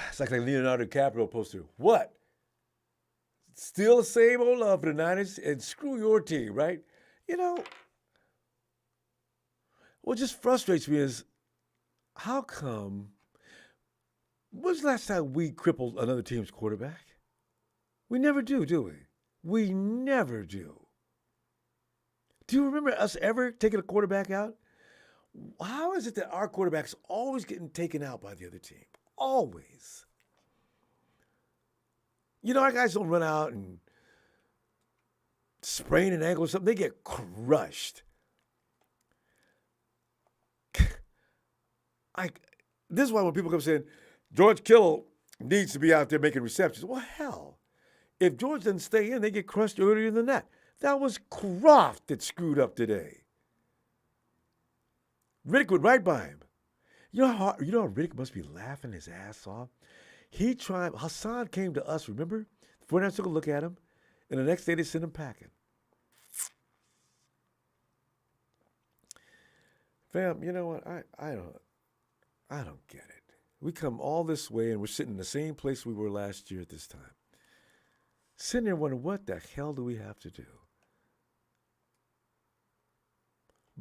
It's like a Leonardo DiCaprio poster. What? Still the same old love for the Niners, and screw your team, right? You know, what just frustrates me is how come, when's the last time we crippled another team's quarterback? We never do we? We never do. Do you remember us ever taking a quarterback out? How is it that our quarterback's always getting taken out by the other team? Always. You know, our guys don't run out and sprain an ankle or something. They get crushed. This is why when people come saying, George Kittle needs to be out there making receptions. Well, hell, if George doesn't stay in, they get crushed earlier than that. That was Croft that screwed up today. Riddick went right by him. You know how Riddick must be laughing his ass off? Hassan came to us, remember? The 49ers took a look at him, and the next day they sent him packing. Fam, you know what? I don't get it. We come all this way, and we're sitting in the same place we were last year at this time. Sitting there wondering, what the hell do we have to do?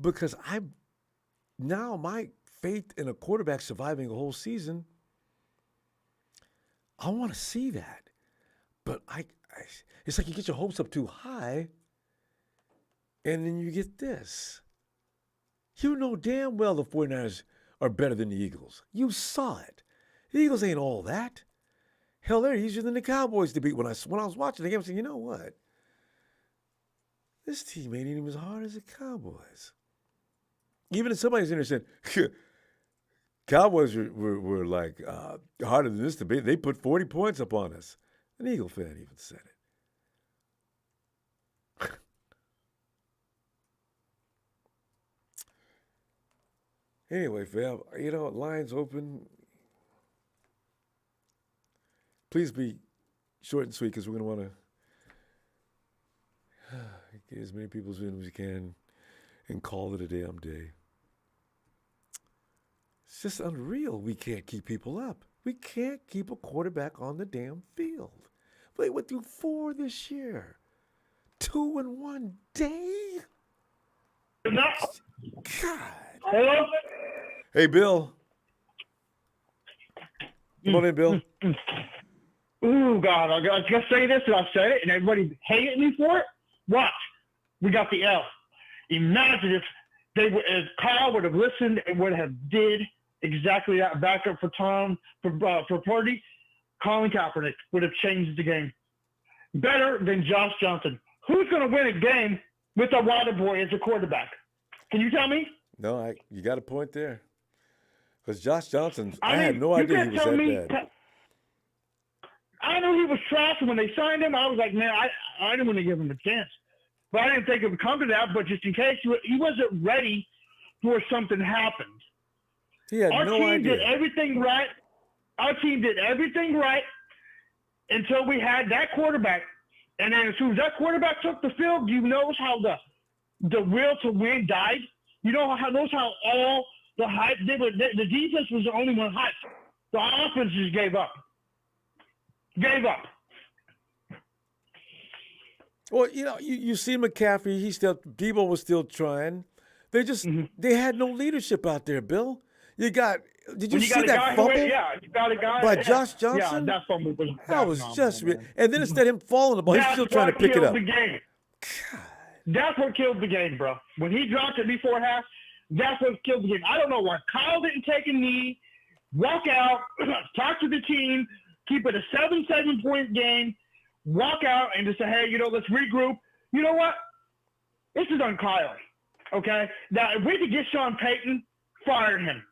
Because now my faith in a quarterback surviving a whole season, I want to see that. But it's like you get your hopes up too high, and then you get this. You know damn well the 49ers are better than the Eagles. You saw it. The Eagles ain't all that. Hell, they're easier than the Cowboys to beat. When I was watching the game, I said, you know what? This team ain't even as hard as the Cowboys. Even if somebody's in there saying, Cowboys were like harder than this to beat. They put 40 points up on us. An Eagle fan even said it. Anyway, fam, you know, lines open. Please be short and sweet because we're going to want to get as many people as we can and call it a damn day. It's just unreal. We can't keep people up. We can't keep a quarterback on the damn field. They went through 4 this year. 2 in one day? God. Hello? Hey, Bill. Come on in, Bill. Ooh, God, I was going to say this, and I said it, and everybody hated me for it. Watch. We got the L. Imagine if Kyle would have listened and would have did exactly that backup for for Purdy. Colin Kaepernick would have changed the game. Better than Josh Johnson. Who's going to win a game with a water boy as a quarterback? Can you tell me? No, you got a point there. Because Josh Johnson, I had no idea he was that bad. I know he was trash, and when they signed him, I was like, man, I didn't want to give him a chance. But I didn't think it would come to that, but just in case, he wasn't ready for something happened. He had no idea. Our team did everything right. Our team did everything right until we had that quarterback. And then as soon as that quarterback took the field, you notice how the will to win died? You know how all the hype, the defense was the only one hype. The offense just gave up. Well, you know, you see McCaffrey, Debo was still trying. They had no leadership out there, Bill. Did you see that fumble? You got a guy by Josh Johnson? Yeah, that fumble was that was just and then instead of him falling the ball, he's still trying to pick it up. The game. That's what killed the game, bro. When he dropped it before half, that's what killed the game. I don't know why Kyle didn't take a knee, walk out, talk to the team, keep it a 7 point game, walk out and just say, hey, let's regroup. You know what? This is on Kyle, okay? Now, if we could get Sean Payton, fire him.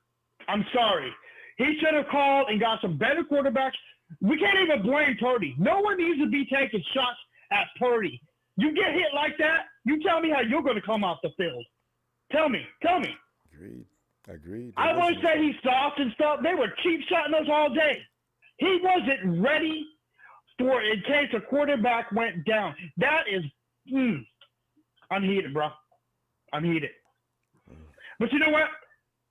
I'm sorry. He should have called and got some better quarterbacks. We can't even blame Purdy. No one needs to be taking shots at Purdy. You get hit like that, you tell me how you're going to come off the field. Tell me. Agreed. I won't say he's soft and stuff. They were cheap shotting us all day. He wasn't ready for in case a quarterback went down. That is, I'm heated, bro. I'm heated. But you know what?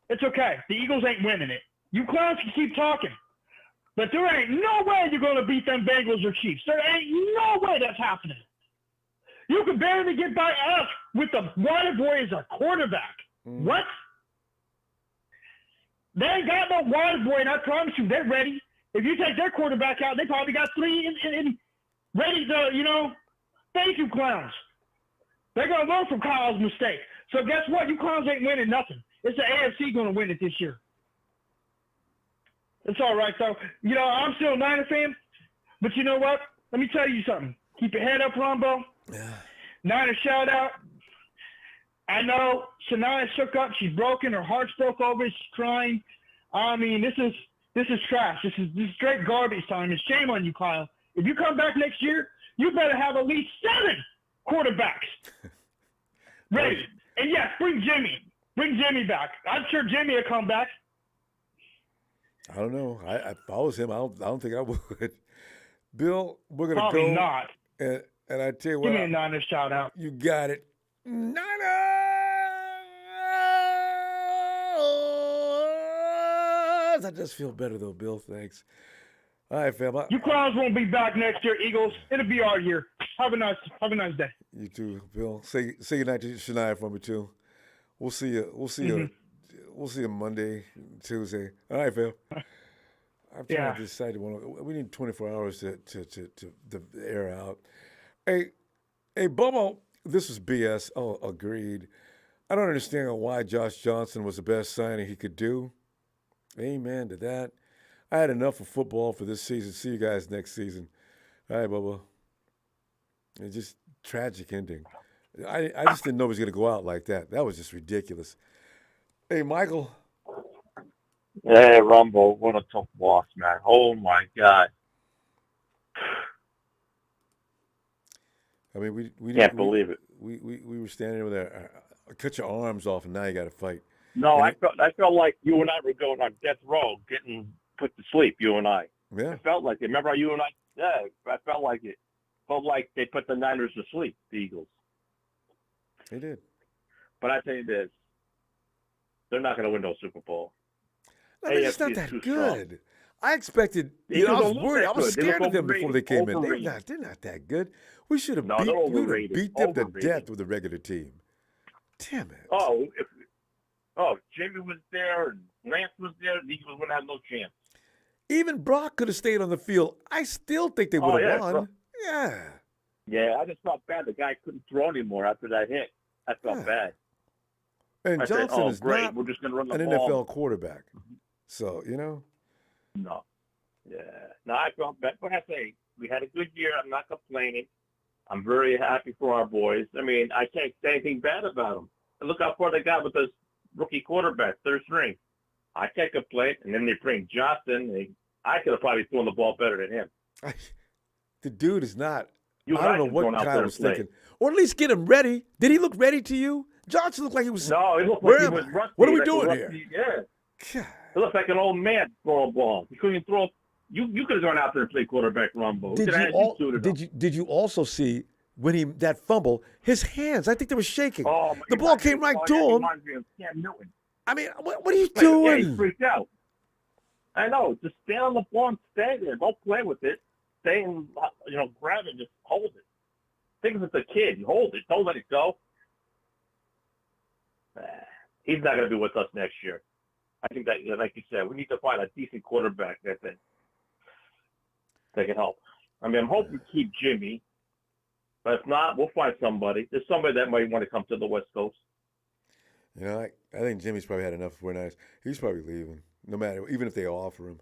It's okay. The Eagles ain't winning it. You clowns can keep talking. But there ain't no way you're going to beat them Bengals or Chiefs. There ain't no way that's happening. You can barely get by us with the water boy as a quarterback. What? They ain't got no water boy, and I promise you, they're ready. If you take their quarterback out, they probably got 3 in ready to, thank you, clowns. They're going to learn from Kyle's mistake. So guess what? You clowns ain't winning nothing. It's the AFC going to win it this year. It's all right, though. I'm still a Niner fan, but you know what? Let me tell you something. Keep your head up, Ronbo. Yeah. Niner shout out. I know Shanahan shook up. She's broken. Her heart's broke over. She's crying. I mean, this is trash. This is straight garbage time. It's shame on you, Kyle. If you come back next year, you better have at least 7 quarterbacks ready. And yes, bring Jimmy. Bring Jimmy back. I'm sure Jimmy will come back. I don't know. If I was him, I don't think I would. Bill, we're gonna Probably go. not. And I tell you what, Give me a Niners shout out. You got it. Niners! I just feel better though, Bill. Thanks. All right, fam. You clowns won't be back next year, Eagles. It'll be our year. Have a nice day. You too, Bill. Say goodnight to Shania for me too. We'll see you. We'll see you Monday, Tuesday. All right, fam. I'm trying to decide. We need 24 hours to air out. Hey, Bomo, this was BS. Oh, agreed. I don't understand why Josh Johnson was the best signing he could do. Amen to that. I had enough of football for this season. See you guys next season. All right, Bubba. It's just tragic ending. I just didn't know he was going to go out like that. That was just ridiculous. Hey, Michael. Hey, Ronbo, what a tough loss, man. Oh, my God. I mean, we can't believe it. We were standing over there. Cut your arms off, and now you got to fight. No, I felt like you and I were going on death row, getting put to sleep, you and I. Yeah. I felt like it. Remember how you and I? Yeah, I felt like it. Felt like they put the Niners to sleep, the Eagles. They did. But I tell you this, they're not going to win no Super Bowl. No, they're just not that good. I expected. I was worried. I was scared of them before they came in. They're not that good. We should have beat them to death with a regular team. Damn it. Oh, Jimmy was there and Lance was there. The Eagles wouldn't have no chance. Even Brock could have stayed on the field. I still think they would have won. Bro. Yeah. Yeah, I just felt bad. The guy couldn't throw anymore after that hit. I felt bad. And Johnson is not we're just gonna run the an ball. NFL quarterback. So, No. Yeah. No, I felt bad. But I say, we had a good year. I'm not complaining. I'm very happy for our boys. I mean, I can't say anything bad about them. And look how far they got with this rookie quarterback, third string. I can't complain. And then they bring Johnson. I could have probably thrown the ball better than him. The dude is not. I don't know what Kyle was thinking. Or at least get him ready. Did he look ready to you? Johnson looked like he was. No, he looked like he was rusty. What are we doing here? Yeah. He looked like an old man throwing a ball. He couldn't even throw. You could have gone out there and played quarterback, Ronbo. Did you also see when that fumble, his hands? I think they were shaking. Oh, the ball came right to him. I mean, what are you doing? Yeah, he freaked out. I know. Just stay on the ball and stay there. Don't play with it. Stay and grab it. Just hold it. Think of it as a kid. You hold it. Don't let it go. He's not going to be with us next year. I think that, like you said, we need to find a decent quarterback that can help. I mean, I'm hoping to keep Jimmy, but if not, we'll find somebody. There's somebody that might want to come to the West Coast. I think Jimmy's probably had enough for 49ers. He's probably leaving, no matter, even if they offer him.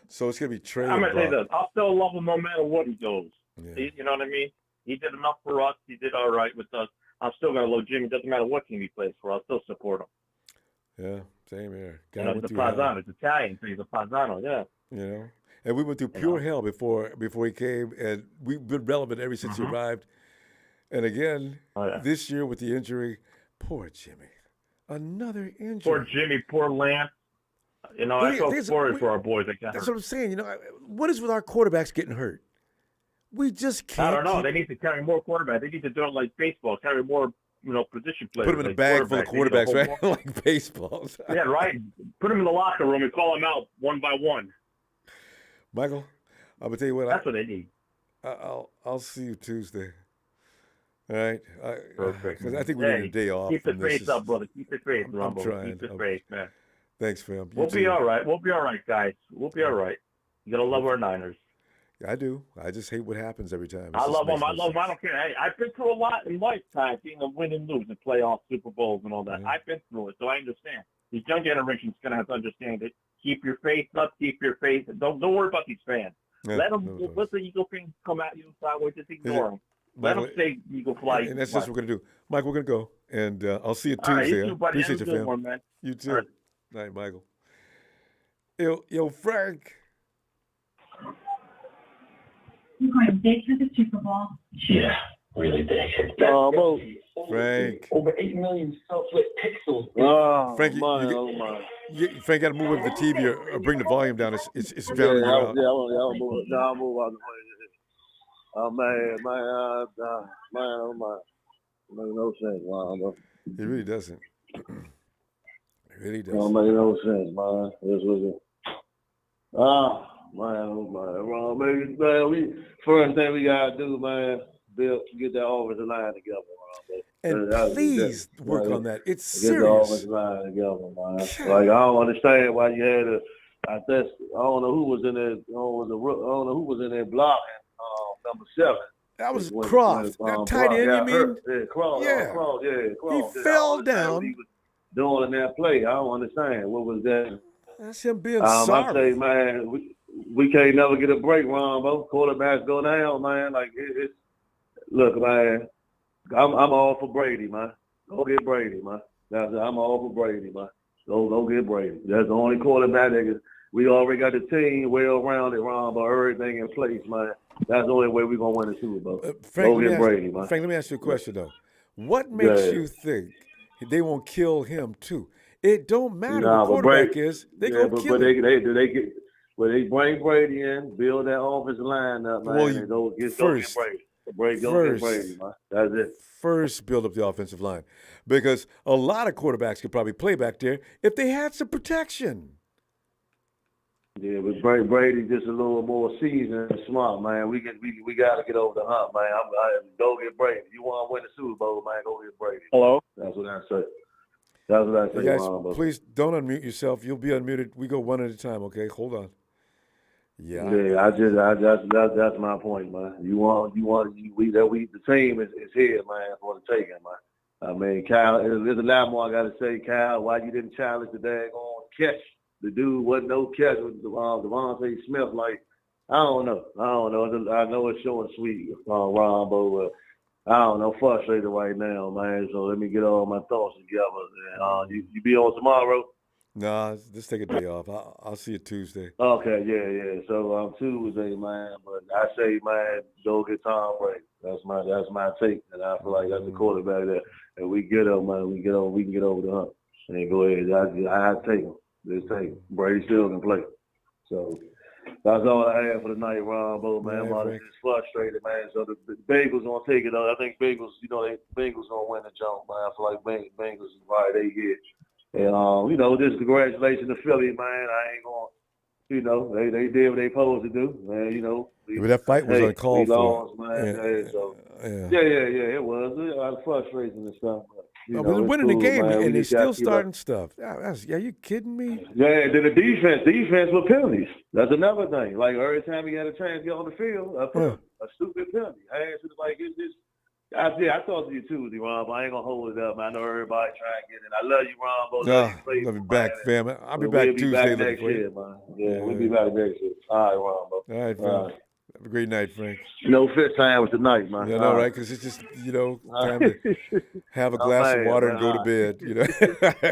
So it's going to be Trey. I'm going to say this. I'll still love him no matter what he goes. Yeah. You know what I mean? He did enough for us. He did all right with us. I'm still going to love Jimmy. Doesn't matter what team he plays for. I'll still support him. Yeah, same here. It's a Paisano. It's Italian, so he's a Paisano, yeah. And we went through pure hell before he came, and we've been relevant ever since he arrived. And again, this year with the injury, poor Jimmy. Another injury. Poor Jimmy, poor Lance. I felt sorry for our boys. That's what I'm saying. What is with our quarterbacks getting hurt? We just can't. I don't know. They need to carry more quarterbacks. They need to do it like baseball, carry more, position players. Put them in a bag full of quarterbacks, right? Like baseballs. Yeah, right. Put them in the locker room and call them out one by one. Michael, I'm gonna tell you what. That's what they need. I'll see you Tuesday. All right. Perfect. Because I think we need a day off. Keep the faith up, brother. Keep the faith, Ronbo. I'm trying. Keep the faith, man. Thanks, fam. We'll be all right. We'll be all right, guys. We'll be all right. You gotta love our Niners. I do. I just hate what happens every time. I love them. I love them. I don't care. Hey, I've been through a lot in lifetime, seeing them win and lose in playoffs, Super Bowls, and all that. Yeah. I've been through it, so I understand. This young generation's gonna have to understand it. Keep your faith up. Keep your faith. Don't worry about these fans. Yeah, let the Eagle fans come at you sideways. Just ignore them. Let them say Eagle fly. And that's just what we're going to do. Mike, we're going to go. And I'll see you Tuesday. All right, you too, buddy. Appreciate you, fam. One, man. You too. All right. Night, Michael. Yo, Frank. We're going big for the Super Bowl. Yeah, really big. Frank. Over 8 million self-lit pixels. Oh, Frank, my. Frank, got to move up the TV or bring the volume down. It's drowning you out. I'll move it. I'll move out the way. Oh, man, oh, my. Make no sense, man. It really doesn't. It really doesn't. Don't make no sense, man. This was it. Oh, man. First thing we got to do, man, get that offensive line together, man. And please work on that. It's Get the serious. offensive line together, man. Like, I don't understand why you had I don't know who was in there. I don't know who was in there blocking number 7. That was Croft. That tight end, you mean? Yeah, Croft. Yeah. Croft. He fell down. He was doing in that play. I don't understand. What was that? That's him being I sorry. say, man, we can't never get a break, Ronbo. Quarterbacks go down, man. Like, look, man, I'm all for Brady, man. Go get Brady, man. I'm all for Brady, man. Go get Brady. That's the only quarterback that we already got the team well-rounded, Ronbo, everything in place, man. That's the only way we're going to win the Super Bowl. Frank, go get Brady, man. Frank, let me ask you a question, though. What makes you think they won't kill him, too? It don't matter who the quarterback is. They going to kill him. They bring Brady in, build that offensive line up, man, and go get Brady. Go get Brady, man. That's it. First, build up the offensive line. Because a lot of quarterbacks could probably play back there if they had some protection. Yeah, but Brady just a little more seasoned and smart, man. We got to get over the hump, man. Go get Brady. If you want to win the Super Bowl, man, go get Brady. Hello? That's what I say. That's what I say, You guys, Ronbo. please don't unmute yourself. You'll be unmuted. We go one at a time, okay? Hold on. Yeah. That's my point, man. The team is here, man, for the taking, man. I mean, Kyle, there's a lot more I got to say, Kyle. Why you didn't challenge the daggone catch? The dude wasn't no catch with Devontae Smith. Like, I don't know. I know it's short and sweet, Ronbo, but I don't know. Frustrated right now, man. So let me get all my thoughts together. You be on tomorrow? Nah, just take a day off. I'll see you Tuesday. Okay, yeah. So Tuesday, man. But I say, man, go get Tom Brady. That's my take, and I feel like that's the quarterback there. And we get him, man. We can get over the hump. And go ahead. I take him. Let's take him. Brady still can play. So that's all I have for tonight, Ronbo, man. I'm just frustrated, man. So the Bengals gonna take it. I think Bengals, Bengals gonna win the jump, man. I feel like Bengals is right. They get. And just congratulations to Philly, man. I ain't gonna, they did what they supposed to do, man. But that fight was uncalled for. Lost, man. Yeah. It was. A lot of frustration and stuff. But, they're winning the game, man. and they're still starting stuff. Are you kidding me? Yeah, then the defense with penalties. That's another thing. Like, every time he had a chance to get on the field, a stupid penalty. I talked to you Tuesday, Ron, but I ain't going to hold it up. I know everybody trying to get it. I love you, Ron. Love you back, fam. I'll be back Tuesday. Next year, man. Yeah, we'll be back next year. All right, Ron. All right, fam. Have a great night, Frank. No fit time with tonight, man. Yeah, no, right? Because it's just, time to have a glass of water and go to bed,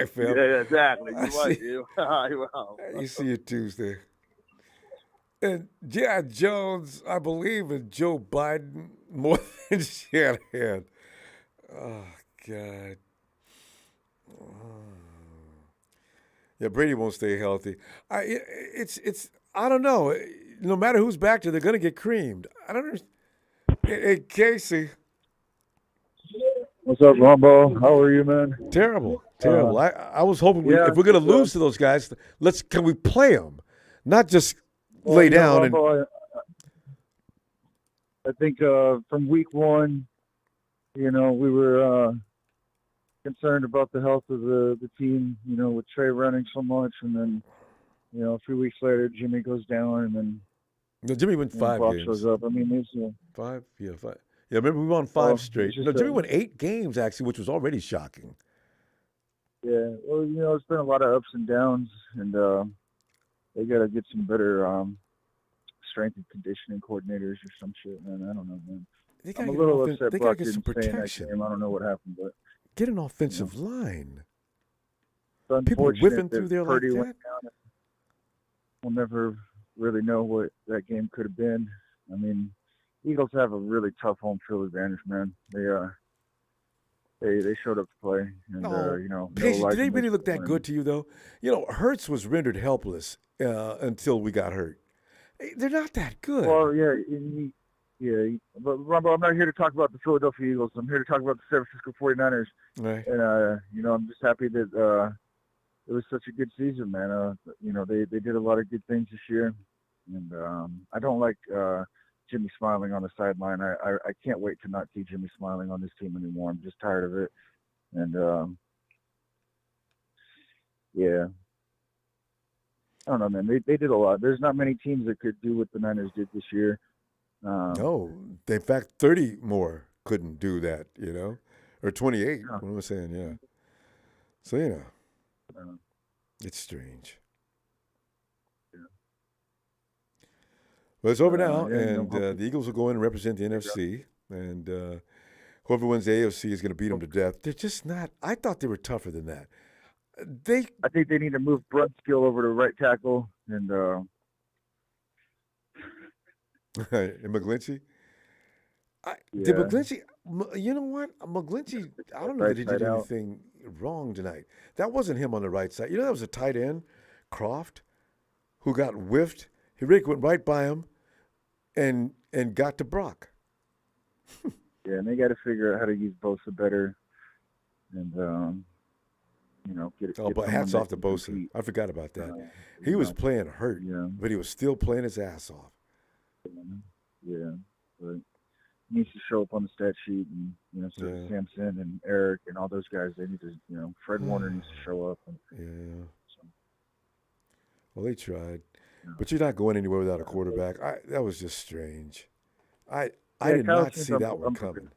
fam. Yeah, exactly. You're right. All right, You see you Tuesday. And Jones, I believe in Joe Biden more than Shanahan. Oh, God. Yeah, Brady won't stay healthy. I don't know. No matter who's back there, they're going to get creamed. I don't understand. Hey, Casey. What's up, Ronbo? How are you, man? Terrible. I was hoping if we're gonna just, lose to those guys, can we play them, not just lay down and. Ronbo, I think from week one, we were concerned about the health of the team. With Trey running so much, and then a few weeks later, Jimmy goes down, and then Jimmy went 5 Brock games. shows up. I mean, it's 5, yeah, 5. Yeah, remember we won 5 straight. No, Jimmy won 8 games actually, which was already shocking. Yeah, well, it's been a lot of ups and downs, and they got to get some better strength and conditioning coordinators or some shit, man. I don't know, man. I'm a little upset Brock didn't stay in that game. I don't know what happened, but get an offensive line. People whipping through there like Purdy that. Went down. We'll never really know what that game could have been. I mean, Eagles have a really tough home field advantage, man. They showed up to play, and Casey, did they really look that good to you though? Hurts was rendered helpless until we got hurt. They're not that good. Well, yeah. But Ronbo, I'm not here to talk about the Philadelphia Eagles. I'm here to talk about the San Francisco 49ers. Right. And I'm just happy that it was such a good season, man. They did a lot of good things this year, and I don't like Jimmy smiling on the sideline. I can't wait to not see Jimmy smiling on this team anymore. I'm just tired of it. And yeah. I don't know, man. They did a lot. There's not many teams that could do what the Niners did this year. No, in fact, 30 more couldn't do that, or 28. Yeah. What am I saying? Yeah. So it's strange. Yeah. Well, it's over now, and the Eagles will go in and represent the NFC, and whoever wins the AFC is going to beat them to death. They're just not. I thought they were tougher than that. I think they need to move Brunskill over to right tackle and McGlinchey. Did McGlinchey? You know what? McGlinchey. I don't know that he did anything wrong tonight. That wasn't him on the right side. That was a tight end, Croft, who got whiffed. He went right by him, and got to Brock. Yeah, and they got to figure out how to use Bosa better, and get. But hats off to Bosa. I forgot about that. He was playing hurt, but he was still playing his ass off. Yeah, but he needs to show up on the stat sheet, and Samson and Eric and all those guys. They need to, Fred Warner needs to show up. Well, they tried, but you're not going anywhere without a quarterback. That was just strange. I did not see that one coming.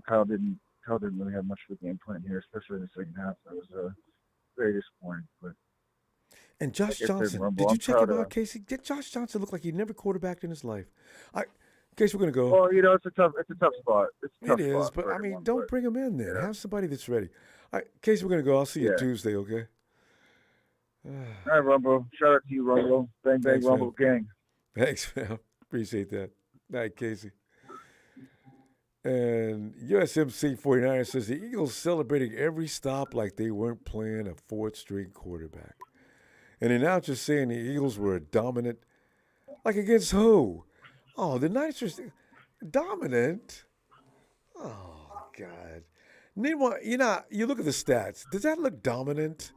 Kyle didn't really have much of a game plan here, especially in the second half. That was very disappointing. But and Josh Johnson, did you check him out, Casey? Did Josh Johnson look like he never quarterbacked in his life? Casey, we're gonna go. Well, it's a tough spot. It is, but don't bring him in then. Have somebody that's ready. All right, Casey, we're gonna go. I'll see you Tuesday, okay? All right, Ronbo. Shout out to you, Ronbo. Bang, bang, Thanks, Ronbo gang. Thanks, man. Appreciate that. All right, Casey. And USMC 49ers says the Eagles celebrating every stop like they weren't playing a fourth-string quarterback. And the announcer saying the Eagles were dominant. Like against who? Oh, the Niners are dominant? Oh, God. Meanwhile, you look at the stats. Does that look dominant?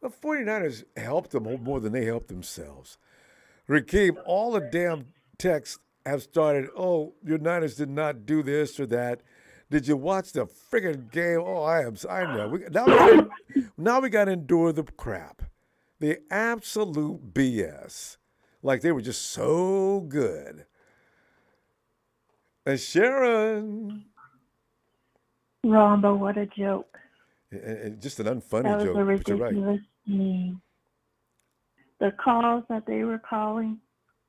The 49ers helped them more than they helped themselves. Rakeem, all the damn texts have started, your Niners did not do this or that. Did you watch the friggin' game? I know. Now we got to endure the crap. The absolute BS. Like they were just so good. And Sharon. Ronbo, what a joke. And just an unfunny joke. That was a ridiculous right. thing. The calls that they were calling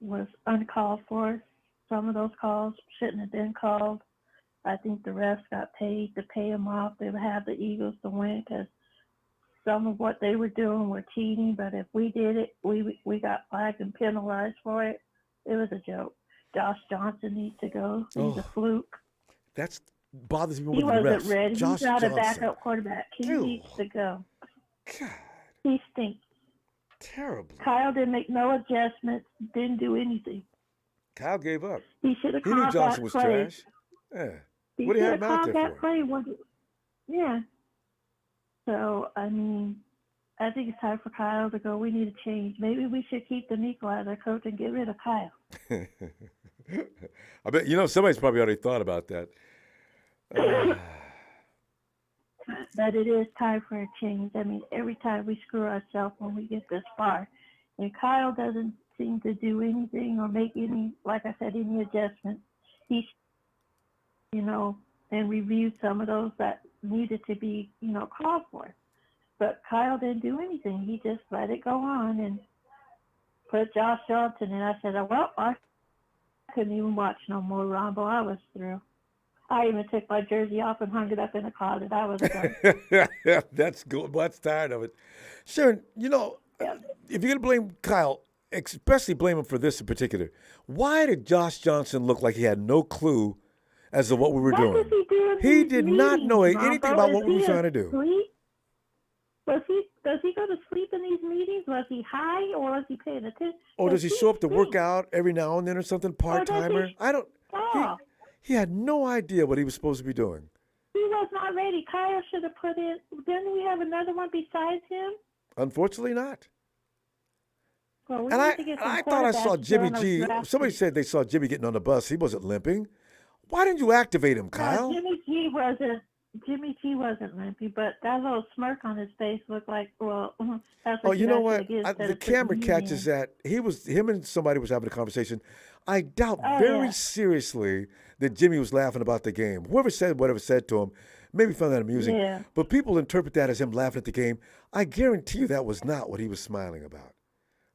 was uncalled for. Some of those calls shouldn't have been called. I think the refs got paid to pay them off. They would have the Eagles to win because some of what they were doing were cheating. But if we did it, we got flagged and penalized for it. It was a joke. Josh Johnson needs to go. He's a fluke. That bothers me more He than the refs. wasn't ready. Josh He's not Johnson. a backup quarterback. He needs to go. God. He stinks. Terrible. Kyle didn't make no adjustments, didn't do anything. Kyle gave up. He should have He knew called Johnson that was play. trash. Yeah. He What do you should have have him out called there that for? play. Yeah. So, I mean, I think it's time for Kyle to go. We need to change. Maybe we should keep D'Amico as our coach and get rid of Kyle. I bet, somebody's probably already thought about that. But it is time for a change. I mean, every time we screw ourselves when we get this far. And Kyle doesn't seem to do anything or make any, like I said, any adjustments. He, and reviewed some of those that needed to be, called for. But Kyle didn't do anything. He just let it go on and put Josh Johnson in. I said, well, I couldn't even watch no more Ronbo. I was through. I even took my jersey off and hung it up in the closet. I was done. That's good. Well, that's tired of it. Sharon, if you're going to blame Kyle, especially blame him for this in particular, why did Josh Johnson look like he had no clue as to what we were doing? What was he doing? He did not know Ronbo? anything about what we were trying to do. Does he go to sleep in these meetings? Was he high or was he paying attention? Or does he show up to work out every now and then or something, part-timer? I don't He had no idea what he was supposed to be doing. He was not ready. Kyle should have put in. Didn't we have another one besides him? Unfortunately not. Well, And I thought I saw Jimmy G. Somebody said they saw Jimmy getting on the bus. He wasn't limping. Why didn't you activate him, Kyle? No, Jimmy G wasn't limpy, but that little smirk on his face looked like, well, that's what you know what? The camera catches that him and somebody was having a conversation. I doubt very seriously that Jimmy was laughing about the game. Whoever said whatever said to him maybe found that amusing. Yeah. But people interpret that as him laughing at the game. I guarantee you that was not what he was smiling about.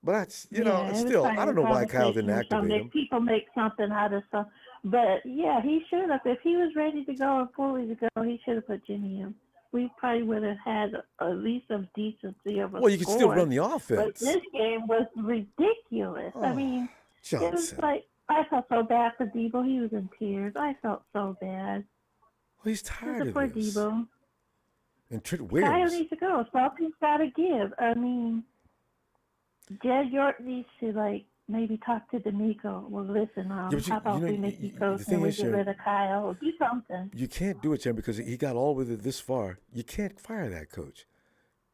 But that's, still, I don't know why Kyle didn't activate him. People make something out of stuff. But, yeah, he should have. If he was ready to go and fully to go, he should have put Jimmy in. We probably would have had at least some decency of a Well, you could score. still run the offense. But this game was ridiculous. I mean, Johnson. it was like, I felt so bad for Debo. He was in tears. I felt so bad. Well, he's tired of poor this. Debo. And Trent Kyle Williams. needs to go. Something's got to give. I mean, Jed York needs to, maybe talk to D'Amico. Well, listen, how about we make you coach and we get rid of Kyle? Or do something. You can't do it, Jen, because he got all with it this far. You can't fire that coach.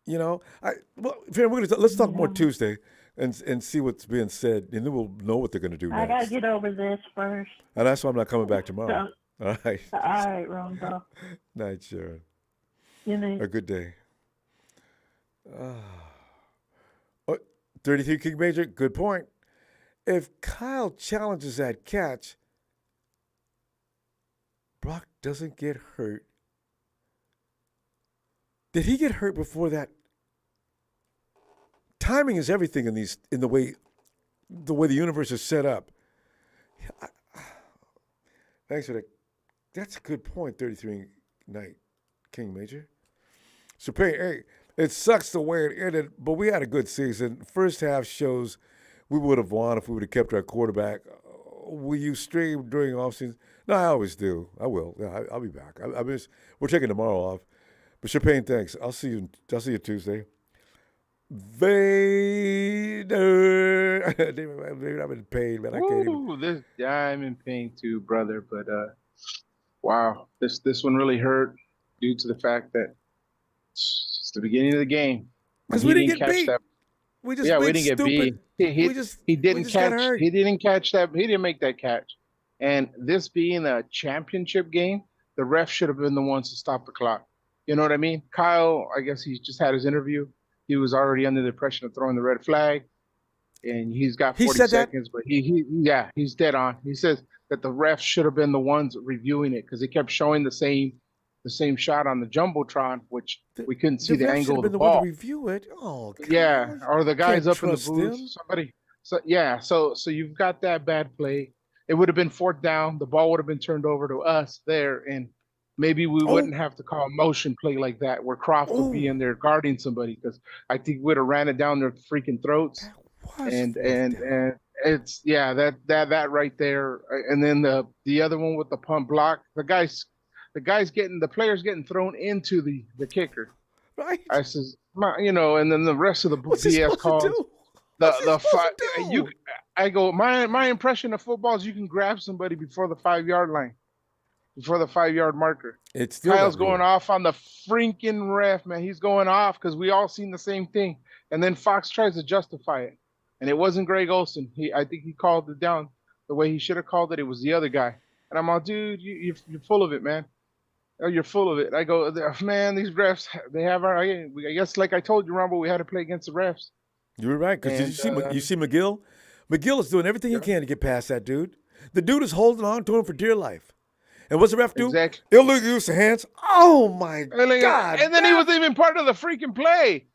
Let's talk more Tuesday and see what's being said, and then we'll know what they're going to do next. I got to get over this first. And that's why I'm not coming back tomorrow. All right. All right, Ronbo. Night, Sharon. Good night. A good day. 33 King Major, good point. If Kyle challenges that catch, Brock doesn't get hurt. Did he get hurt before that? Timing is everything in the way the universe is set up. Thanks for that. That's a good point, 33 Night King Major. So, hey, it sucks the way it ended, but we had a good season. First half shows we would have won if we would have kept our quarterback. Will you stream during offseason? No, I always do. I will. Yeah, I'll be back. We're taking tomorrow off. But Champagne, thanks. I'll see you Tuesday. Vader. David, I'm in pain, man. I can't even. I'm in pain too, brother. But wow, this one really hurt due to the fact that it's the beginning of the game. Because we didn't get beat. We didn't get beat. He didn't catch. He didn't catch that. He didn't make that catch. And this being a championship game, the ref should have been the ones to stop the clock. You know what I mean? Kyle, I guess he just had his interview. He was already under the impression of throwing the red flag, and he's got 40 seconds. But he's dead on. He says that the refs should have been the ones reviewing it because he kept showing the same shot on the jumbotron, which we couldn't see the angle of the ball. One to review it. Oh, gosh. Yeah, or the guys up in the booth. Them. Somebody. So you've got that bad play. It would have been fourth down. The ball would have been turned over to us there, and maybe we wouldn't have to call a motion play like that where Croft would be in there guarding somebody because I think we'd have ran it down their freaking throats. And it's that right there. And then the other one with the pump block, the players getting thrown into the kicker. Right. I says, and then the rest of the BS calls. I go, my impression of football is you can grab somebody before the 5-yard line, before the 5-yard marker. It's still Kyle's going off on the freaking ref, man. He's going off because we all seen the same thing. And then Fox tries to justify it. And it wasn't Greg Olsen. I think he called it down the way he should have called it. It was the other guy. And I'm all, dude, you're full of it, man. Oh, you're full of it. I go, man, these refs, they have our, I guess like I told you, Ronbo, we had to play against the refs. You were right, because you see McGill? McGill is doing everything he can to get past that dude. The dude is holding on to him for dear life. And what's the ref do? Exactly. He'll look use the hands. Oh, my God. And then he wasn't even part of the freaking play.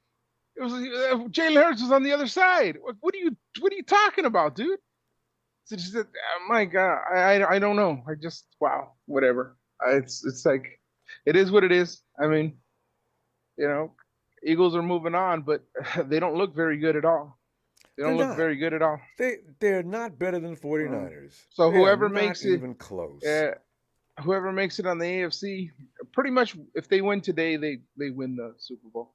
It was Jalen Hurts was on the other side. What are you talking about, dude? So just, my God, I don't know. I just, wow, whatever. It's like, it is what it is. I mean, Eagles are moving on, but they don't look very good at all. They're not very good at all. They're not better than 49ers. So whoever makes it even close. Whoever makes it on the AFC, pretty much if they win today, they win the Super Bowl.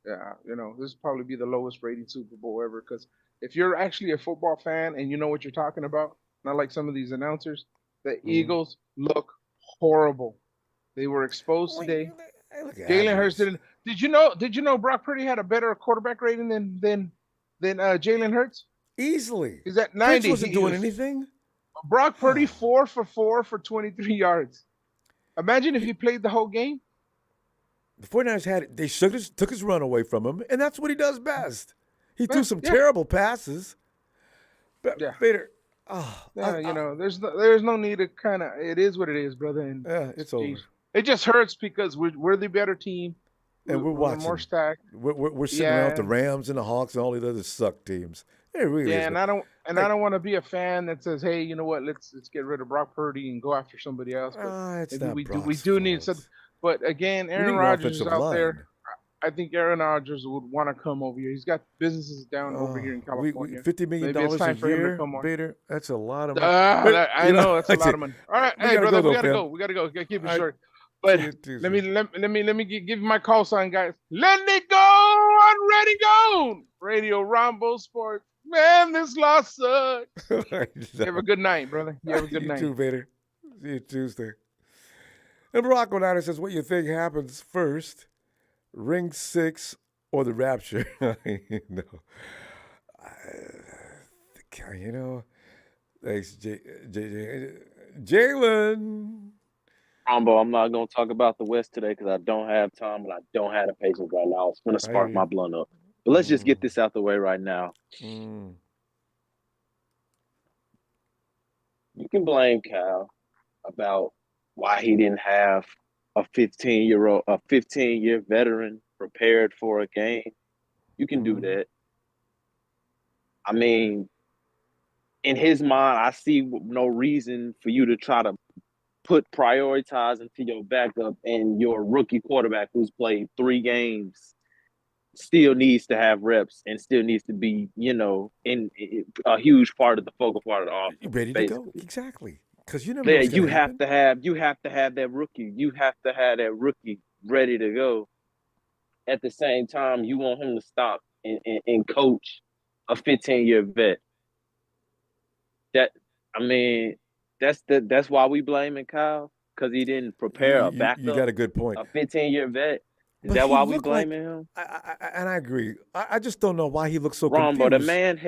Yeah, this will probably be the lowest rated Super Bowl ever, because if you're actually a football fan and you know what you're talking about, not like some of these announcers, the Eagles look horrible. They were exposed today. Jalen Hurts didn't. Did you know Brock Purdy had a better quarterback rating than Jalen Hurts? Easily. He's at 90. Hurts wasn't doing anything. Brock Purdy 4 for 4 for 23 yards. Imagine if he played the whole game. The 49ers took his run away from him, and that's what he does best. He threw some terrible passes. But Vader, there's no need to kind of. It is what it is, brother. And it's over. It just hurts because we're the better team, and we're watching more stacked. We're sitting around with the Rams and the Hawks and all these other suck teams. It really is. And I don't want to be a fan that says, hey, you know what? Let's get rid of Brock Purdy and go after somebody else. But we do need something. But again, Aaron Rodgers is out there. I think Aaron Rodgers would want to come over here. He's got businesses down over here in California. $50 million a year, Vader. That's a lot of money. I know that's a lot of money. All right, hey brother, we gotta go. We gotta keep it short. But let me give you my call sign, guys. Let it go on Ready Go. Radio Ronbo Sports. Man, this loss sucks. You have a good night, brother. You have a good night. You too, Vader. See you Tuesday. And Barack O'Neill says, what you think happens first, Ring 6 or the Rapture? Thanks, Jalen. Ronbo, I'm not going to talk about the West today because I don't have time and I don't have the patience right now. It's going to spark my blunt up. But let's just get this out the way right now. You can blame Cal about why he didn't have a 15-year veteran prepared for a game. You can do that. I mean, in his mind, I see no reason for you to try to prioritize into your backup, and your rookie quarterback who's played 3 games still needs to have reps and still needs to be, in a huge part of the focal part of the offense. You ready to go? Exactly. Because you never you have to have that rookie. You have to have that rookie ready to go. At the same time, you want him to stop and coach a 15-year vet. That's why we blaming Kyle, because he didn't prepare a backup. You got a good point. A 15-year vet. Is that why we blaming him? And I agree. I just don't know why he looks so confused. The man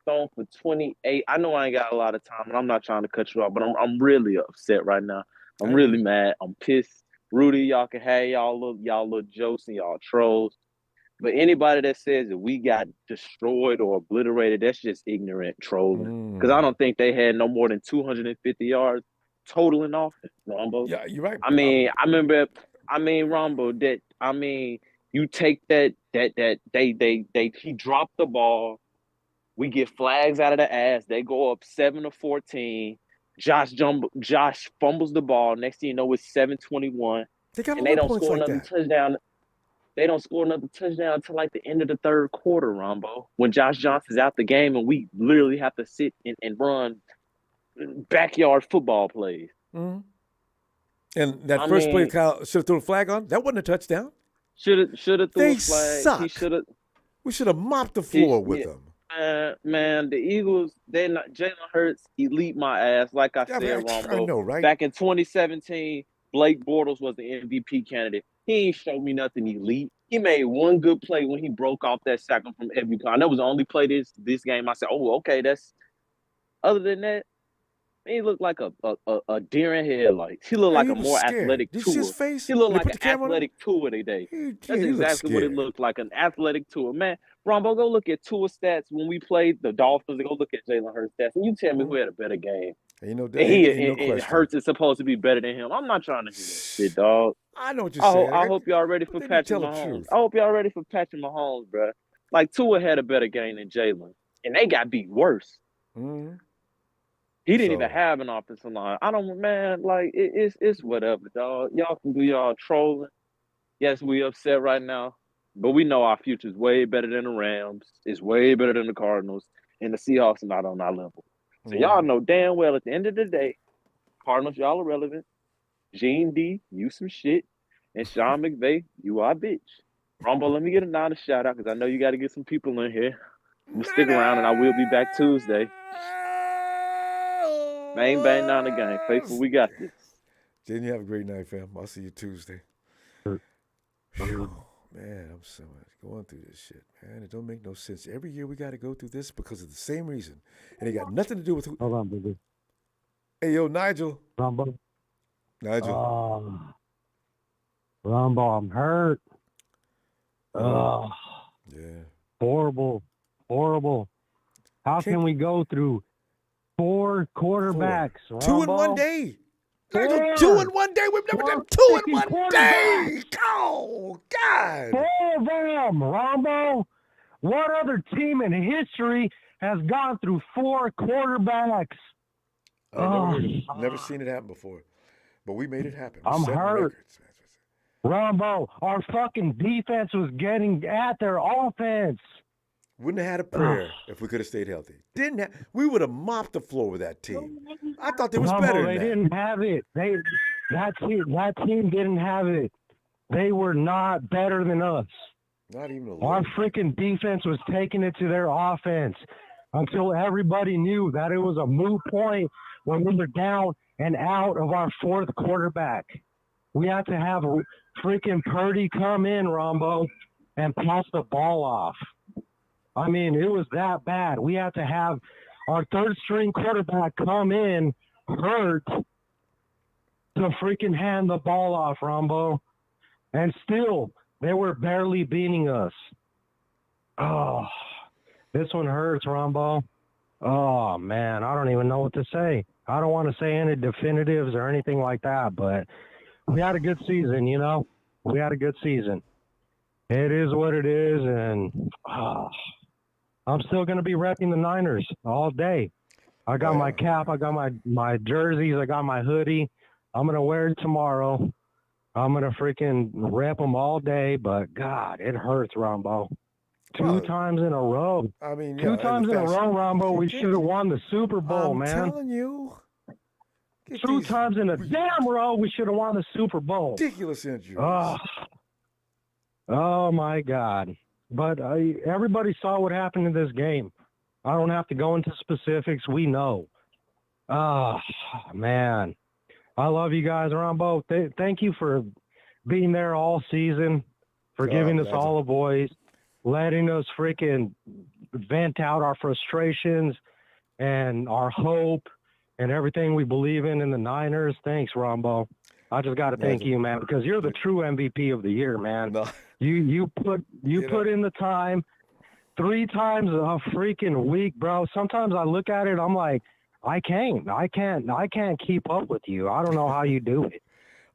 stoned for 28. I know I ain't got a lot of time, and I'm not trying to cut you off, but I'm really upset right now. I'm really mad. I'm pissed. Rudy, y'all can have y'all little jokes and y'all trolls. But anybody that says that we got destroyed or obliterated, that's just ignorant trolling. Because I don't think they had no more than 250 yards total in offense, Ronbo. Yeah, you're right. I mean, Ronbo, you take that he dropped the ball. We get flags out of the ass. They go up 7-14. Josh fumbles the ball. Next thing you know, it's 7-21. And they don't score another touchdown. They don't score another touchdown until like the end of the third quarter, Ronbo, when Josh Johnson's out the game and we literally have to sit and run backyard football plays. Mm-hmm. And that first play Kyle should have thrown a flag on, that wasn't a touchdown. Should have thrown a flag. Suck. He should have. We should have mopped the floor with them. Man, the Eagles, they're not Jalen Hurts, elite my ass. Like I said, Ronbo. I know, right? Back in 2017, Blake Bortles was the MVP candidate. He ain't showed me nothing elite. He made one good play when he broke off that second from Ebukon. That was the only play this game. I said, oh, okay, that's other than that, he looked like a deer in headlights. He looked like a more athletic Did you see his Tua. face? He looked When they like put the an camera on him? athletic Tua today. That's he looked exactly what it scared. looked like, an athletic Tua. Man, Rombo, go look at Tua stats when we played the Dolphins. Go look at Jalen Hurts stats, and you tell me who had a better game. Ain't no And question. Hurts is supposed to be better than him. I'm not trying to hear that shit, dog. I know what you're saying. I hope y'all ready for Patrick Mahomes. I hope y'all ready for Patrick Mahomes, bro. Like, Tua had a better game than Jalen, and they got beat worse. Mm-hmm. He didn't even have an offensive line. It's whatever, dog. Y'all can do y'all trolling. Yes, we upset right now, but we know our future is way better than the Rams. It's way better than the Cardinals, and the Seahawks are not on our level. So y'all know damn well at the end of the day, Cardinals, y'all are relevant. Gene D, you some shit. And Sean McVay, you are a bitch. Rumble, let me get a Niner shout out because I know you got to get some people in here. I'm going to stick around and I will be back Tuesday. Bang, bang, Niner gang. Faithful, we got this. Jen, you have a great night, fam. I'll see you Tuesday. Whew, man, I'm so much going through this shit, man. It don't make no sense. Every year we got to go through this because of the same reason. And it got nothing to do with who. Hold on, baby. Hey, yo, Nigel. Ronbo. Nigel. Ronbo, I'm hurt. Yeah. Horrible. How can we go through 4 quarterbacks? 2 in one day. Nigel, 2 in one day. We've never done 2 in one day. Oh, God. 4 of them, Ronbo. What other team in history has gone through 4 quarterbacks? Never seen it happen before. But we made it happen. I'm hurt. Ronbo, our fucking defense was getting at their offense. Wouldn't have had a prayer if we could have stayed healthy. We would have mopped the floor with that team. I thought they was better than that. They didn't have it. That team didn't have it. They were not better than us. Not even a little. Our freaking defense was taking it to their offense until everybody knew that it was a moot point when we were down and out of our 4th quarterback. We had to have freaking Purdy come in, Ronbo, and pass the ball off. I mean, it was that bad. We had to have our 3rd-string quarterback come in hurt to freaking hand the ball off, Ronbo. And still, they were barely beating us. Oh, this one hurts, Ronbo. Oh, man, I don't even know what to say. I don't want to say any definitives or anything like that, but we had a good season, you know? We had a good season. It is what it is, and I'm still going to be repping the Niners all day. I got my cap, I got my jerseys, I got my hoodie. I'm going to wear it tomorrow. I'm going to freaking rep them all day, but, God, it hurts, Ronbo. 2 times in a row. I mean, 2 times in a row, Ronbo, we should have won the Super Bowl, man. I'm telling you. 2 times in a damn row, we should have won the Super Bowl. Ridiculous injuries. Oh my God. But everybody saw what happened in this game. I don't have to go into specifics. We know. Man. I love you guys, Ronbo. Thank you for being there all season, for giving us all a voice, letting us freaking vent out our frustrations and our hope and everything we believe in the Niners. Thanks, Ronbo. I just got to thank you, man, because you're the true MVP of the year, man. No. You put in the time 3 times a freaking week, bro. Sometimes I look at it, I'm like, I can't keep up with you. I don't know how you do it.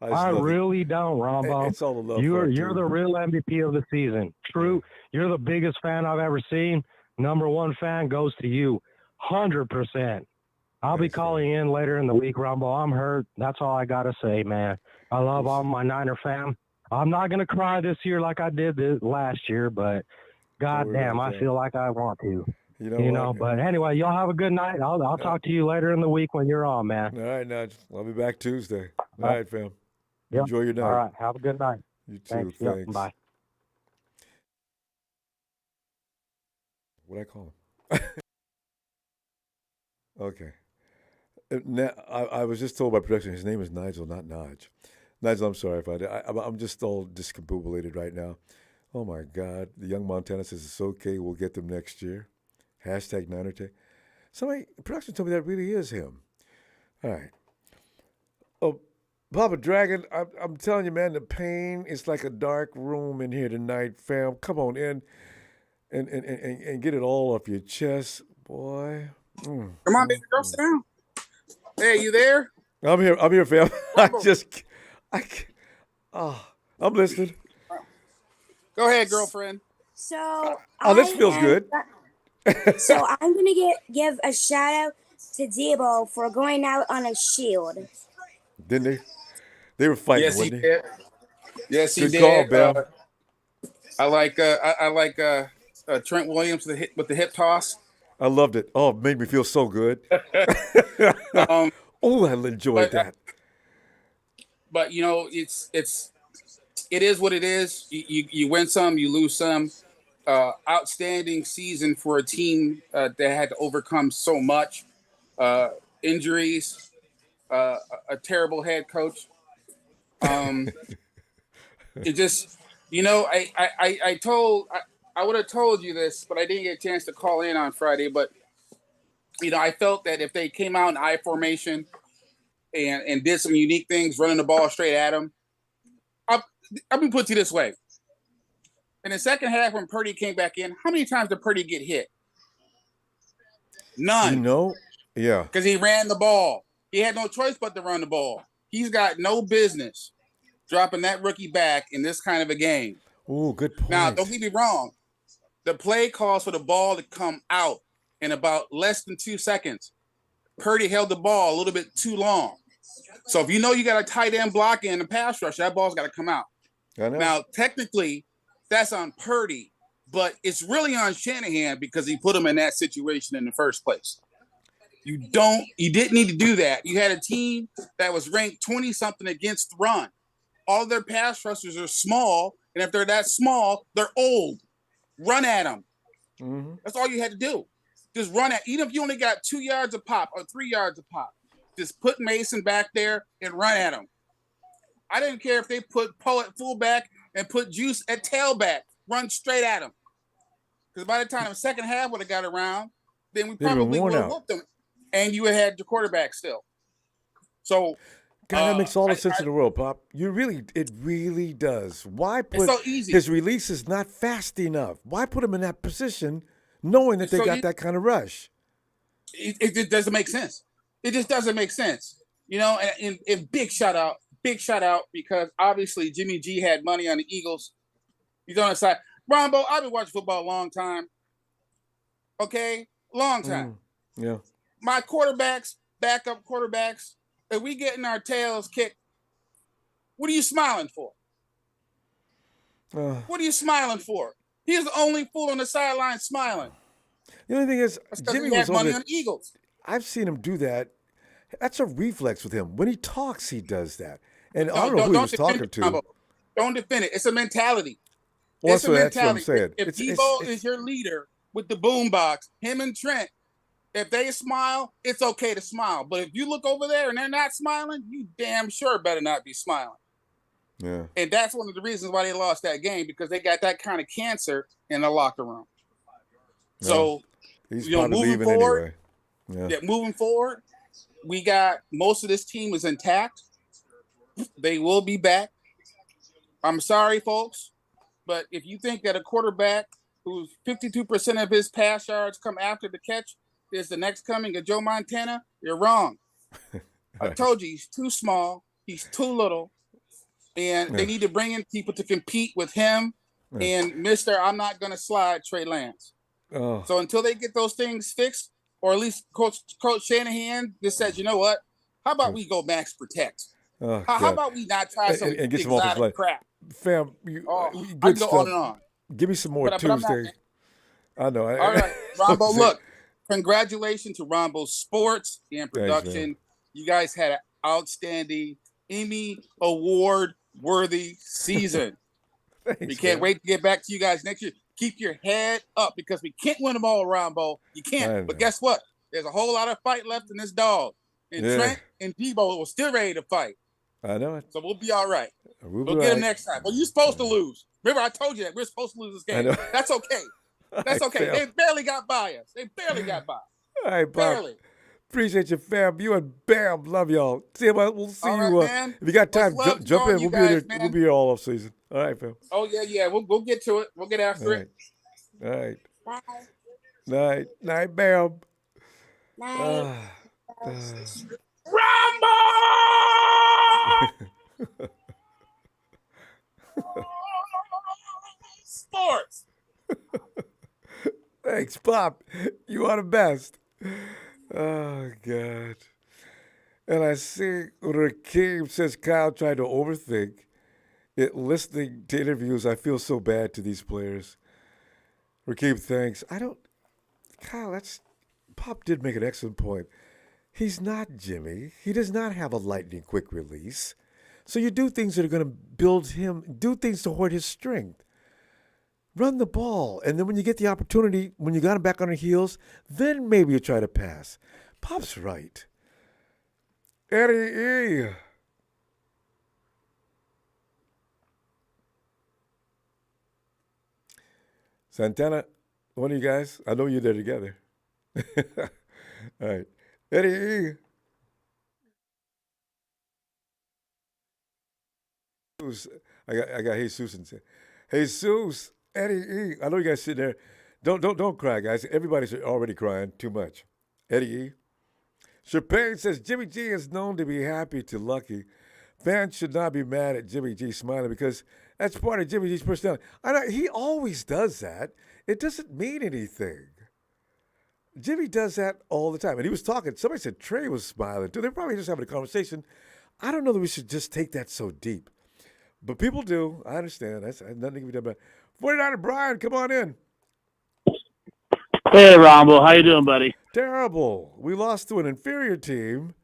I really don't, Ronbo. It's all the love. You're the real MVP of the season. True. You're the biggest fan I've ever seen. Number 1 fan goes to you. 100%. I'll be calling in later in the week, Ronbo. I'm hurt. That's all I got to say, man. I love all my Niner fam. I'm not going to cry this year like I did last year, but goddamn, I feel like I want to. You know, but anyway, y'all have a good night. I'll talk to you later in the week when you're on, man. All right, Nigel. I'll be back Tuesday. All right, fam. Yep. Enjoy your night. All right. Have a good night. You too. Thanks. Yep. Bye. What'd I call Okay. Now, I was just told by production his name is Nigel, not Naj. Nigel, I'm sorry if I'm just all discombobulated right now. Oh my God. The young Montana says it's okay. We'll get them next year. Hashtag Niner Tech. Somebody, production told me that really is him. All right. Oh, Papa Dragon, I'm telling you, man, the pain is like a dark room in here tonight, fam. Come on in and get it all off your chest, boy. Come on, baby girl, sit down. Hey, you there? I'm here, fam. I'm listening. Go ahead, girlfriend. So this feels good. So I'm gonna give a shout out to Debo for going out on a shield. Didn't they? They were fighting, Yes, he wasn't they? did. Yes, he Good did. call, Bam. I like Trent Williams with the hip toss. I loved it. Oh, it made me feel so good. I enjoyed that. But you know, it is what it is. You win some, you lose some. Outstanding season for a team that had to overcome so much injuries, a terrible head coach. It just, you know, I would have told you this, but I didn't get a chance to call in on Friday. But you know, I felt that if they came out in I formation and did some unique things, running the ball straight at them, I'm gonna put it this way. In the second half, when Purdy came back in, how many times did Purdy get hit? None. You know? Yeah. Because he ran the ball. He had no choice but to run the ball. He's got no business dropping that rookie back in this kind of a game. Oh, good point. Now, don't get me wrong. The play calls for the ball to come out in about less than 2 seconds. Purdy held the ball a little bit too long. So if you know you got a tight end block in the pass rush, that ball's got to come out. I know. Now, technically, that's on Purdy, but it's really on Shanahan because he put him in that situation in the first place. You didn't need to do that. You had a team that was ranked 20-something against the run. All their pass rushers are small, and if they're that small, they're old. Run at them. Mm-hmm. That's all you had to do. Just run at, even if you only got 2 yards a pop or 3 yards a pop, just put Mason back there and run at him. I didn't care if they put Poe at fullback and put Juice at tailback. Run straight at him. Because by the time the second half would have got around, then we probably would have whooped them. And you would have had your quarterback still. So God, that makes all the sense in the world, Pop. It really does. Why put it's so easy. His release is not fast enough? Why put him in that position knowing that they got that kind of rush? It doesn't make sense. It just doesn't make sense. You know, and big shout out because obviously Jimmy G had money on the Eagles. He's on the side. Ronbo, I've been watching football a long time. Okay? Long time. Yeah. My quarterbacks, backup quarterbacks, if we getting our tails kicked, what are you smiling for? What are you smiling for? He's the only fool on the sideline smiling. The only thing is, Jimmy was money on the Eagles. I've seen him do that. That's a reflex with him. When he talks, he does that. And I don't know who he was talking to. Don't defend it. It's a mentality. Well, it's a mentality. That's what I'm saying. If Debo is your leader with the boombox, him and Trent, if they smile, it's okay to smile. But if you look over there and they're not smiling, you damn sure better not be smiling. Yeah. And that's one of the reasons why they lost that game, because they got that kind of cancer in the locker room. Yeah. So, he's moving forward, anyway. Moving forward, we got most of this team is intact. They will be back. I'm sorry, folks, but if you think that a quarterback who's 52% of his pass yards come after the catch is the next coming of Joe Montana, you're wrong. I told you, he's too small. He's too little. And they need to bring in people to compete with him and Mr. I'm not going to slide Trey Lance. Oh. So until they get those things fixed, or at least Coach Shanahan just says, you know what? How about we go max protect? How about we not try some and get some offensive crap? Fam, I go on and on. Give me some more Tuesday. I know. All right, Ronbo, look. Congratulations to Ronbo Sports and production. Thanks, you guys had an outstanding Emmy Award-worthy season. Thanks, we can't wait to get back to you guys next year. Keep your head up because we can't win them all, Ronbo. You can't. But guess what? There's a whole lot of fight left in this dog. And Trent and Debo were still ready to fight. I know it. So we'll be all right. We'll get them next time. Well, you're supposed to lose. Remember, I told you that we're supposed to lose this game. That's okay. That's okay. They barely got by us. They barely got by. All right, Bob. Barely. Appreciate you, fam. You and Bam. Love y'all. See you. We'll see all you. Right, if you got time, jump in. We'll be here. We'll be here all off season. All right, fam. Oh yeah. We'll get to it. We'll get after it. All right. Bye. Night, Bam. Night. Ronbo! Sports. Thanks, Pop. You are the best. Oh, God. And I see Rakeem says Kyle tried to overthink it. Listening to interviews, I feel so bad to these players. Rakeem, thanks. Kyle, Pop did make an excellent point. He's not Jimmy. He does not have a lightning quick release. So you do things that are going to build him, do things to hoard his strength. Run the ball. And then when you get the opportunity, when you got him back on the heels, then maybe you try to pass. Pop's right. Eddie E. Santana, one of you guys, I know you're there together. All right. Eddie E. I got Jesus and say, Jesus, Eddie E. I know you guys sitting there. Don't cry, guys. Everybody's already crying too much. Eddie E. Chapin says Jimmy G is known to be happy to Lucky. Fans should not be mad at Jimmy G smiling because that's part of Jimmy G's personality. I know he always does that. It doesn't mean anything. Jimmy does that all the time. And he was talking. Somebody said Trey was smiling too. They're probably just having a conversation. I don't know that we should just take that so deep. But people do. I understand. That's nothing can be done about it. 49er Brian, come on in. Hey, Ronbo. How you doing, buddy? Terrible. We lost to an inferior team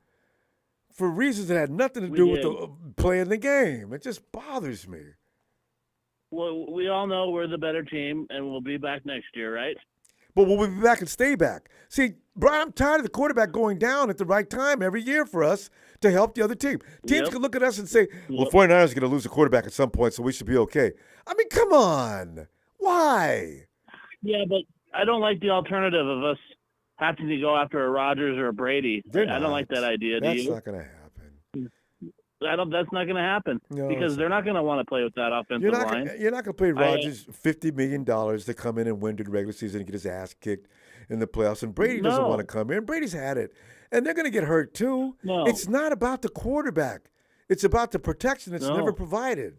for reasons that had nothing to do with playing the game. It just bothers me. Well, we all know we're the better team, and we'll be back next year, right? But we'll be back and stay back. See, Brian, I'm tired of the quarterback going down at the right time every year for us to help the other team. Teams can look at us and say, well, 49ers are going to lose a quarterback at some point, so we should be okay. I mean, come on. Why? Yeah, but I don't like the alternative of us having to go after a Rodgers or a Brady. I don't like that idea, do you? That's not going to happen. That's not going to happen because they're not going to want to play with that offensive line. You're not going to pay Rodgers $50 million to come in and win the regular season and get his ass kicked in the playoffs. And Brady doesn't want to come in. Brady's had it. And they're going to get hurt too. No. It's not about the quarterback. It's about the protection that's never provided.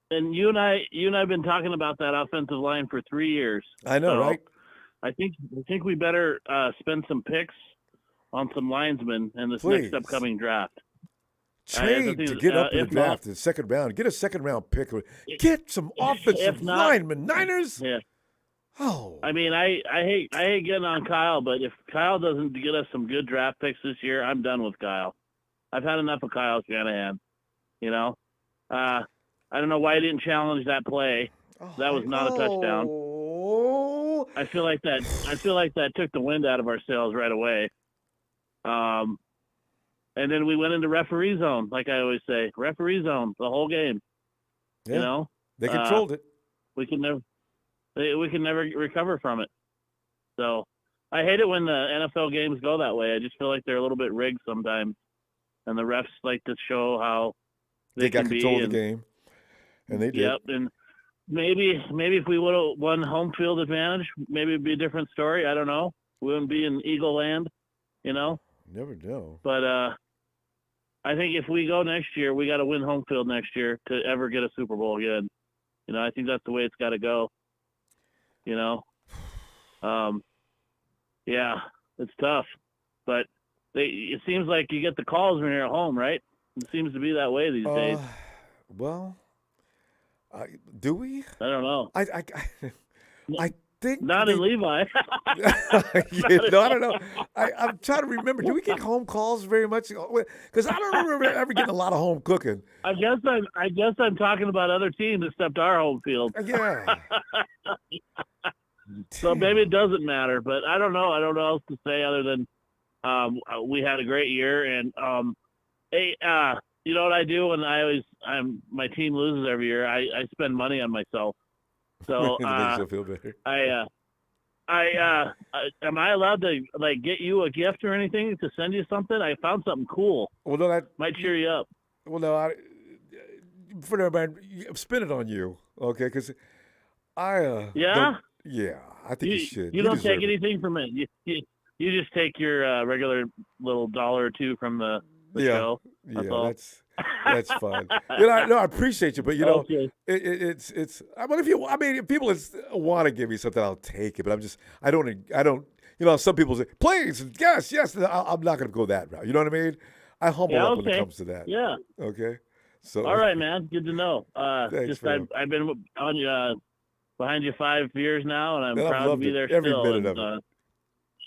And you and I have been talking about that offensive line for 3 years. I know, right? I think we better spend some picks on some linemen in this next upcoming draft. Trade to get up in the draft in the second round. Get a second-round pick. Get some offensive linemen. Niners? Yeah. Oh. I mean, I hate getting on Kyle, but if Kyle doesn't get us some good draft picks this year, I'm done with Kyle. I've had enough of Kyle Shanahan. You know? I don't know why he didn't challenge that play. That was not a touchdown. I feel like that took the wind out of our sails right away. And then we went into referee zone, like I always say, referee zone the whole game. Yeah, you know, they controlled it. We can never recover from it. So I hate it when the NFL games go that way. I just feel like they're a little bit rigged sometimes, and the refs like to show how they got control of the game, and they did. Yep, and maybe if we would have won home field advantage, maybe it'd be a different story. I don't know. We wouldn't be in Eagle Land, you know. Never know. But I think if we go next year, we got to win home field next year to ever get a Super Bowl again. You know, I think that's the way it's got to go. You know, yeah, it's tough, but it seems like you get the calls when you're at home, right? It seems to be that way these days. Well, do we? I don't know. think not in Levi. I don't know. I'm trying to remember. Do we get home calls very much? Because I don't remember ever getting a lot of home cooking. I guess I'm talking about other teams except our home field. Yeah. So maybe it doesn't matter, but I don't know. I don't know what else to say other than we had a great year. And hey, you know what I do when my team loses every year? I spend money on myself. So It makes you feel better. am I allowed to like get you a gift or anything to send you something? I found something cool. Well, no, that might cheer you up. Well, no, for everybody, spin it on you, okay? Because I I think you should. You don't take anything from it. You just take your regular little $1 or $2 from the show. That's fine. I appreciate you, but okay. It's. If people want to give me something, I'll take it. But I don't. Some people say, please, yes. I'm not going to go that route. You know what I mean? I humble up when it comes to that. Yeah. Okay. So. All right, man. Good to know. Thanks, I've been on you behind you 5 years now, and I'm proud to be there every still. Minute of it.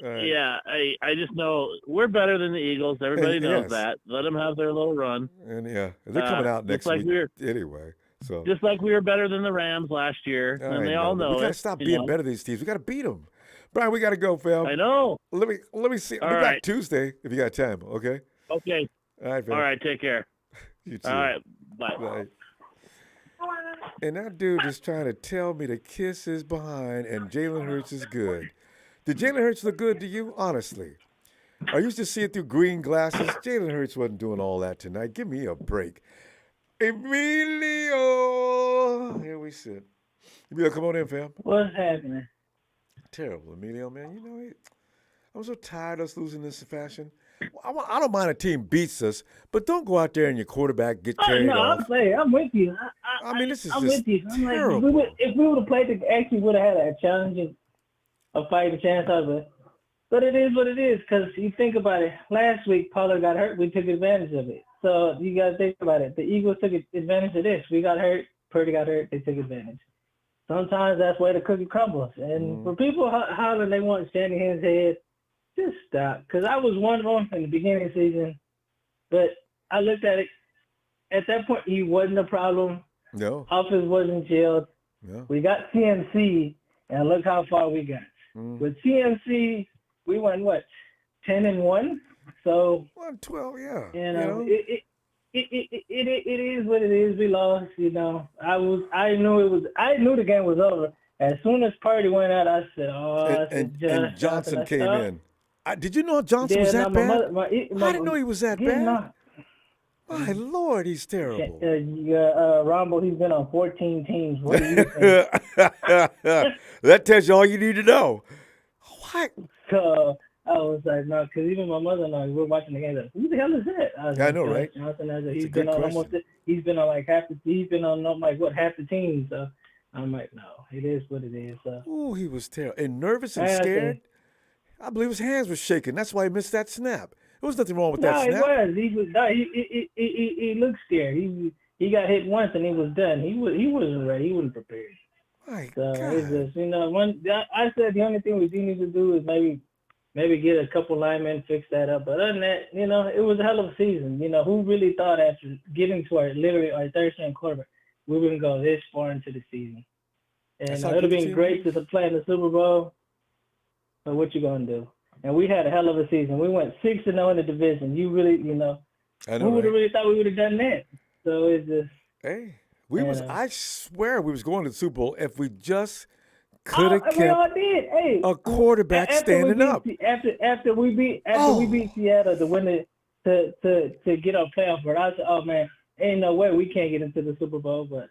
Right. Yeah, I just know we're better than the Eagles. Everybody knows that. Let them have their little run. And they're coming out next week anyway. So just like we were better than the Rams last year, and they all know it. We got to stop being better than these teams. We got to beat them. Brian, we got to go, fam. I know. Let me see. I'll be back Tuesday if you got time. Okay. Okay. All right, fam. All right. Take care. You too. All right. Bye. Bye. And that dude is trying to tell me to kiss his behind, and Jalen Hurts is good. Did Jalen Hurts look good to you? Honestly. I used to see it through green glasses. Jalen Hurts wasn't doing all that tonight. Give me a break. Emilio! Here we sit. Emilio, come on in, fam. What's happening? Terrible, Emilio, man. I'm so tired of us losing this fashion. I don't mind a team beats us, but don't go out there and your quarterback get carried off. I'm with you. I mean, this is I'm just with you. I'm terrible. Like, if we would have played, actually would have had a challenging, a fighting chance of it. But it is what it is, because you think about it. Last week, Pollard got hurt. We took advantage of it. So you got to think about it. The Eagles took advantage of this. We got hurt. Purdy got hurt. They took advantage. Sometimes that's where the cookie crumbles. And for people hollering they want Shanahan's head, just stop. Because I was one of them in the beginning of the season. But I looked at it. At that point, he wasn't a problem. No. Offense wasn't chilled. No. We got CMC, and look how far we got. With CMC, we went, 10-1? So 12, yeah. It is what it is. We lost, I knew the game was over. As soon as Purdy went out, I said, and Johnson came in. Did you know Johnson was that bad? I didn't know he was that bad. No. My Lord, he's terrible. Ronbo, he's been on 14 teams. What do you think? That tells you all you need to know. What? So I was like, no, because even my mother and I, we're watching the game. Like, who the hell is that? I know, right? Johnson, he's been on like half the team. So I'm like, no, it is what it is. So. Oh, he was terrible and nervous and scared. I believe his hands were shaking. That's why he missed that snap. There was nothing wrong with that snap. He looked scared. He got hit once and he was done. He wasn't ready. He wasn't prepared. My God. It's just, I said the only thing we do need to do is maybe get a couple linemen, fix that up. But other than that, it was a hell of a season. Who really thought after getting to our third string quarterback, we were going to go this far into the season? And it would have been great to play in the Super Bowl. But what you going to do? And we had a hell of a season. We went 6-0 in the division. You really, who would have really thought we would have done that? So it's just. Hey, I swear we was going to the Super Bowl if we just could have kept a quarterback standing up. After we beat Seattle to win it to get our playoff berth, I said, oh man, ain't no way we can't get into the Super Bowl. But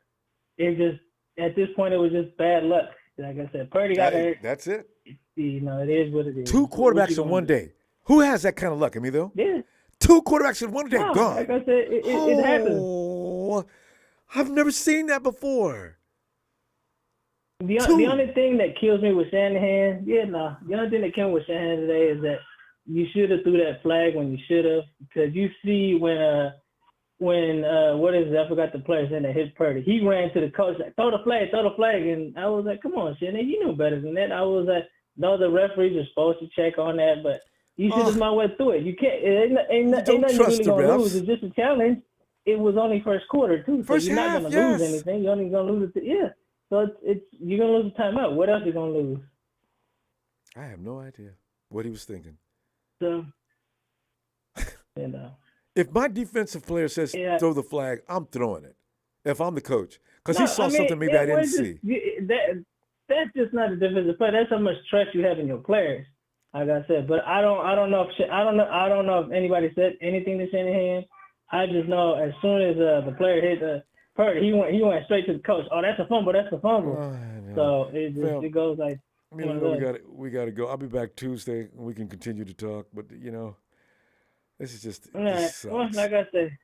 it just at this point it was just bad luck. Like I said, Purdy got hurt. That's it. It is what it is. 2 quarterbacks in one day. Who has that kind of luck, Emilio? Yeah. 2 quarterbacks in one day, gone. Like I said, it happens. I've never seen that before. The only thing that kills me with Shanahan, the only thing that kills me with Shanahan today is that you should have threw that flag when you should have, because you see when when what is it? I forgot the player's name that hit Purdy. He ran to the coach like, throw the flag, and I was like, come on, Shannon, you know better than that. I was like, no, the referees are supposed to check on that, but you should have not went through it. You can't. Ain't nothing you're really gonna lose. It's just a challenge. It was only first quarter too, so you're not gonna lose anything. You're only gonna lose it. So it's you're gonna lose a timeout. What else are you gonna lose? I have no idea what he was thinking. So, if my defensive player says throw the flag, I'm throwing it. If I'm the coach, because he saw something maybe I didn't see. That's just not a defensive player. That's how much trust you have in your players. Like I said, but I don't know if anybody said anything to Shanahan. I just know as soon as the player hit Purdy, he went straight to the coach. Oh, that's a fumble. That's a fumble. So it goes like. We got to go. I'll be back Tuesday, and we can continue to talk. But this is just. Well, like I said,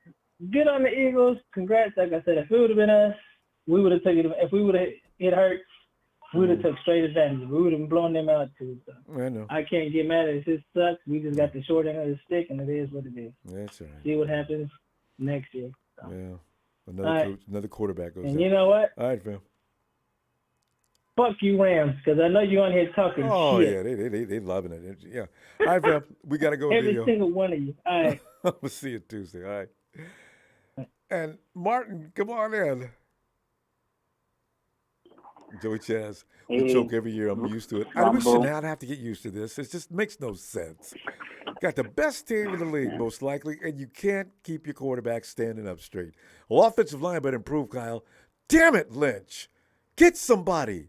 good on the Eagles. Congrats. Like I said, if it would have been us, we would have taken it. If we would have hit Hurts, we would have took straight advantage. We would have blown them out too. So I know. I can't get mad at it. It just sucks. We just got the short end of the stick, and it is what it is. That's all right. See what happens next year. So. Yeah. Another quarterback goes. And you know what? All right, fam. Fuck you, Rams, because I know you're on here talking shit. Oh, yeah, they loving it. Yeah. All right, fam. We got to go. Every single one of you. All right. We'll see you Tuesday. All right. And Martin, come on in. Joey Chaz. We choke every year. I'm used to it. We should not have to get used to this. It just makes no sense. Got the best team in the league, most likely, and you can't keep your quarterback standing up straight. Well, offensive line better improve, Kyle. Damn it, Lynch. Get somebody.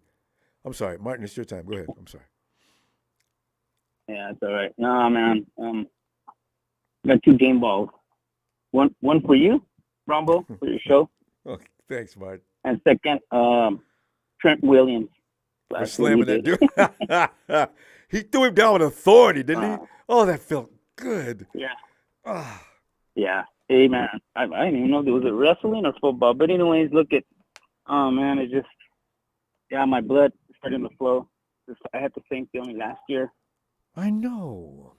I'm sorry, Martin, it's your time. Go ahead. I'm sorry. Yeah, it's all right. No, man. Got 2 game balls. One for you, Ronbo, for your show. Okay, thanks, Martin. And second, Trent Williams. For slamming that dude. He threw him down with authority, didn't he? Oh, that felt good. Yeah. Yeah. Hey, man. I didn't even know if it was wrestling or football. But anyways, look at, oh, man, it just, my blood starting to flow. I had the same feeling last year. I know.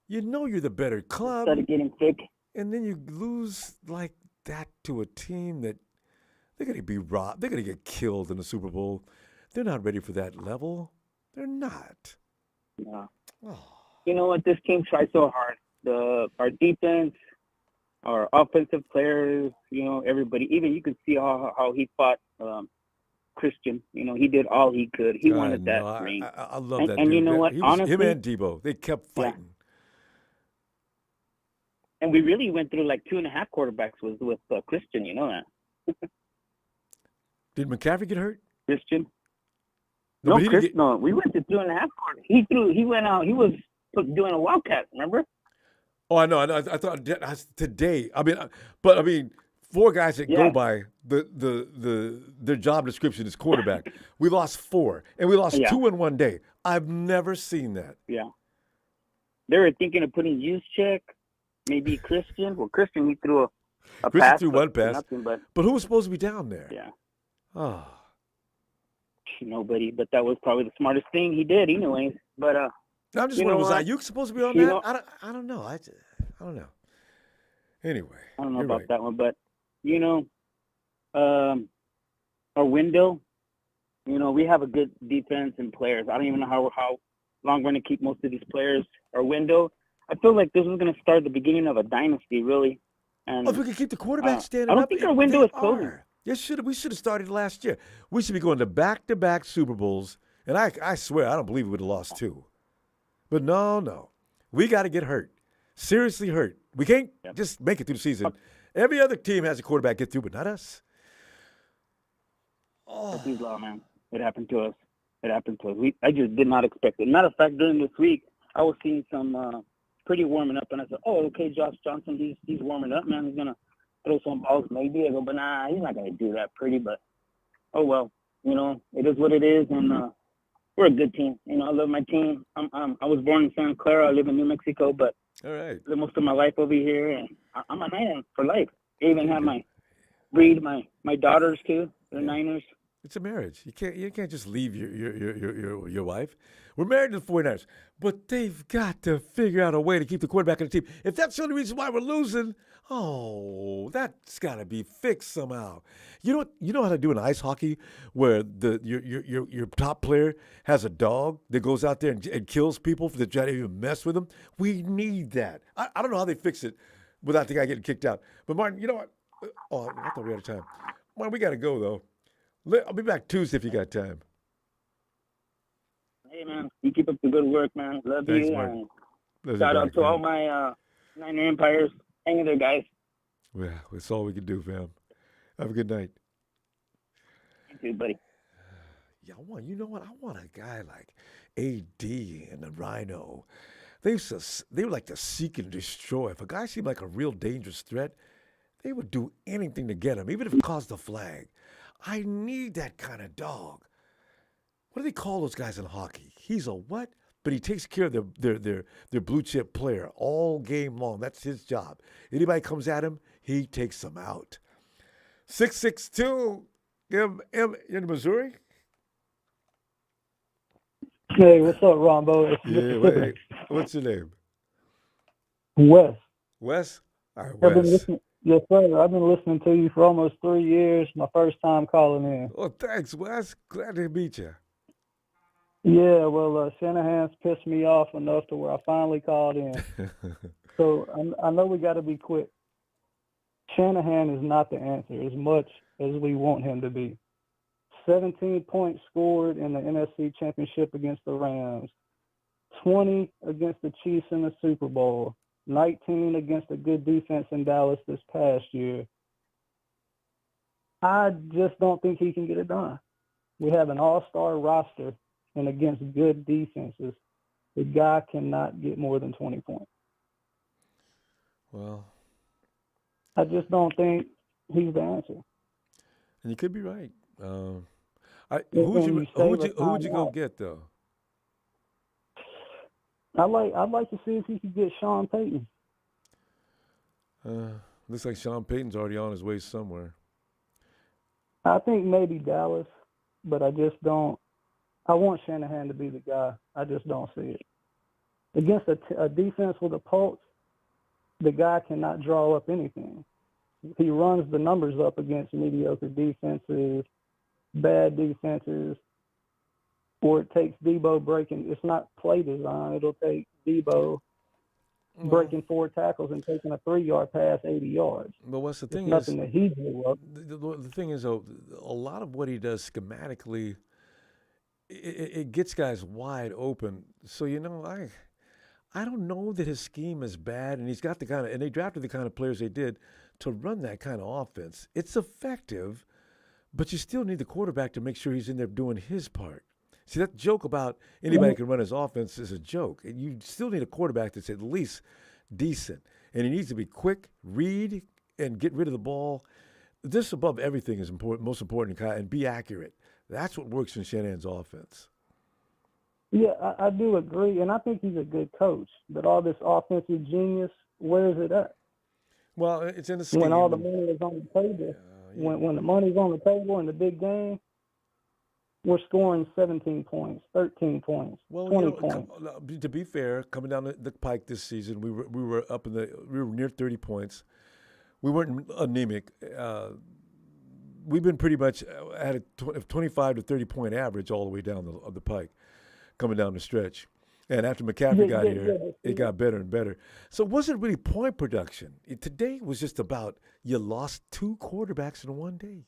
You know you're the better club. Started getting sick. And then you lose like that to a team that they're going to be robbed. They're going to get killed in the Super Bowl. They're not ready for that level. They're not. No. Oh. You know what? This team tried so hard. Our defense, our offensive players, everybody. Even you could see how he fought Christian. He did all he could. He wanted that ring. I love that. And dude. You know what? Honestly, him and Debo, they kept fighting. Yeah. And we really went through like 2.5 quarterbacks with Christian. You know that. Did McCaffrey get hurt? Christian. No, No, we went to 2.5 quarters. He went out. He was doing a wildcat. Remember? Oh, I know. I thought today. I mean, 4 guys that go by their job description is quarterback. We lost 4, and we lost 2 in one day. I've never seen that. Yeah. They were thinking of putting Juszczyk, maybe Christian. Well, Christian, he threw a Christian pass. threw one pass. Nothing, but who was supposed to be down there? Yeah. Oh. Nobody. But that was probably the smartest thing he did, anyways. But I'm just wondering, was Ayuk supposed to be on that? I don't know. I don't know. Anyway, I don't know about that one, but our window. We have a good defense and players. I don't even know how long we're going to keep most of these players. Our window. I feel like this is going to start the beginning of a dynasty, really. And if we can keep the quarterback standing up, I don't up, think our window is closing. Yes, we should have started last year. We should be going to back-to-back Super Bowls, and I swear I don't believe we would have lost 2. But no, we got to get hurt, seriously hurt. We can't just make it through the season. Every other team has a quarterback get through, but not us. Oh, that's law, man. It happened to us. I just did not expect it. Matter of fact, during this week, I was seeing some pretty warming up, and I said, "Oh, okay, Josh Johnson, he's warming up, man. He's gonna throw some balls, maybe." I go, but nah, he's not gonna do that pretty. But oh well, it is what it is, and we're a good team. I love my team. I was born in Santa Clara. I live in New Mexico, but all right, I live most of my life over here, and I'm a Niner for life. I even have my breed, my daughters too. They're Niners. It's a marriage. You can't just leave your wife. We're married to the 49ers, but they've got to figure out a way to keep the quarterback on the team. If that's the only reason why we're losing, that's got to be fixed somehow. You know how to do in ice hockey, where your top player has a dog that goes out there and kills people to try to even mess with them. We need that. I don't know how they fix it without the guy getting kicked out. But Martin, you know what? Oh, I thought we were out of time. Martin, we got to go though. I'll be back Tuesday if you got time. Hey, man, you keep up the good work, man. Love Thanks, you. Mark. Shout out to all my Niner Empires. Hang in there, guys. Yeah, that's all we can do, fam. Have a good night. Thank you, buddy. Yeah, I want a guy like AD and the Rhino. They were like to seek and destroy. If a guy seemed like a real dangerous threat, they would do anything to get him, even if it caused a flag. I need that kind of dog. What do they call those guys in hockey? He's a what? But he takes care of their blue chip player all game long. That's his job. Anybody comes at him, he takes them out. 662 M in Missouri. Hey, what's up, Ronbo? Yeah, what's your name? Wes. Wes? All right, I've been Wes. listening. Yes, sir. I've been listening to you for almost 3 years. My first time calling in. Oh, thanks, Wes. Glad to meet you. Yeah, well, Shanahan's pissed me off enough to where I finally called in. So I know we got to be quick. Shanahan is not the answer as much as we want him to be. 17 points scored in the NFC Championship against the Rams, 20 against the Chiefs in the Super Bowl, 19 against a good defense in Dallas this past year. I just don't think he can get it done. We have an all-star roster, and against good defenses, the guy cannot get more than 20 points. Well, I just don't think he's the answer. and you could be right. Who would you go get though? I'd like to see if he could get Sean Payton. Looks like Sean Payton's already on his way somewhere. I think maybe Dallas, but I just don't. I want Shanahan to be the guy. I just don't see it. Against a defense with a pulse, the guy cannot draw up anything. He runs the numbers up against mediocre defenses, bad defenses, or it takes Debo breaking. It's not play design. It'll take Debo breaking 4 tackles and taking a 3-yard pass 80 yards. But what's the thing it's nothing that he blew up. The thing is, though, a lot of what he does schematically, it gets guys wide open. So, I don't know that his scheme is bad, and he's got the kind of, and they drafted the kind of players they did to run that kind of offense. It's effective, but you still need the quarterback to make sure he's in there doing his part. See, that joke about anybody can run his offense is a joke. And you still need a quarterback that's at least decent. And he needs to be quick, read, and get rid of the ball. This above everything is important, most important, and be accurate. That's what works in Shanahan's offense. Yeah, I do agree, and I think he's a good coach. But all this offensive genius, where is it at? Well, it's in the scheme. When all the money is on the table, when the money's on the table in the big game, we're scoring 17 points, 13 points, 20 points. To be fair, coming down the pike this season, we were near 30 points. We weren't anemic. We've been pretty much at a 25 to 30 point average all the way down the pike, coming down the stretch. And after McCaffrey got here, it got better and better. So it wasn't really point production. Today was just about you lost 2 quarterbacks in one day.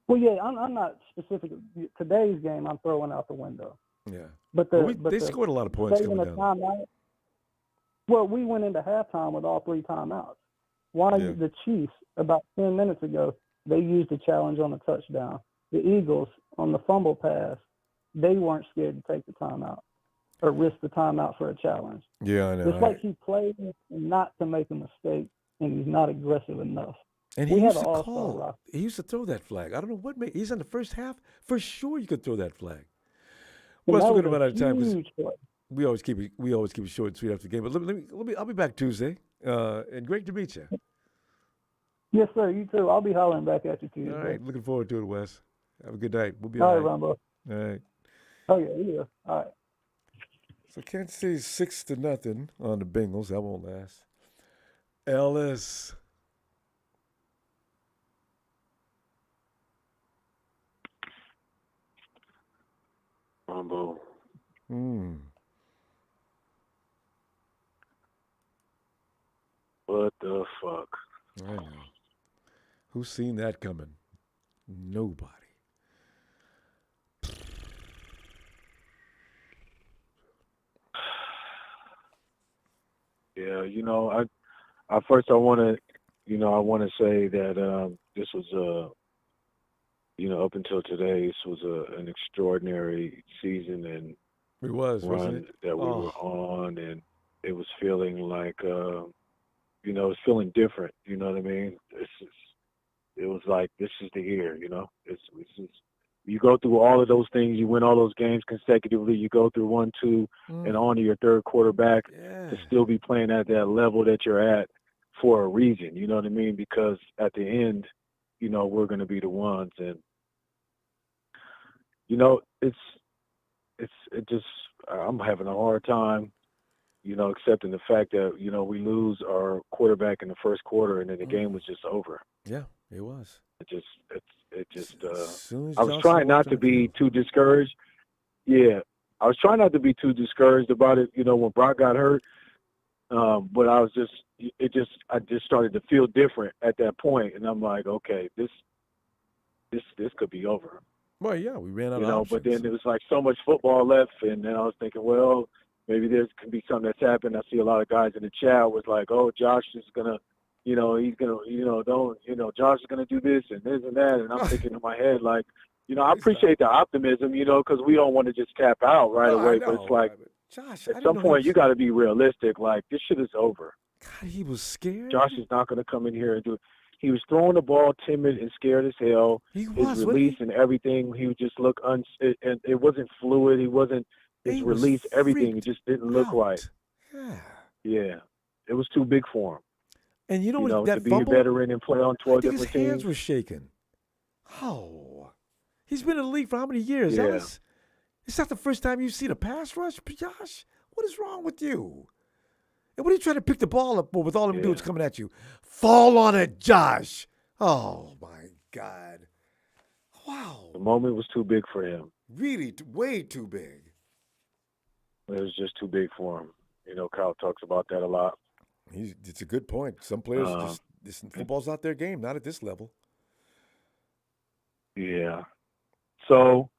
Well, yeah, I'm not specific. Today's game, I'm throwing out the window. Yeah, but they scored a lot of points coming down. Timeout, well, we went into halftime with all 3 timeouts. The Chiefs, about 10 minutes ago, they used a challenge on the touchdown. The Eagles, on the fumble pass, they weren't scared to take the timeout or risk the timeout for a challenge. Yeah, I know. It's like he played not to make a mistake, and he's not aggressive enough. And he used to throw that flag. I don't know what made. He's in the first half. For sure, you could throw that flag. Well, we're going to run out of time because we always keep it short and sweet after the game. But I'll be back Tuesday. And great to meet you. Yes, sir. You too. I'll be hollering back at you Tuesday. All right. Looking forward to it, Wes. Have a good night. We'll be All all right, right. Ronbo. All right. Oh, yeah. All right. So Kansas City 6-0 on the Bengals. That won't last. Ellis. Ronbo. What the fuck? I know. Who's seen that coming? Nobody. Yeah, I want to say that this was up until today, this was an extraordinary season and it was, run wasn't it? that we were on, and it was feeling like it's feeling different. You know what I mean? It was like this is the year. It's you go through all of those things, you win all those games consecutively, you go through 1, 2, and on to your third quarterback to still be playing at that level that you're at for a reason. You know what I mean? Because at the end, we're going to be the ones, and I'm having a hard time, accepting the fact that we lose our quarterback in the first quarter, and then the game was just over. Yeah, it was. I was trying not to be too discouraged. Yeah, I was trying not to be too discouraged about it, when Brock got hurt. But I just started to feel different at that point, and I'm like, okay, this could be over. Well, yeah, we ran out of options. But then there was like so much football left, and then I was thinking, well, maybe there can be something that's happened. I see a lot of guys in the chat was like, oh, Josh is gonna, he's gonna, Josh is gonna do this and this and that, and I'm thinking in my head like, I appreciate the optimism, because we don't want to just tap out right away, but it's like, Josh, at some point you got to be realistic. Like, this shit is over. God, he was scared. Josh is not going to come in here and do it. He was throwing the ball timid and scared as hell. His release and everything, he would just look and it wasn't fluid. His release, everything, it just didn't look right. Yeah. It was too big for him. And what? That to be fumble, a veteran and play on 12 different his teams. hands were shaking. Oh, he's been in the league for how many years? Yeah. It's not the first time you've seen a pass rush, Josh. What is wrong with you? And what are you trying to pick the ball up for with all them dudes coming at you? Fall on it, Josh. Oh, my God. Wow. The moment was too big for him. Really, way too big. It was just too big for him. Kyle talks about that a lot. It's a good point. Some players, football's not their game, not at this level. Yeah. So,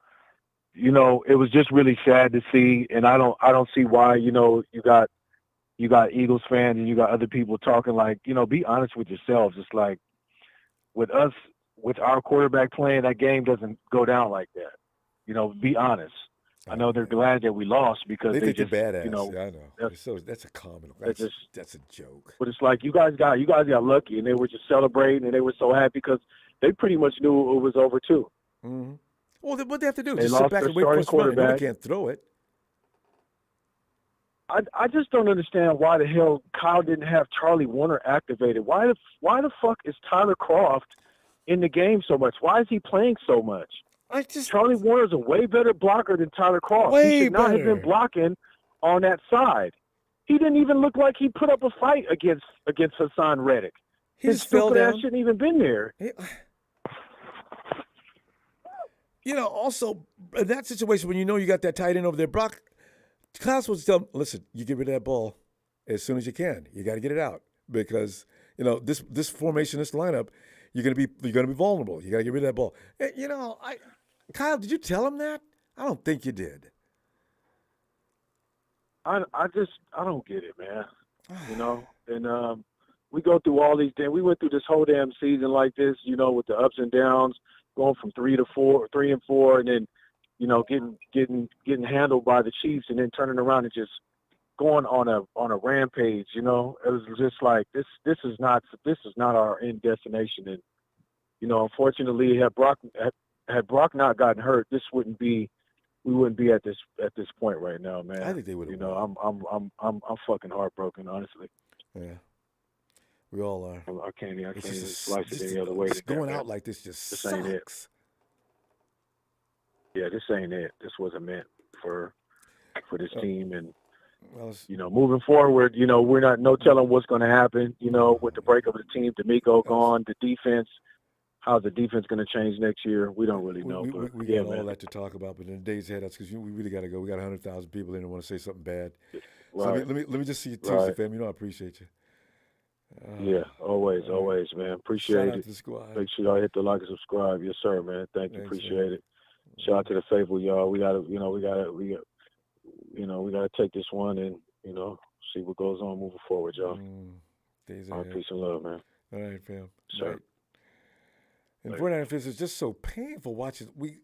it was just really sad to see, and I don't see why, you got Eagles fans and you got other people talking like, be honest with yourselves. It's like with us, with our quarterback playing, that game doesn't go down like that. Be honest. I know they're glad that we lost because they think just, they're badass. I know. That's a comment. That's a joke. But it's like you guys got lucky, and they were just celebrating, and they were so happy because they pretty much knew it was over too. Mm-hmm. Well, what they have to do is they just lost sit back their and wait for us to run. They can't throw it. I just don't understand why the hell Kyle didn't have Charlie Warner activated. Why the fuck is Tyler Kroft in the game so much? Why is he playing so much? Charlie Warner's a way better blocker than Tyler Kroft. He should not have been blocking on that side. He didn't even look like he put up a fight against Hassan Reddick. His stupid ass shouldn't even been there. Also, in that situation, when you got that tight end over there, Brock, Kyle's supposed to tell him, listen, you get rid of that ball as soon as you can. You got to get it out because, this formation, this lineup, you're gonna be vulnerable. You got to get rid of that ball. Kyle, did you tell him that? I don't think you did. I don't get it, man. And we go through all these things. We went through this whole damn season like this, with the ups and downs, going from 3 and 4, and then, getting handled by the Chiefs, and then turning around and just going on a rampage. It was just like this is not our end destination. And unfortunately, had Brock not gotten hurt, we wouldn't be at this point right now, man. I think they would. I'm fucking heartbroken, honestly. Yeah, we all are. I can't even slice it any other way. Going out like this just sucks. yeah, this ain't it. This wasn't meant for this team. And, Well, moving forward, we're not no telling what's going to happen, with the breakup of the team, D'Amico gone, the defense. How's the defense going to change next year? We don't really know. We got all that to talk about, but in the days ahead, that's because we really got to go. We got 100,000 people in and want to say something bad. Right. So let me just see you Tuesday, fam. I appreciate you. Yeah, always, man. Appreciate shout it. out to the squad. Make sure y'all hit the like and subscribe. Yes, sir, man. Thank you. Thanks, Appreciate man. it. Shout out to the faithful, y'all. We gotta take this one and see what goes on moving forward, y'all. Days All ahead. right, peace and love, man. All right, fam. Sure. Right. And 49 fans, it's just so painful watching. We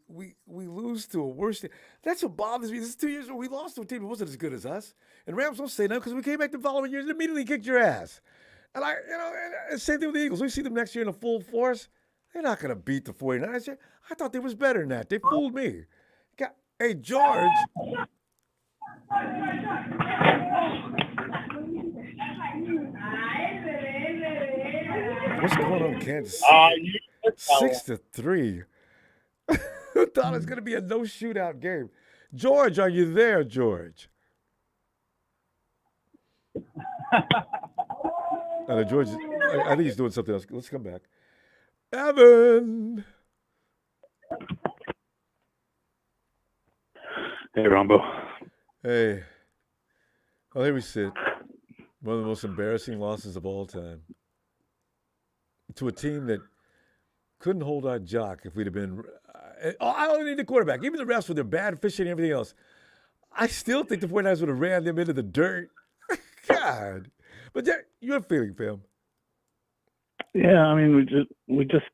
lose to a worse team. That's what bothers me. This is 2 years ago. We lost to a team that wasn't as good as us. And Rams don't say no because we came back the following years and immediately kicked your ass. And and same thing with the Eagles. We see them next year in a full force. They're not going to beat the 49ers. I thought they was better than that. They fooled me. Hey, George. What's going on in Kansas City? 6-3. Who thought it was going to be a no shootout game? George, are you there, George? George, I think he's doing something else. Let's come back. Evan. Hey, Ronbo. Hey. Well, here we sit. One of the most embarrassing losses of all time. To a team that couldn't hold our jock if we'd have been. I don't need the quarterback. Even the refs with their bad officiating and everything else. I still think the 49ers would have ran them into the dirt. God. But your feeling, fam. Yeah, I mean, we just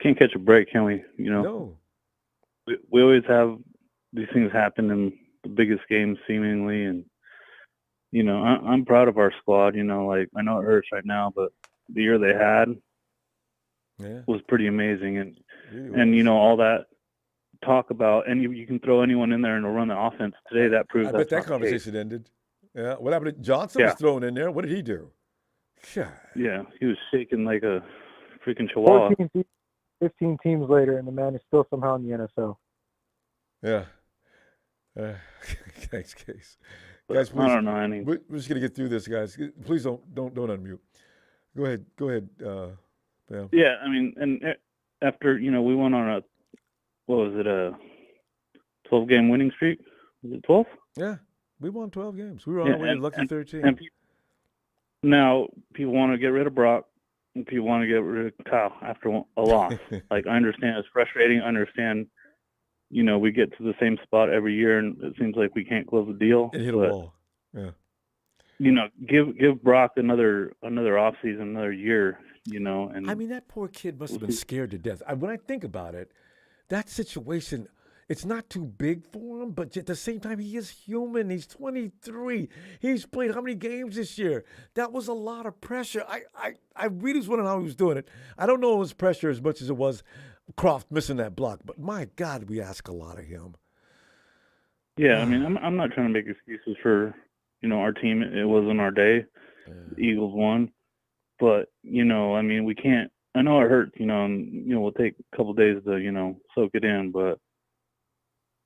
can't catch a break, can we? No. We always have these things happen in the biggest games, seemingly, and I'm proud of our squad. Like, I know it hurts right now, but the year they had was pretty amazing, and all that talk about, and you can throw anyone in there and they'll run the offense today. That proves I that's bet that not the conversation case. ended. Yeah. What happened? Johnson was thrown in there. What did he do? God. Yeah, he was shaking like a freaking chihuahua. 15 teams later, and the man is still somehow in the NFL. Yeah. Thanks, Case. Guys, please, I don't know any. We're just gonna get through this, guys. Please don't unmute. Go ahead, Pam. Yeah, I mean, and after we went on a 12-game winning streak. Was it 12? Yeah, we won 12 games. We were on our way to lucky 13. And now people want to get rid of Brock, and people want to get rid of Kyle after a loss. Like, I understand it's frustrating. I understand. We get to the same spot every year, and it seems like we can't close the deal. And hit a wall. Yeah. Give Brock another offseason, another year. And I mean, that poor kid must have been scared to death. When I think about it, that situation, it's not too big for him, but at the same time, he is human. He's 23. He's played how many games this year? That was a lot of pressure. I really was wondering how he was doing it. I don't know it was pressure as much as it was Croft missing that block, but my God, we ask a lot of him. Yeah, I mean, I'm not trying to make excuses for, our team. It wasn't our day. The Eagles won. But, I mean, we can't – I know it hurts, and, we'll take a couple of days to, soak it in. But,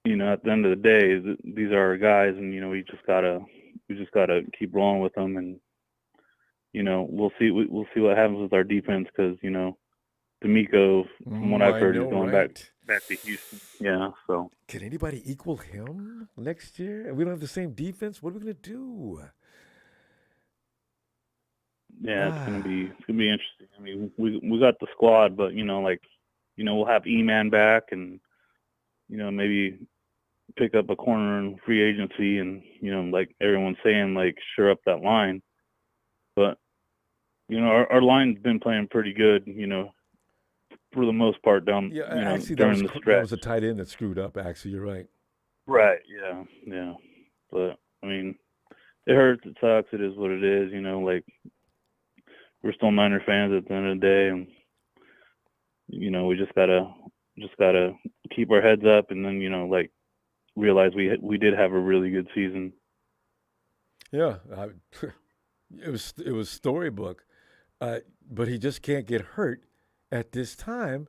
at the end of the day, these are our guys, and, we just gotta keep rolling with them. And, we'll see what happens with our defense because, D'Amico, from what I've heard, is going back to Houston. Yeah, so. Can anybody equal him next year? We don't have the same defense. What are we going to do? Yeah, it's gonna be interesting. I mean, we got the squad, but we'll have E-Man back, and maybe pick up a corner in free agency, and like everyone's saying, like shore up that line. But our line's been playing pretty good, for the most part down. Yeah, actually, during the that stretch. was a tight end that screwed up. Actually, you're right. Right. Yeah. But I mean, it hurts. It sucks. It is what it is. Like. We're still Niner fans at the end of the day, and we just gotta keep our heads up, and then like realize we did have a really good season. Yeah, it was storybook, but he just can't get hurt at this time.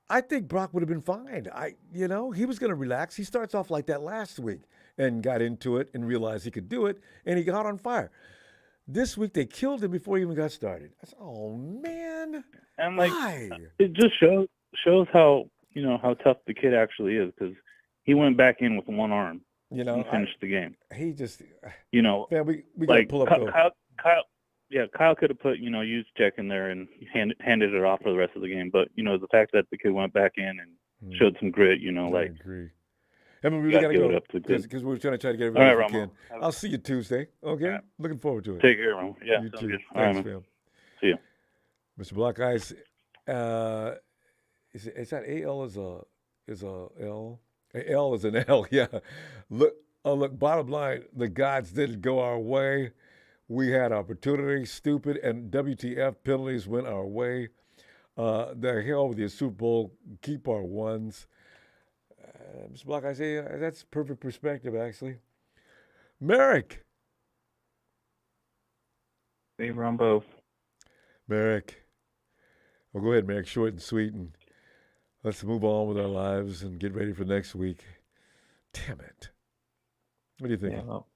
I think Brock would have been fine. He was going to relax. He starts off like that last week and got into it and realized he could do it, and he got on fire. This week they killed him before he even got started. Oh man! And why? It just shows how how tough the kid actually is, because he went back in with one arm. And finished the game. He just, man, we got to pull up Kyle could have put use check in there and handed it off for the rest of the game. But the fact that the kid went back in and showed some grit, I agree. I mean, we got to go because we're trying to get everybody we can. I'll see you Tuesday. Okay, right. Looking forward to it. Take care, Romo. Yeah, you too. Good. Thanks, fam. See you, Mr. Black Eyes. Is that AL is a L? L is an L. Yeah. Look. Bottom line, the gods didn't go our way. We had opportunity, stupid, and WTF penalties went our way. The hell with your Super Bowl, keep our ones. Mr. Block, I say that's perfect perspective, actually. Merrick. Hey, Ronbo. Merrick. Well, go ahead, Merrick. Short and sweet, and let's move on with our lives and get ready for next week. Damn it. What do you think? Yeah, well,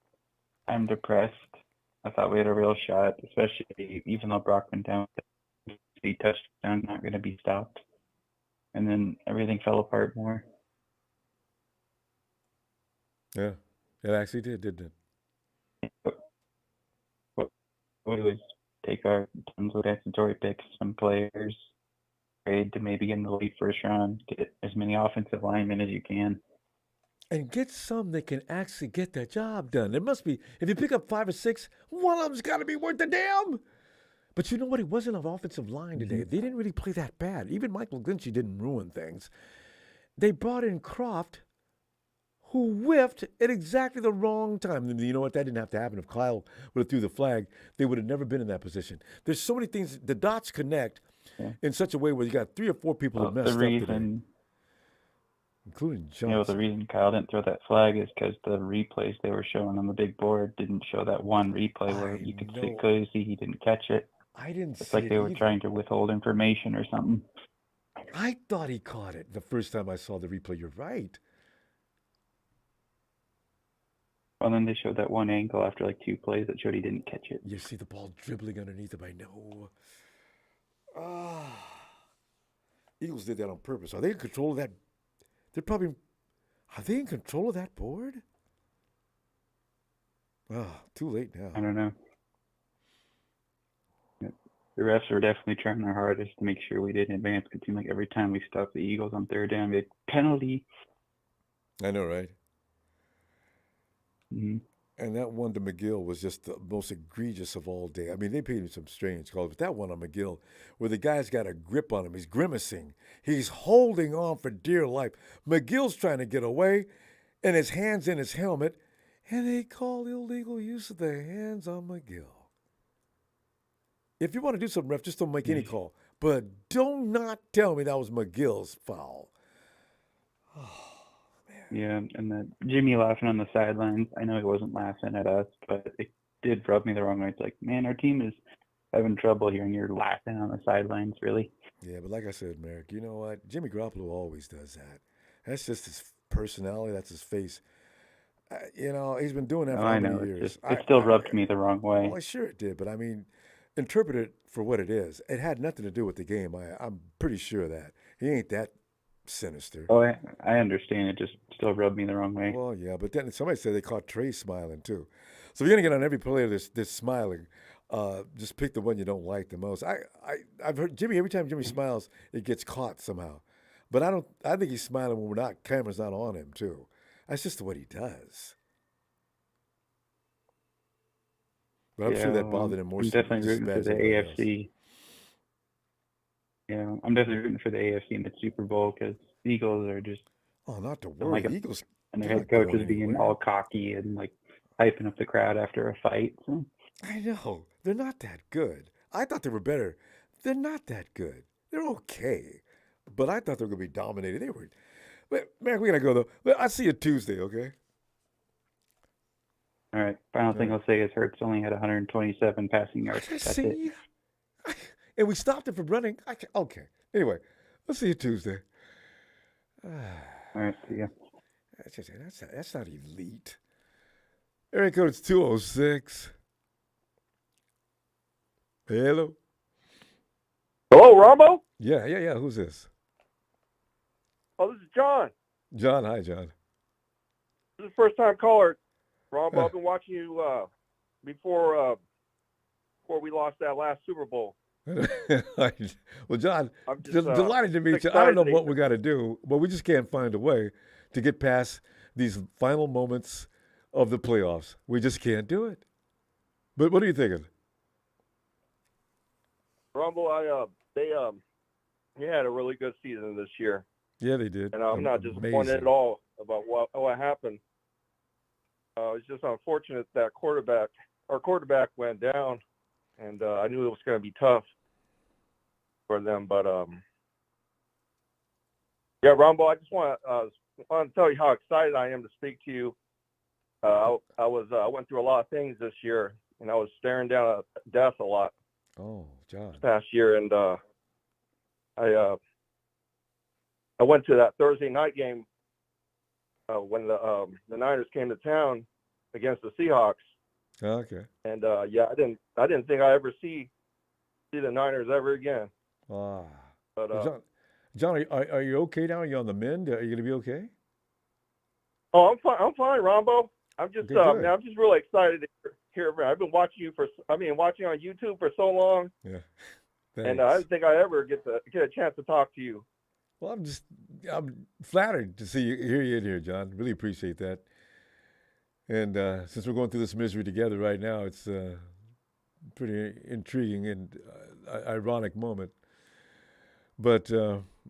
I'm depressed. I thought we had a real shot, especially even though Brock went down. The touchdown not going to be stopped. And then everything fell apart more. Yeah, it actually did, didn't it? What we do is take our tons of statutory picks, some players, trade to maybe get in the late first round, get as many offensive linemen as you can. And get some that can actually get that job done. There must be, if you pick up 5 or 6, one of them's got to be worth the damn. But you know what? It wasn't an offensive line today. They didn't really play that bad. Even Michael Glinchey didn't ruin things. They brought in Croft, who whiffed at exactly the wrong time. And you know what? That didn't have to happen. If Kyle would have threw the flag, they would have never been in that position. There's so many things. The dots connect in such a way where you got 3 or 4 people who messed up today. Including Johnson. The reason Kyle didn't throw that flag is because the replays they were showing on the big board didn't show that one replay where you could clearly see he didn't catch it. I didn't see it. It's like they were trying to withhold information or something. I thought he caught it the first time I saw the replay. You're right. Well, then they showed that one angle after like 2 plays that showed he didn't catch it. You see the ball dribbling underneath him. I know. Eagles did that on purpose. Are they in control of that? Are they in control of that board? Too late now. I don't know. The refs are definitely trying their hardest to make sure we didn't advance. It seemed like every time we stopped the Eagles on 3rd down, we had penalty. I know, right? Mm-hmm. And that one to McGill was just the most egregious of all day. I mean, they paid him some strange calls, but that one on McGill, where the guy's got a grip on him, he's grimacing, he's holding on for dear life. McGill's trying to get away, and his hand's in his helmet, and they call illegal use of the hands on McGill. If you want to do something, ref, just don't make any call. But don't not tell me that was McGill's foul. Yeah, and the Jimmy laughing on the sidelines. I know he wasn't laughing at us, but it did rub me the wrong way. It's like, man, our team is having trouble here, and you're laughing on the sidelines, really. Yeah, but like I said, Merrick, you know what? Jimmy Garoppolo always does that. That's just his personality. That's his face. He's been doing that for many years. It still rubbed me the wrong way. Well, sure it did, but I mean, interpret it for what it is. It had nothing to do with the game. I'm pretty sure of that. He ain't that sinister. Oh, I understand. It just still rubbed me the wrong way. Well, yeah, but then somebody said they caught Trey smiling too. So if you're gonna get on every player that's smiling, just pick the one you don't like the most. I've heard Jimmy, every time Jimmy smiles, it gets caught somehow. But I think he's smiling when camera's not on him too. That's just what he does. But I'm sure that bothered him more. I'm definitely rooting for the AFC. Yeah, I'm definitely rooting for the AFC in the Super Bowl because the Eagles are just. Oh, not to worry. Eagles. And their head coach is being all cocky and like hyping up the crowd after a fight. So. I know. They're not that good. I thought they were better. They're not that good. They're okay. But I thought they were going to be dominated. They were. But, man, we got to go, though. I'll see you Tuesday, okay? All right. Final thing I'll say is Hurts only had 127 passing yards. That's it. And we stopped him from running. Okay. Anyway, I'll see you Tuesday. All right, see ya. That's not elite. Area code is 206. Hello. Hello, Ronbo? Yeah. Who's this? Oh, this is John. John. Hi, John. This is the first time caller. Ronbo, I've been watching you before we lost that last Super Bowl. Well, John, I'm just delighted to meet you. I don't know what we got to do, but we just can't find a way to get past these final moments of the playoffs. We just can't do it. But what are you thinking? Ronbo, they had a really good season this year. Yeah, they did. And I'm not disappointed at all about what happened. It's just unfortunate that our quarterback went down, and I knew it was going to be tough for them. But yeah, Ronbo, I just want to tell you how excited I am to speak to you. I went through a lot of things this year, and I was staring down at death a lot. Oh, John. This past year, and I went to that Thursday night game when the Niners came to town against the Seahawks. Okay. And yeah, I didn't think I ever see the Niners ever again. Wow. But John, are you okay now? Are you on the mend? Are you going to be okay? Oh, I'm fine, Ronbo. I'm just Good. I'm just really excited to hear. I've been watching watching on YouTube for so long. Yeah. And I didn't think I ever get a chance to talk to you. Well, I'm flattered to hear you in here, John. Really appreciate that. And since we're going through this misery together right now, it's a pretty intriguing and ironic moment. But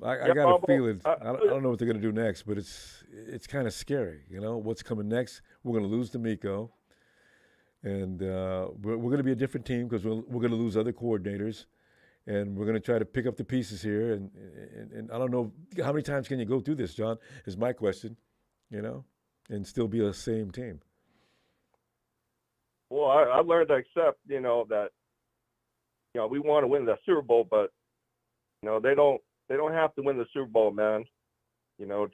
I got a feeling, I don't know what they're going to do next, but it's kind of scary. You know, what's coming next? We're going to lose D'Amico. And we're going to be a different team because we're going to lose other coordinators. And we're going to try to pick up the pieces here. And I don't know, how many times can you go through this, John, is my question, you know, and still be the same team. Well, I learned to accept, you know, that, you know, we want to win the Super Bowl, but, you know, they don't have to win the Super Bowl, man. You know,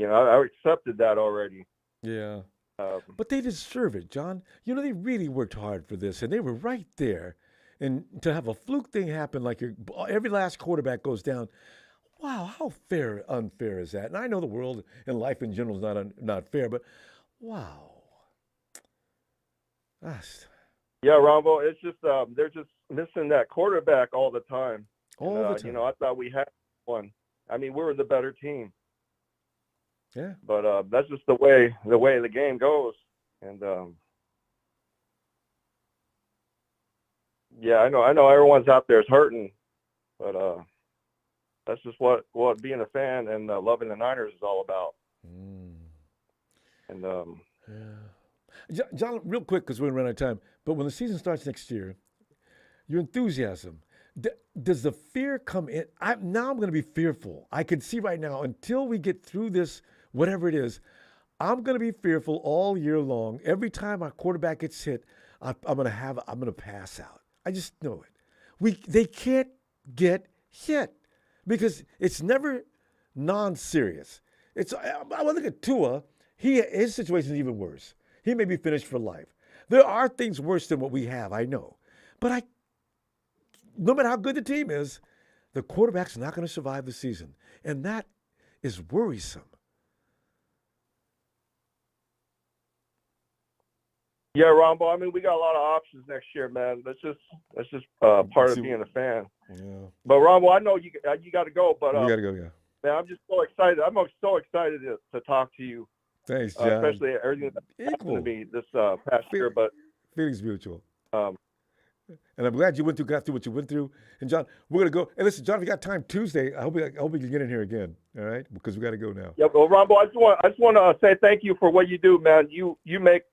I accepted that already. Yeah. But they deserve it, John. You know, they really worked hard for this, and they were right there. And to have a fluke thing happen, like every last quarterback goes down, wow, how unfair is that? And I know the world and life in general is not fair, but wow. Yeah, Ronbo, it's just they're just missing that quarterback all the time. All the time. You know, I thought we had one. I mean, we were the better team. Yeah. But that's just the way the game goes. And yeah, I know everyone's out there is hurting, but that's just what being a fan and loving the Niners is all about. And yeah. John, real quick, because we're running out of time, but when the season starts next year, your enthusiasm, does the fear come in? I'm going to be fearful. I can see right now, until we get through this, whatever it is, I'm going to be fearful all year long. Every time our quarterback gets hit, I'm going to pass out. I just know it. They can't get hit because it's never non-serious. I look at Tua. His situation is even worse. He may be finished for life. There are things worse than what we have, I know. But no matter how good the team is, the quarterback's not going to survive the season. And that is worrisome. Yeah, Ronbo. I mean, we got a lot of options next year, man. That's just part of being a fan. Yeah. But Ronbo, I know you got to go, but you got to go, yeah. Man, I'm just so excited. I'm so excited to talk to you. Thanks, John. Especially everything that happened to me this past year. But feelings mutual. And I'm glad you got through what you went through. And John, we're gonna go. And listen, John, if you got time Tuesday, I hope we can get in here again. All right, because we got to go now. Yeah, well, Ronbo, I just want to say thank you for what you do, man. You make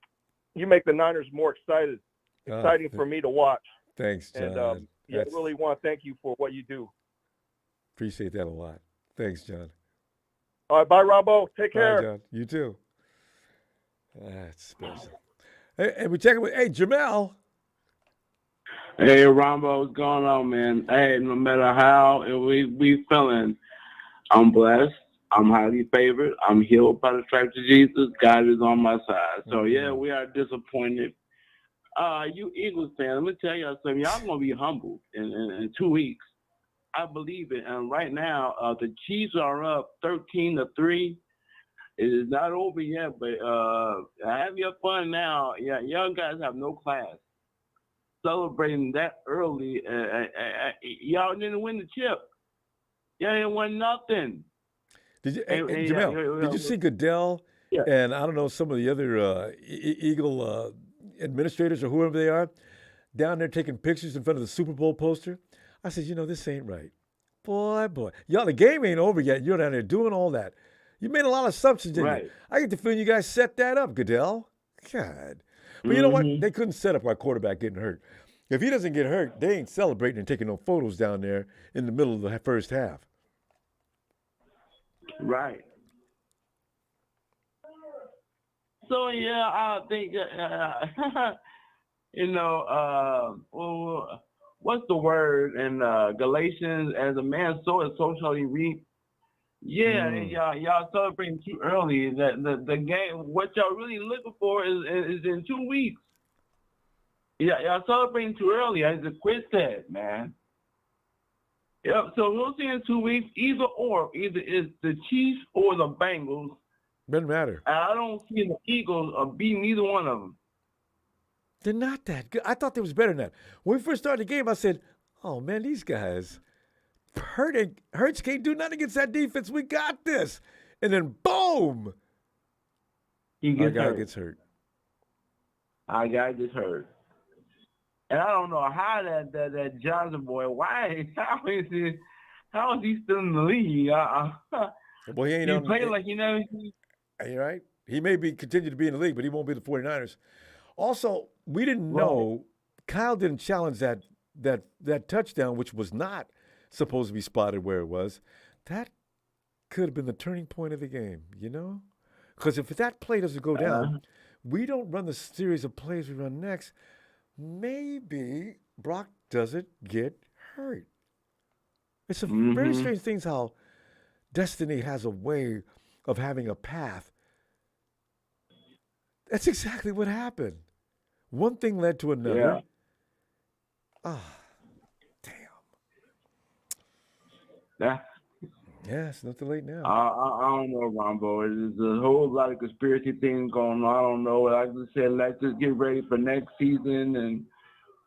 the Niners more exciting for me to watch. Thanks, John. And I really want to thank you for what you do. Appreciate that a lot. Thanks, John. All right, bye, Ronbo. Take care. Bye, John. You too. That's special. Hey, we check it with Jamel. Hey, Ronbo, what's going on, man? Hey, no matter how we feeling, I'm blessed. I'm highly favored. I'm healed by the stripes of Jesus. God is on my side. So, yeah, we are disappointed. You Eagles fans, let me tell y'all something. Y'all going to be humbled in 2 weeks. I believe it. And right now, the Chiefs are up 13-3. It is not over yet, but have your fun now. Yeah, young guys have no class. Celebrating that early, y'all didn't win the chip. Y'all didn't win nothing. Did you, Jamel, did you see Goodell and I don't know some of the other Eagle administrators or whoever they are down there taking pictures in front of the Super Bowl poster? I said, this ain't right. Boy. Y'all, the game ain't over yet. You're down there doing all that. You made a lot of assumptions, didn't you? I get the feeling you guys set that up, Goodell. God. But you know what? They couldn't set up our quarterback getting hurt. If he doesn't get hurt, they ain't celebrating and taking no photos down there in the middle of the first half. Right. So, yeah, I think, what's the word in Galatians? As a man soweth, so shall he reap. Yeah, y'all celebrating too early. The game, what y'all really looking for is in 2 weeks. Yeah, y'all celebrating too early. As a quiz test, man. Yep. So we'll see in 2 weeks. Either it's the Chiefs or the Bengals. Doesn't matter. I don't see the Eagles beating either one of them. They're not that good. I thought they was better than that. When we first started the game, I said, "Oh man, these guys, Hurts can't do nothing against that defense. We got this." And then boom, our guy gets hurt. Our guy gets hurt. And I don't know how that Johnson boy, how is he still in the league? Well, he ain't he played like you know. You're right. He may continue to be in the league, but he won't be the 49ers. Also, we didn't know Kyle didn't challenge that touchdown, which was not supposed to be spotted where it was. That could have been the turning point of the game, Because if that play doesn't go down, we don't run the series of plays we run next. Maybe Brock doesn't get hurt. It's a very strange thing how destiny has a way of having a path. That's exactly what happened. One thing led to another. Damn. Yeah, it's not too late now. I don't know, Ronbo. There's a whole lot of conspiracy things going on. I don't know. Like I said, let's just get ready for next season, and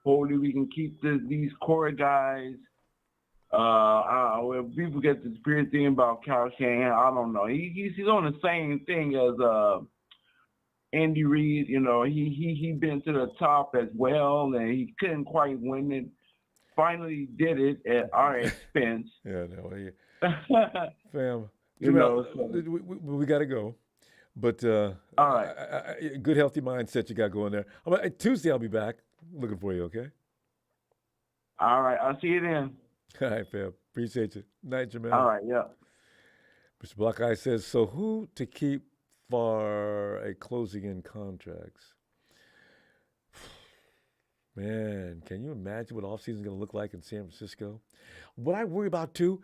hopefully we can keep these core guys. When people get the conspiracy thing about Kyle Shanahan, I don't know. He's on the same thing as Andy Reid. He been to the top as well, and he couldn't quite win it. Finally did it at our expense. Fam, we got to go. But all right, good healthy mindset you got going there. Tuesday I'll be back. Looking for you, okay? All right, I'll see you then. All right, fam. Appreciate you. Night, Jamel. All right, yeah. Mr. Blackeye says, so who to keep for a closing in contracts? Man, can you imagine what offseason is going to look like in San Francisco? What I worry about, too,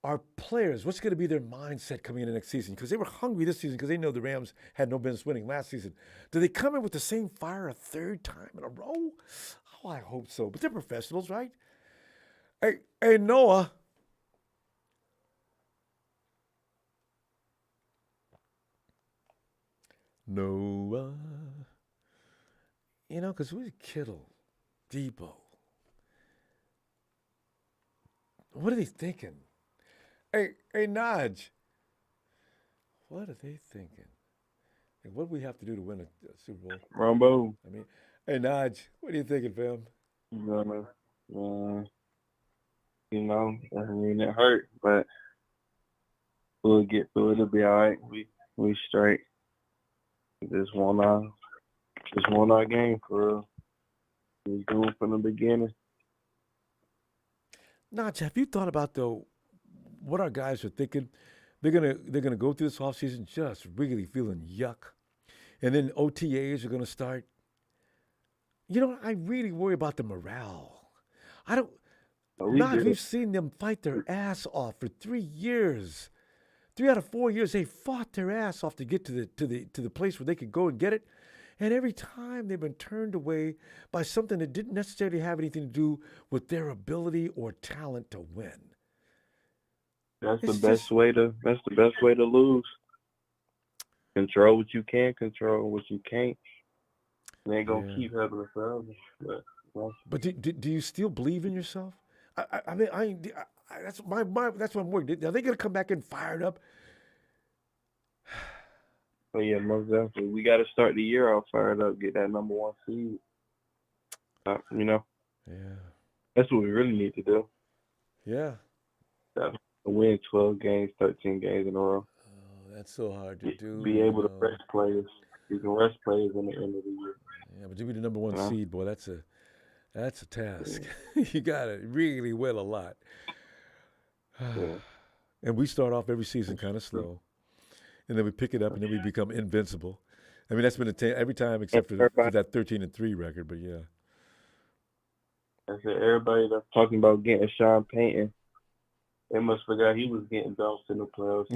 are players. What's going to be their mindset coming into next season? Because they were hungry this season because they know the Rams had no business winning last season. Do they come in with the same fire a third time in a row? Oh, I hope so. But they're professionals, right? Hey, Noah. Noah. Because we Kittle, Debo. What are they thinking? Hey, Naj. What are they thinking? And what do we have to do to win a Super Bowl? Ronbo. Hey, Naj, what are you thinking, fam? It hurt, but we'll get through it. It'll be all right. We straight. Just won our game for real. We was doing from the beginning. Naj, have you thought about though what our guys are thinking? They're gonna go through this offseason just really feeling yuck, and then OTAs are gonna start. I really worry about the morale. We've seen them fight their ass off for 3 years. 3 out of 4 years, they fought their ass off to get to the place where they could go and get it. And every time they've been turned away by something that didn't necessarily have anything to do with their ability or talent to win. That's the best way to lose. Control what you can control, what you can't. They ain't gonna keep having it forever. But do you still believe in yourself? I mean, that's what I'm worried. Are they gonna come back and fired up? But yeah, most definitely. We got to start the year off fired up, get that number 1 seed. Yeah. That's what we really need to do. Yeah. Win 12 games, 13 games in a row. Oh, that's so hard to do. Be able to rest players. You can rest players in the end of the year. Yeah, but to be the number 1 seed, boy, that's a task. You got to really win a lot. And we start off every season kind of slow. And then we pick it up, and then we become invincible. I mean, that's been every time except for that 13-3 record, but yeah. I said everybody that's talking about getting Sean Payton, they must forgot he was getting bounced in the playoffs.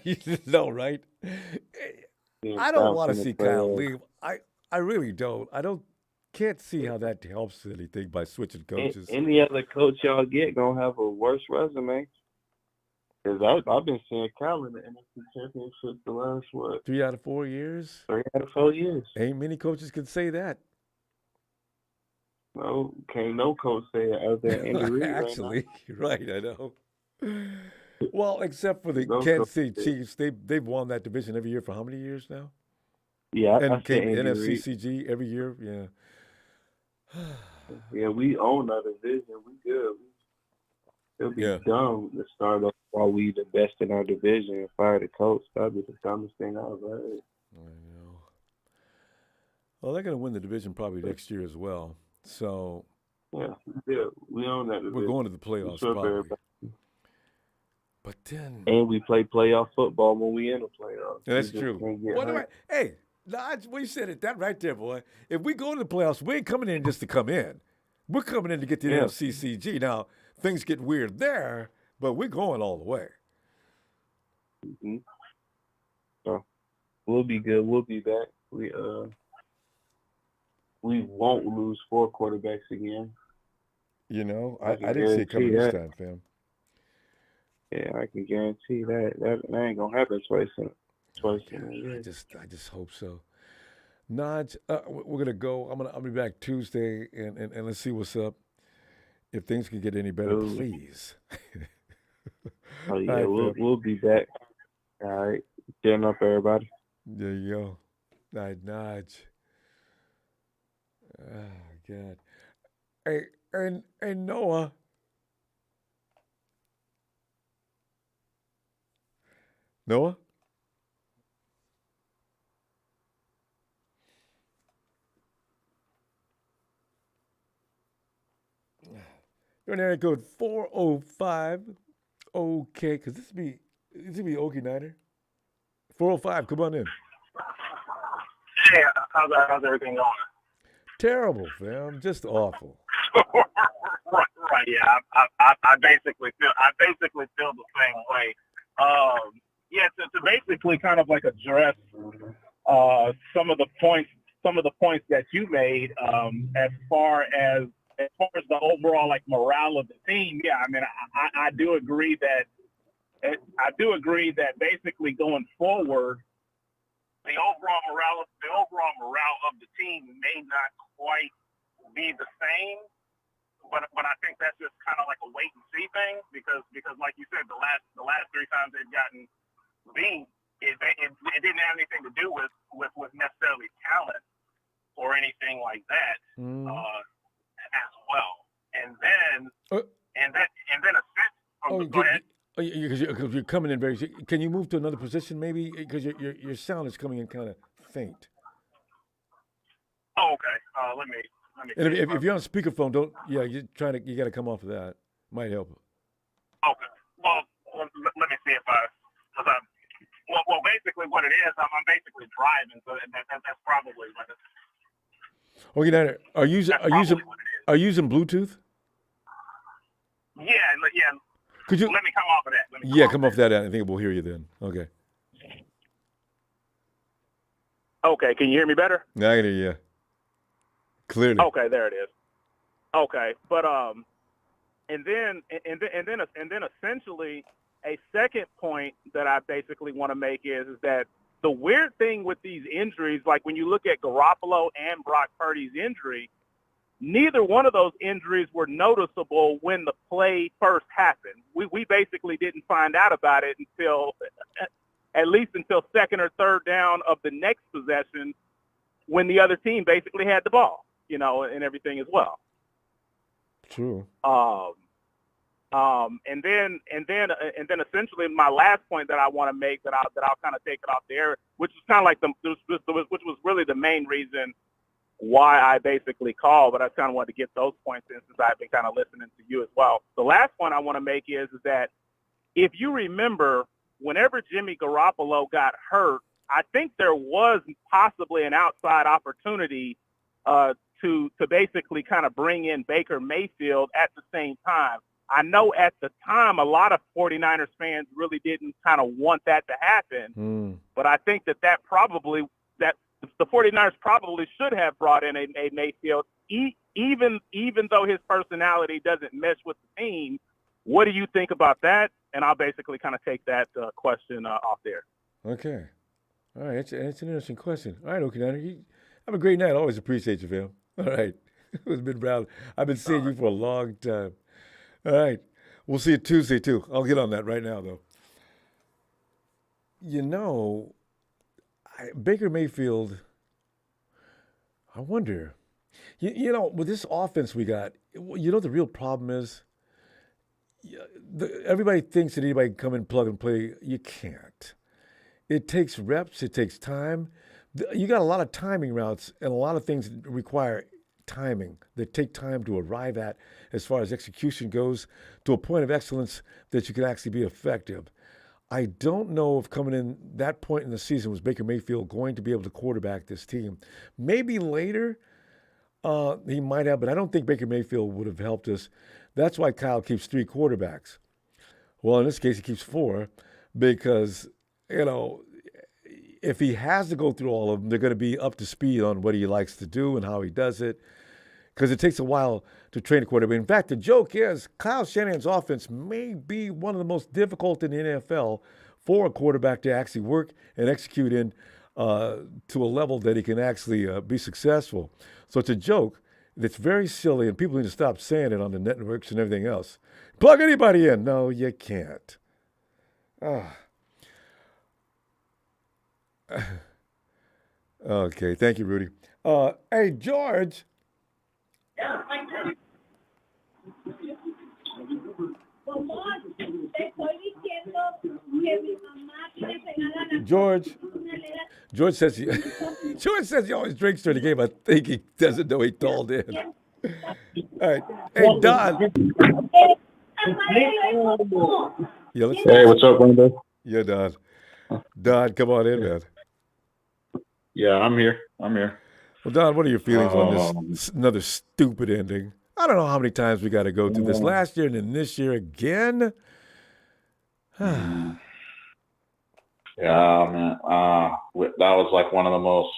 You know, right? I don't want to see Kyle leave. I really don't. Can't see how that helps anything by switching coaches. Any other coach y'all get gonna have a worse resume. Because I've been seeing Cal in the NFC Championship the last, 3 out of 4 years? 3 out of 4 years. Ain't many coaches can say that. No, can't no coach say it other than Andy Reid. Actually, right, I know. Well, except for the Kansas City Chiefs, they've won that division every year for how many years now? Yeah, and came NFC CG every year. Yeah. Yeah, we own that division. We good. It'll be dumb to start off while we the best in our division and fire the coach. That'd be the dumbest thing I've heard. I know. Well, they're going to win the division probably next year as well. So yeah, we own that division. We're going to the playoffs probably. But then, and we play playoff football when we in the playoffs. That's true. Hey, we said it that right there, boy. If we go to the playoffs, we ain't coming in just to come in. We're coming in to get the NFC CG. Now things get weird there, but we're going all the way. Mm-hmm. So we'll be good. We'll be back. We won't lose 4 quarterbacks again. You know, I didn't see it coming this time, fam. Yeah, I can guarantee that. That ain't gonna happen twice in a year. I just hope so. Naj, we're gonna go. I'll be back Tuesday, and let's see what's up. If things can get any better, please. Oh yeah, right, we'll be back. All right, getting up, everybody. There you go. Night, Naj. Oh God. Hey, and Noah. Noah? You're in area code 405. Okay, because this would be Okie Nighter. 405, come on in. Hey, how's everything going? Terrible, fam. Just awful. Right, yeah. I basically feel the same way. Yeah, to basically kind of like address some of the points that you made as far as the overall like morale of the team. Yeah, I mean, I do agree that basically going forward, the overall morale of the team may not quite be the same. But I think that's just kind of like a wait and see thing because like you said, the last 3 times they've gotten beat, it didn't have anything to do with necessarily talent or anything like that as well. And then a sense. Go ahead. Because you're coming in very. Can you move to another position maybe? Because your sound is coming in kind of faint. Oh, okay. Let me. And if you're on speakerphone, you got to come off of that. Might help. Okay. Well, let me see if basically what it is, I'm basically driving, so that's probably what it is. Okay, now are you using Bluetooth? Yeah. Could you let me come off of that. Yeah, come off that. I think we'll hear you then. Okay. Okay, can you hear me better? I can hear you. Clearly. Okay, there it is. Okay, but and then essentially a second point that I basically want to make is that the weird thing with these injuries, like when you look at Garoppolo and Brock Purdy's injury, neither one of those injuries were noticeable when the play first happened. We basically didn't find out about it until at least until second or third down of the next possession, when the other team basically had the ball, and everything as well. True. And then essentially my last point that I want to make that I'll kind of take it off the air, which is kind of like which was really the main reason why I basically called, but I kind of wanted to get those points in since I've been kind of listening to you as well. The last point I want to make is that if you remember, whenever Jimmy Garoppolo got hurt, I think there was possibly an outside opportunity to basically kind of bring in Baker Mayfield at the same time. I know at the time a lot of 49ers fans really didn't kind of want that to happen, but I think that the 49ers probably should have brought in a Mayfield, even though his personality doesn't mesh with the team. What do you think about that? And I'll basically kind of take that question off there. Okay. All right. That's an interesting question. All right, Okinawa. You have a great night. I always appreciate you, fam. All right. It's been Brown. I've been seeing you for a long time. All right. We'll see you Tuesday, too. I'll get on that right now, though. Baker Mayfield, I wonder, with this offense we got, the real problem is everybody thinks that anybody can come in, plug and play. You can't. It takes reps. It takes time. You got a lot of timing routes and a lot of things that require timing that take time to arrive at as far as execution goes to a point of excellence that you can actually be effective. I don't know if coming in that point in the season was Baker Mayfield going to be able to quarterback this team. Maybe later he might have, but I don't think Baker Mayfield would have helped us. That's why Kyle keeps 3 quarterbacks. Well, in this case, he keeps 4 because, if he has to go through all of them, they're going to be up to speed on what he likes to do and how he does it, because it takes a while to train a quarterback. In fact, the joke is Kyle Shanahan's offense may be one of the most difficult in the NFL for a quarterback to actually work and execute in to a level that he can actually be successful. So it's a joke that's very silly, and people need to stop saying it on the networks and everything else. Plug anybody in. No, you can't. Okay, thank you, Rudy. Hey, George. George says he always drinks during the game. I think he doesn't know he called in. All right. Hey, Don. Hey, what's up, Ronbo? Yeah, Don. Don, come on in, man. Yeah, I'm here. Well, Don, what are your feelings on this another stupid ending? I don't know how many times we got to go through this last year and then this year again. Yeah, man. That was like one of the most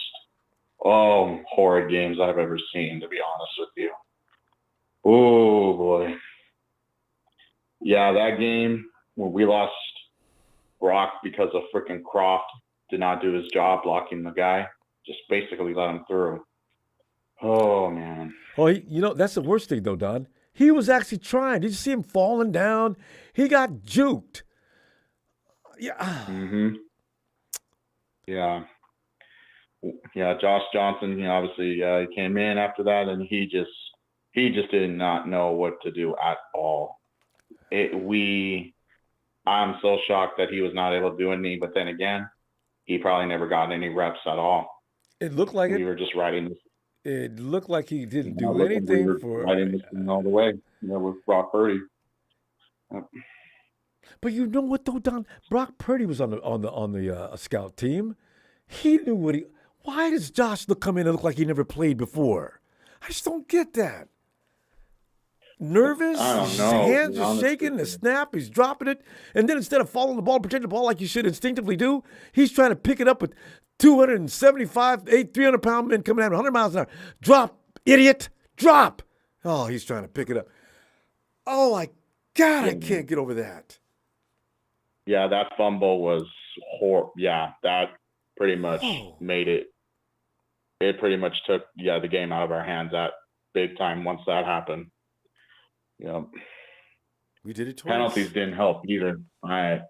horrid games I've ever seen, to be honest with you. Oh, boy. Yeah, that game when we lost Brock because of freaking Croft did not do his job blocking the guy. Just basically let him through. Oh, man. Well, that's the worst thing, though, Don. He was actually trying. Did you see him falling down? He got juked. Yeah. Mm-hmm. Yeah. Yeah, Josh Johnson, obviously he came in after that, and he just did not know what to do at all. I'm so shocked that he was not able to do anything, but then again, he probably never got any reps at all. It looked like we were just riding this. It looked like he didn't do anything riding this thing all the way, with Brock Purdy. Yep. But you know what though, Don? Brock Purdy was on the scout team. He knew what he. Why does Josh come in and look like he never played before? I just don't get that. nervous. I don't His know. hands are shaking. The snap, he's dropping it. And then instead of following the ball, protect the ball like you should instinctively do, he's trying to pick it up with 275, 300-pound men coming at him 100 miles an hour. Drop, idiot. Drop. Oh, he's trying to pick it up. Oh, my God, I can't get over that. Yeah, that fumble was horrible. Yeah, that pretty much made it. It pretty much took the game out of our hands at big time once that happened. We did it twice. Penalties didn't help either. I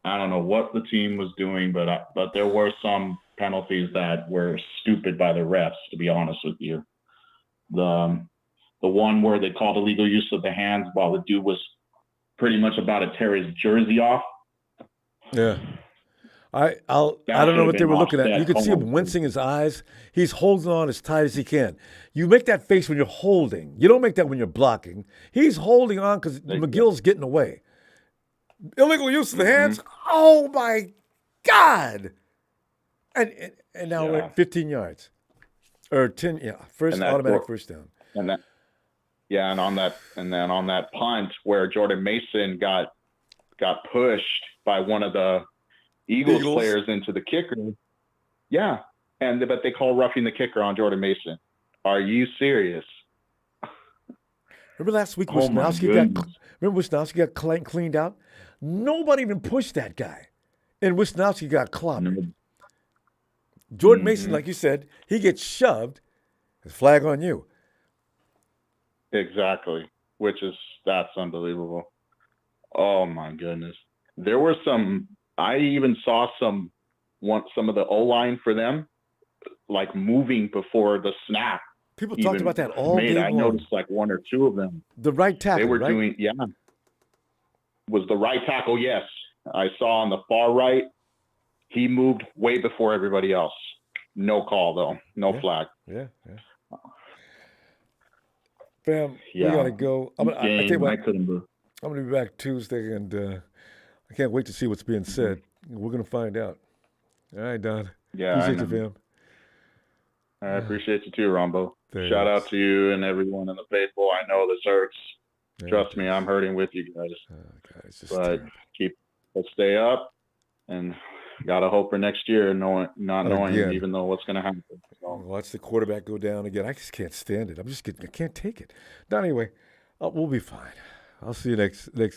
don't know what the team was doing, but there were some penalties that were stupid by the refs, to be honest with you. The one where they called illegal use of the hands while the dude was pretty much about to tear his jersey off. Yeah. I don't know what they were looking at. You could see him wincing his eyes. He's holding on as tight as he can. You make that face when you're holding. You don't make that when you're blocking. He's holding on because McGill's getting away. Illegal use of the hands. Oh, my God. And now we're at 15 yards. Or 10, first automatic first down. And on that punt where Jordan Mason got pushed by one of the Eagles players into the kicker. Yeah. But they call roughing the kicker on Jordan Mason. Are you serious? Remember last week Wisnowski got cleaned out? Nobody even pushed that guy. And Wisnowski got clobbered. Jordan Mason, like you said, he gets shoved. There's a flag on you. Exactly. That's unbelievable. Oh my goodness. There were I even saw some of the O-line for them, like moving before the snap. People talked about that all day long. I noticed like one or two of them. The right tackle, they were doing, was the right tackle, yes. I saw on the far right, he moved way before everybody else. No call, though. No flag. Yeah. Fam, we got to go. I'm going to be back Tuesday, and I can't wait to see what's being said. We're going to find out. All right, Don. Yeah. Appreciate you, fam. I appreciate you too, Ronbo. Thanks. Shout out to you and everyone in the faithful. I know this hurts. Trust me, I'm hurting with you guys. But let's stay up, and gotta hope for next year, not knowing even though what's gonna happen. So. Watch the quarterback go down again. I just can't stand it. I can't take it. But anyway, we'll be fine. I'll see you next week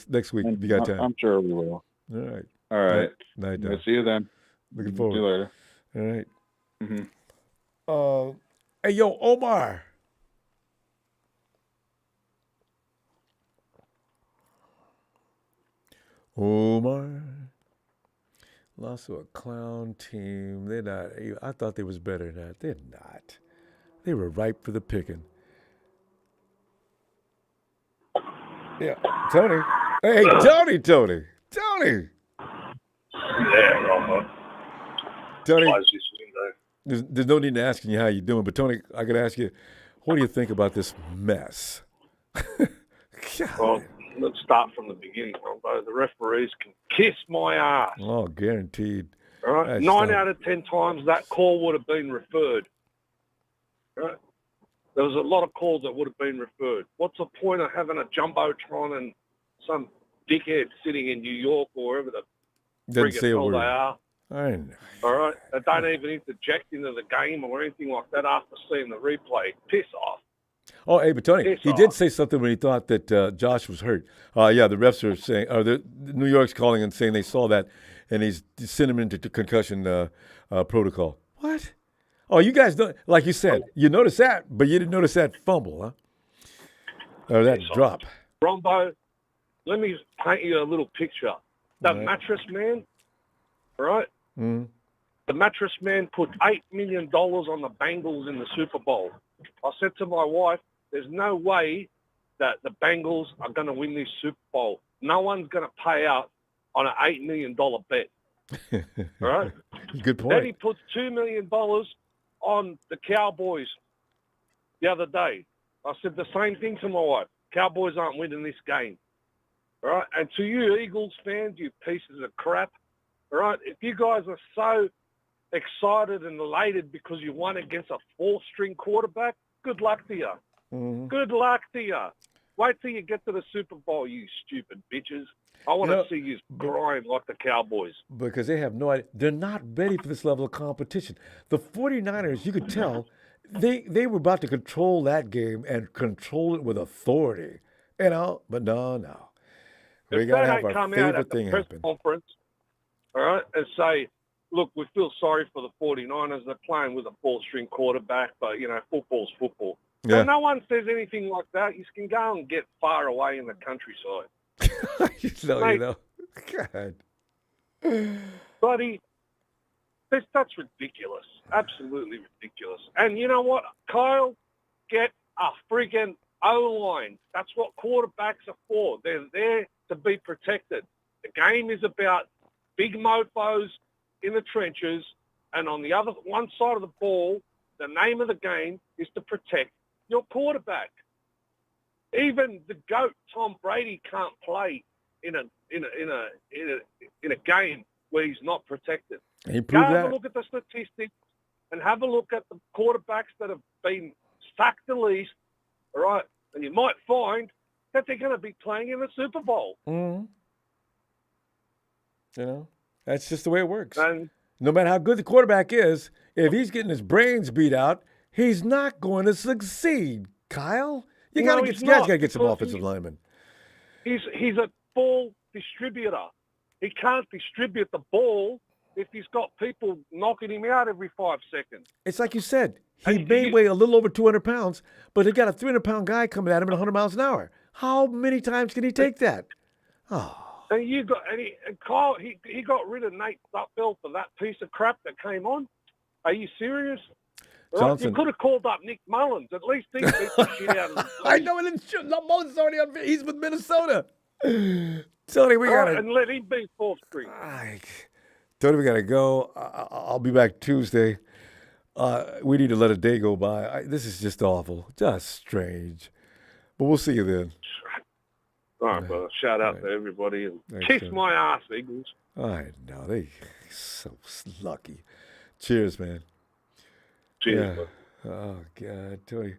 if you got time. I'm sure we will. All right. All right. Night. I'll see you then. Looking forward. See you later. All right. Hey, yo, Omar. Lost to a clown team. They're not. I thought they was better than that. They're not. They were ripe for the picking. Yeah, Tony. Hey, Tony. Yeah, Ronbo. Tony. There's no need to asking you how you're doing, but Tony, I got to ask you, what do you think about this mess? Well, let's start from the beginning, Ronbo. The referees can kiss my ass. Oh, guaranteed. All right, 9 out of 10 times that call would have been referred. Right? There was a lot of calls that would have been referred. What's the point of having a jumbotron and some dickhead sitting in New York or wherever the friggin' hell they are? I know. All right, they don't even interject into the game or anything like that after seeing the replay. Piss off. Oh, hey, but Tony, he did say something when he thought that Josh was hurt. Yeah, the refs are saying, the New York's calling and saying they saw that, and he's sending him into concussion protocol. What? Oh, you guys don't, like you said, you noticed that, but you didn't notice that fumble, huh? Or that drop. Ronbo, let me paint you a little picture. That mattress man, right? Mm-hmm. The mattress man put $8 million on the Bengals in the Super Bowl. I said to my wife, there's no way that the Bengals are going to win this Super Bowl. No one's going to pay out on an $8 million bet. All right? Good point. Then he puts $2 million on the Cowboys the other day. I said the same thing to my wife. Cowboys aren't winning this game. All right? And to you Eagles fans, you pieces of crap, all right, if you guys are so excited and elated because you won against a fourth-string quarterback, good luck to you. Mm-hmm. Good luck to you. Wait till you get to the Super Bowl, you stupid bitches. I want to see you crying like the Cowboys. Because they have no idea. They're not ready for this level of competition. The 49ers, you could tell, they were about to control that game and control it with authority. You know, but no. We got to have our favorite thing happen. Conference, all right, and say, look, we feel sorry for the 49ers. They're playing with a four-string quarterback, but, you know, football's football. Yeah. So no one says anything like that. You can go and get far away in the countryside. You know. God. Buddy, that's ridiculous. Absolutely ridiculous. And you know what, Kyle? Get a friggin' O-line. That's what quarterbacks are for. They're there to be protected. The game is about big mofos in the trenches, and on the other one side of the ball, the name of the game is to protect your quarterback. Even the GOAT Tom Brady can't play in a game where he's not protected. He proved Go that. have a look at the statistics and have a look at the quarterbacks that have been sacked the least, all right? And you might find that they're going to be playing in the Super Bowl. Mm-hmm. You know, that's just the way it works. And no matter how good the quarterback is, if he's getting his brains beat out, he's not going to succeed, Kyle. You got to get some offensive linemen. He's a ball distributor. He can't distribute the ball if he's got people knocking him out every 5 seconds. It's like you said. He may weigh a little over 200 pounds, but he got a 300-pound guy coming at him at 100 miles an hour. How many times can he take that? Oh. And Kyle, he got rid of Nate Sutfield for that piece of crap that came on. Are you serious? Johnson. You could have called up Nick Mullins. At least he beat the shit out of him. I know it isn't. Mullins is already on. He's with Minnesota. Tony, we got to. And let him be fourth string. Tony, we got to go. I'll be back Tuesday. We need to let a day go by. This is just awful. Just strange. But we'll see you then. All right, brother. Shout out to everybody and kiss my ass, Eagles. I know. They so lucky. Cheers, man. Cheers, yeah. Oh, God. Tony,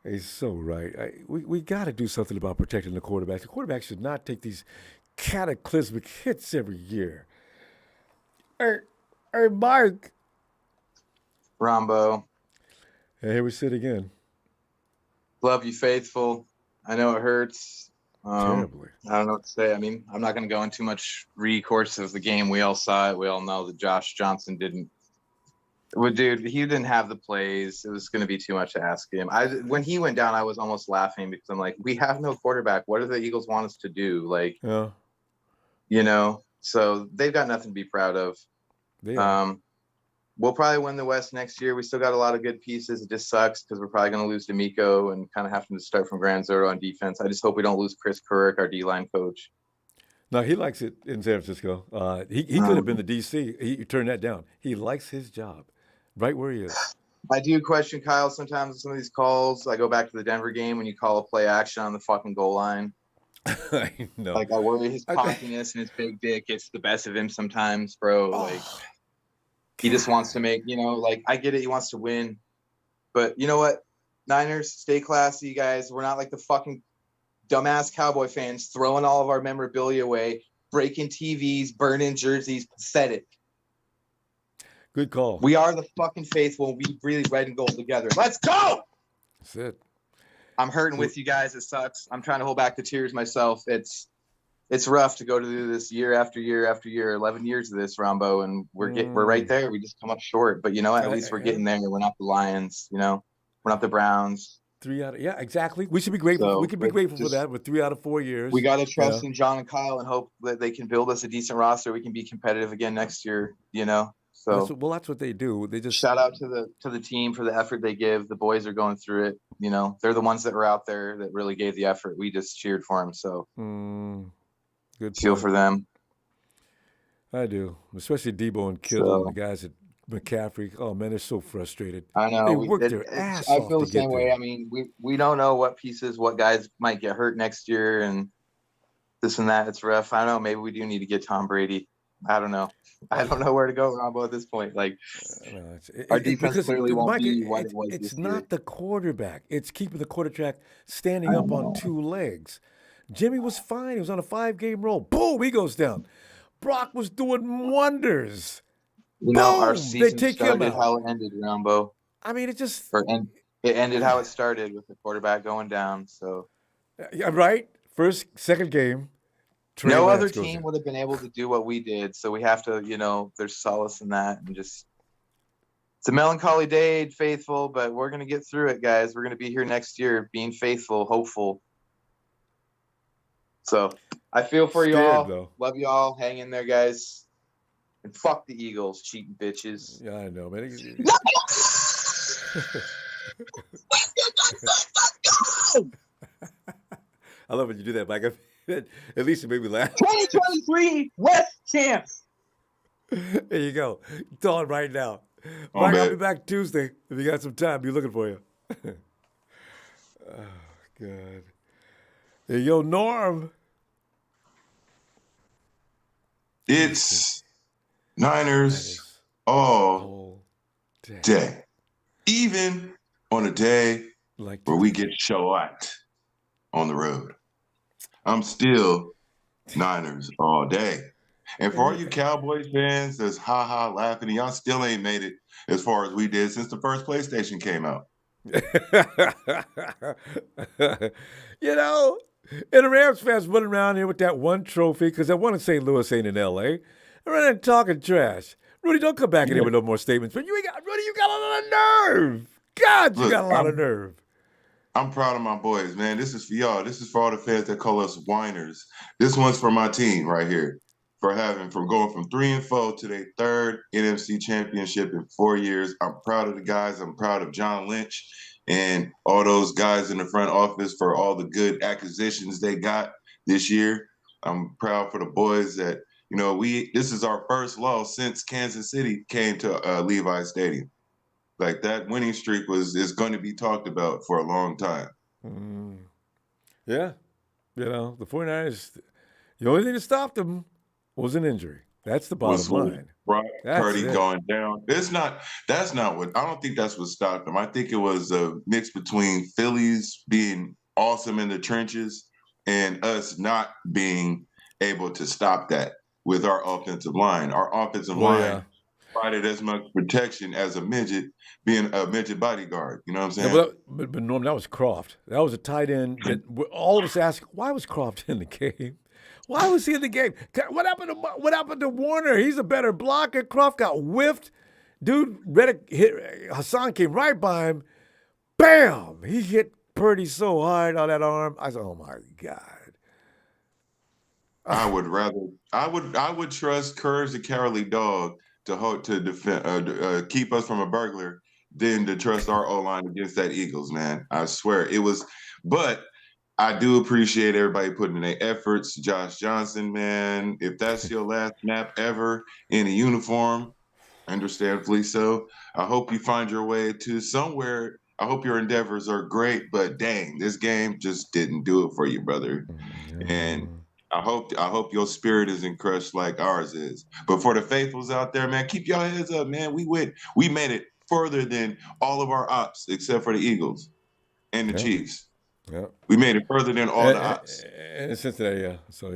he's so right. We got to do something about protecting the quarterback. The quarterback should not take these cataclysmic hits every year. Hey, Mike. Ronbo. Hey, here we sit again. Love you, faithful. I know it hurts. Terribly. I don't know what to say. I mean, I'm not going to go into too much recourse of the game. We all saw it. We all know that Josh Johnson didn't. Well, dude, he didn't have the plays. It was going to be too much to ask him. When he went down, I was almost laughing because I'm like, we have no quarterback. What do the Eagles want us to do? Like, you know, so they've got nothing to be proud of. We'll probably win the West next year. We still got a lot of good pieces. It just sucks because we're probably going to lose D'Amico and kind of having to start from ground zero on defense. I just hope we don't lose Chris Kurek, our D-line coach. No, he likes it in San Francisco. He could have been the DC. He turned that down. He likes his job right where he is. I do question Kyle sometimes in some of these calls. I go back to the Denver game when you call a play action on the fucking goal line. I know. Like, I worry his cockiness and his big dick gets the best of him sometimes, bro. Like, he just wants to make, you know, like, I get it. He wants to win. But you know what? Niners, stay classy, guys. We're not like the fucking dumbass Cowboy fans throwing all of our memorabilia away, breaking TVs, burning jerseys. Pathetic. Good call. We are the fucking faithful. We breathe red and gold together. Let's go! That's it. I'm hurting with you guys. It sucks. I'm trying to hold back the tears myself. It's rough to go to do this year after year after year, 11 years of this, Ronbo, and we're right there. We just come up short. But you know what? At least we're getting there. We're not the Lions, you know. We're not the Browns. Yeah, exactly. We should be grateful. So, we can be grateful for that with 3 out of 4 years. We got to trust in John and Kyle and hope that they can build us a decent roster. We can be competitive again next year, you know. So that's what they do. They just shout out to the team for the effort they give. The boys are going through it. You know, they're the ones that were out there that really gave the effort. We just cheered for them. So good. Feel for them. I do, especially Debo and Kittle and the guys at McCaffrey. Oh man, they're so frustrated. I know. They work their ass off. I feel the same way. I mean, we don't know what pieces, what guys might get hurt next year, and this and that. It's rough. I don't know. Maybe we do need to get Tom Brady. I don't know. I don't know where to go, Ronbo, at this point. Like, our defense clearly won't be what it was it's this year. not the quarterback. It's keeping the quarterback standing up on two legs. Jimmy was fine. He was on a 5-game roll. Boom, he goes down. Brock was doing wonders. You know, our Boom, they season take him started out. how it ended, Ronbo. I mean, it just... It ended how it started with the quarterback going down. So, yeah, right? Second game. No other team would have been able to do what we did. So we have to, there's solace in that. And just, it's a melancholy day, faithful, but we're going to get through it, guys. We're going to be here next year, being faithful, hopeful. So I feel for y'all. Though. Love y'all. Hang in there, guys. And fuck the Eagles, cheating bitches. Yeah, I know, man. I love when you do that, Mike. At least it made me laugh. 2023 West champs. There you go. It's on right now. Mike, I'll be back Tuesday. If you got some time, be looking for you. Oh, God. Hey, yo, Norm. It's Niners all day. Even on a day where we get shellacked on the road. I'm still Niners all day. And for all you Cowboys fans that's ha-ha laughing, and y'all still ain't made it as far as we did since the first PlayStation came out. And the Rams fans running around here with that one trophy because that one in St. Louis ain't in L.A. They're running and talking trash. Rudy, don't come back in here with no more statements. But Rudy, you got a lot of nerve. God, you got a lot of nerve. I'm proud of my boys, man. This is for y'all. This is for all the fans that call us whiners. This one's for my team right here. From going from 3-4 to their third NFC championship in 4 years. I'm proud of the guys. I'm proud of John Lynch and all those guys in the front office for all the good acquisitions they got this year. I'm proud for the boys that, this is our first loss since Kansas City came to Levi Stadium. Like, that winning streak is going to be talked about for a long time. Yeah. The 49ers, the only thing that stopped them was an injury. That's the bottom line. Right, Purdy going down. That's not what, I don't think that's what stopped them. I think it was a mix between Phillies being awesome in the trenches and us not being able to stop that with our offensive line. Our offensive line provided as much protection as a midget, being a midget bodyguard. You know what I'm saying? Yeah, but Norm, that was Croft. That was a tight end that all of us asked, why was Croft in the game? Why was he in the game? What happened to Warner? He's a better blocker. Croft got whiffed. Dude, Hassan came right by him. Bam! He hit Purdy so hard on that arm. I said, oh my God. I would trust Courage the Cowardly Dog to defend, keep us from a burglar than to trust our O-line against that Eagles, man. I swear it was, but I do appreciate everybody putting in their efforts. Josh Johnson, man, if that's your last snap ever in a uniform, understandably so, I hope you find your way to somewhere. I hope your endeavors are great, but dang, this game just didn't do it for you, brother. And I hope your spirit isn't crushed like ours is. But for the faithfuls out there, man, keep your heads up, man. We made it further than all of our ops, except for the Eagles and the Chiefs. Yeah. We made it further than all the ops. And Cincinnati, yeah. So,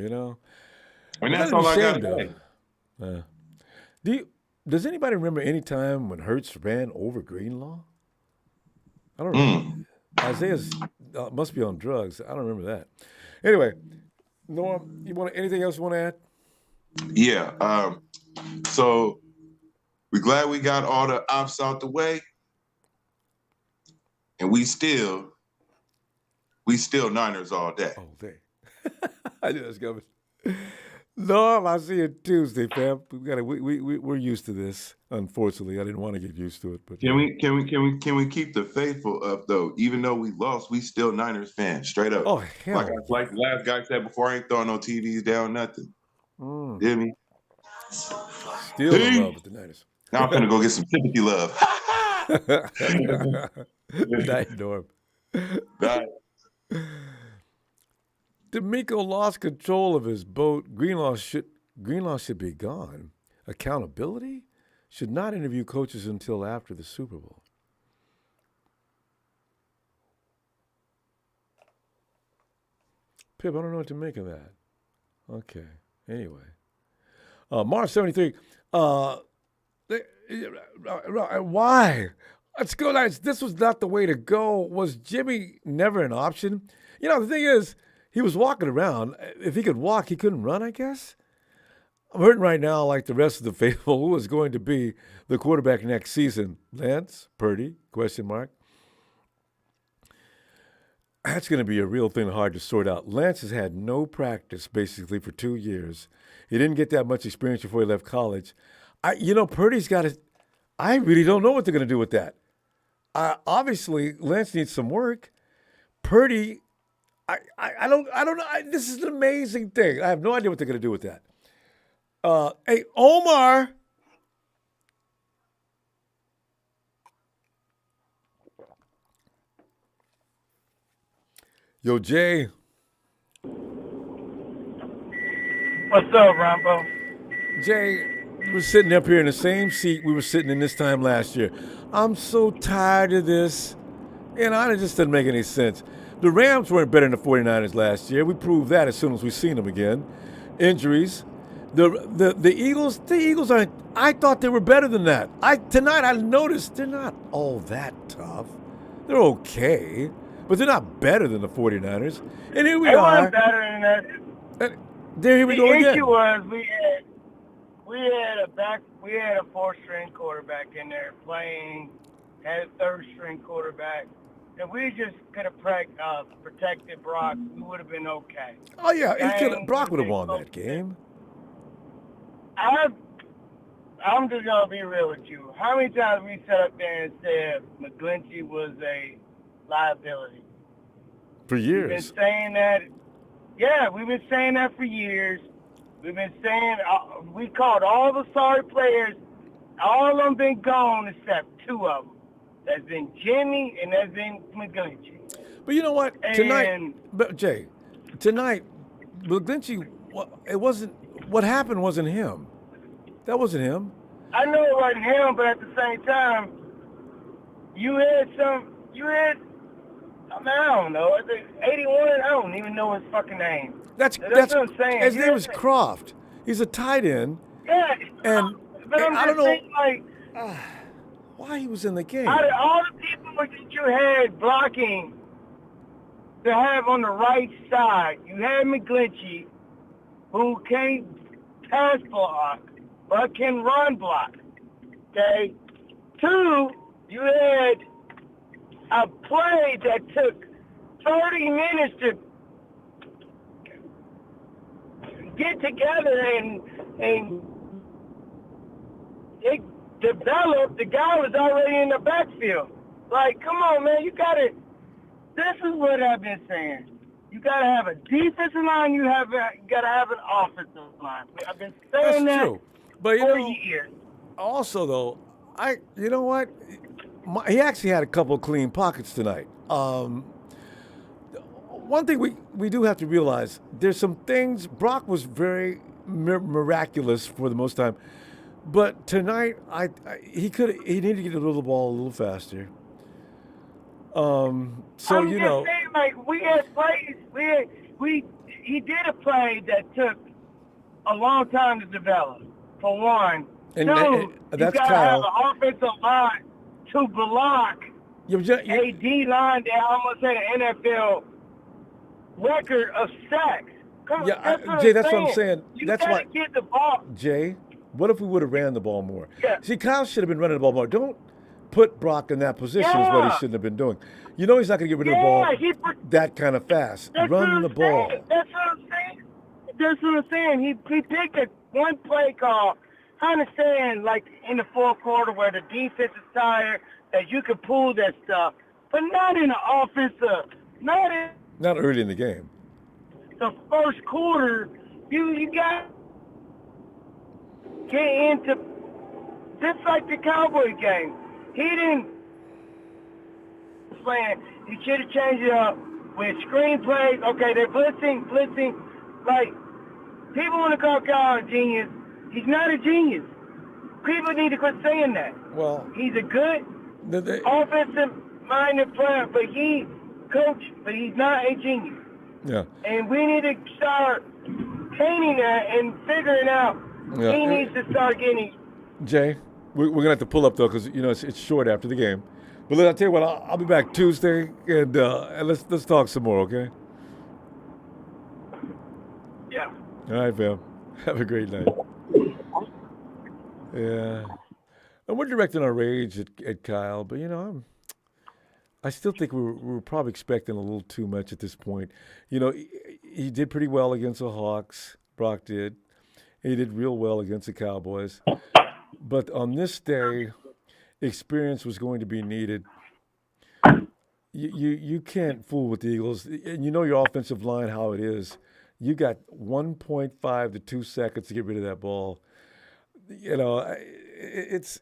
And that's all I got to say. Does anybody remember any time when Hurts ran over Greenlaw? I don't remember. Isaiah's must be on drugs. I don't remember that. Anyway, Norm, anything else you want to add? Yeah. So we're glad we got all the ops out the way. And we still Niners all day. All day. I knew that was coming. Norm, I'll see you Tuesday, fam. We're used to this. Unfortunately, I didn't want to get used to it, but can we keep the faithful up though? Even though we lost, we still Niners fans, straight up. Oh hell! Like the last guy said before, I ain't throwing no TVs down, nothing. Hear me? Still in love with the Niners. Now I'm gonna go get some sympathy love. Good night, Norm. Bye. D'Amico lost control of his boat. Greenlaw Greenlaw should be gone. Accountability? Should not interview coaches until after the Super Bowl. Pip, I don't know what to make of that. Okay. Anyway. March 73. Why? Let's go. This was not the way to go. Was Jimmy never an option? You know, the thing is, he was walking around. If he could walk, he couldn't run, I guess. I'm hurting right now like the rest of the faithful. Who is going to be the quarterback next season? Lance? Purdy? Question mark. That's going to be a real thing hard to sort out. Lance has had no practice basically for 2 years. He didn't get that much experience before he left college. Purdy's got to – I really don't know what they're going to do with that. Obviously, Lance needs some work. Purdy, I don't know. This is an amazing thing. I have no idea what they're going to do with that. Hey, Omar. Yo, Jay. What's up, Ronbo? Jay, we're sitting up here in the same seat we were sitting in this time last year. I'm so tired of this. It just doesn't make any sense. The Rams weren't better than the 49ers last year. We proved that as soon as we seen them again. Injuries. The Eagles aren't. I thought they were better than that. Tonight I noticed they're not all that tough. They're okay, but they're not better than the 49ers. And here we they are. Weren't better than that. Here we go again. The issue was we had a 4th-string quarterback in there playing, had a 3rd-string quarterback. If we just could have protected Brock, we would have been okay. Oh yeah, Brock would have won that game. I'm just gonna be real with you. How many times we sat up there and said McGlinchey was a liability? For years. We've been saying that. Yeah, we've been saying that for years. We've been saying we called all the sorry players. All of them been gone except 2 of them. That's been Jimmy and that's been McGlinchey. But you know what? Jay, tonight, McGlinchey, it wasn't. What happened wasn't him. That wasn't him. I know it wasn't him, but at the same time, I don't know. 81, I don't even know his fucking name. That's what I'm saying. His name is Croft. He's a tight end. Yeah. And but I don't know saying, why he was in the game. Out of all the people that you had blocking to have on the right side, you had McGlinchey, who can't pass block, but can run block. Okay? 2, you had a play that took 30 minutes to get together and it developed. The guy was already in the backfield. Like, come on, man, this is what I've been saying. You got to have a defensive line. You got to have an offensive line. I've been saying That's that true. But for years. Also, though, you know what? He actually had a couple of clean pockets tonight. One thing we do have to realize, there's some things. Brock was very miraculous for the most time, but tonight he needed to get rid of the ball a little faster. I'm just saying, like, we had plays. He did a play that took a long time to develop. For one, and 2, that's you got to Kyle. have an offensive line to block a D line that almost had an NFL record of sacks. Jay, that's what I'm saying. You That's gotta why. get the ball. Jay, what if we would have ran the ball more? Yeah. See, Kyle should have been running the ball more. Don't put Brock in that position is what he shouldn't have been doing. You know he's not going to get rid of the ball that kind of fast. Run the ball. That's what I'm saying. That's what I'm saying. He picked a one play call. I understand, like, in the 4th quarter where the defense is tired, that you can pull that stuff. But not in the offensive. Not early in the game. The 1st quarter, you got to get into, just like the Cowboy game. He didn't plan. He should have changed it up with screen plays. Okay, they're blitzing. Like, People want to call Kyle a genius. He's not a genius. People need to quit saying that. Well, he's a good offensive-minded player, but he's not a genius. Yeah. And we need to start painting that and figuring out he needs to start getting. Jay, we're going to have to pull up, though, because, it's short after the game. But look, I'll tell you what, I'll be back Tuesday, and let's talk some more, okay? Yeah. All right, fam. Have a great night. Yeah. And we're directing our rage at Kyle, but, I still think we were probably expecting a little too much at this point. He did pretty well against the Hawks. Brock did. He did real well against the Cowboys. But on this day, experience was going to be needed. You can't fool with the Eagles. And your offensive line, how it is. You got 1.5 to 2 seconds to get rid of that ball. It's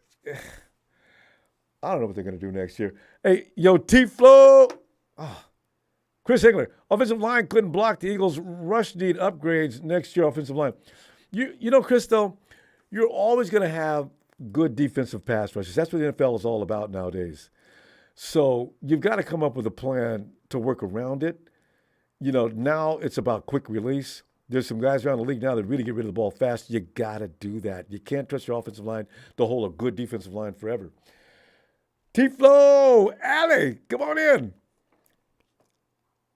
I don't know what they're going to do next year. Hey, T-Flow. Chris Hingler. Offensive line couldn't block the Eagles. Rush need upgrades next year, offensive line. Chris, though, you're always going to have good defensive pass rushes. That's what the NFL is all about nowadays. So you've got to come up with a plan to work around it. Now it's about quick release. There's some guys around the league now that really get rid of the ball fast. You got to do that. You can't trust your offensive line to hold a good defensive line forever. T-Flow, Allie, come on in.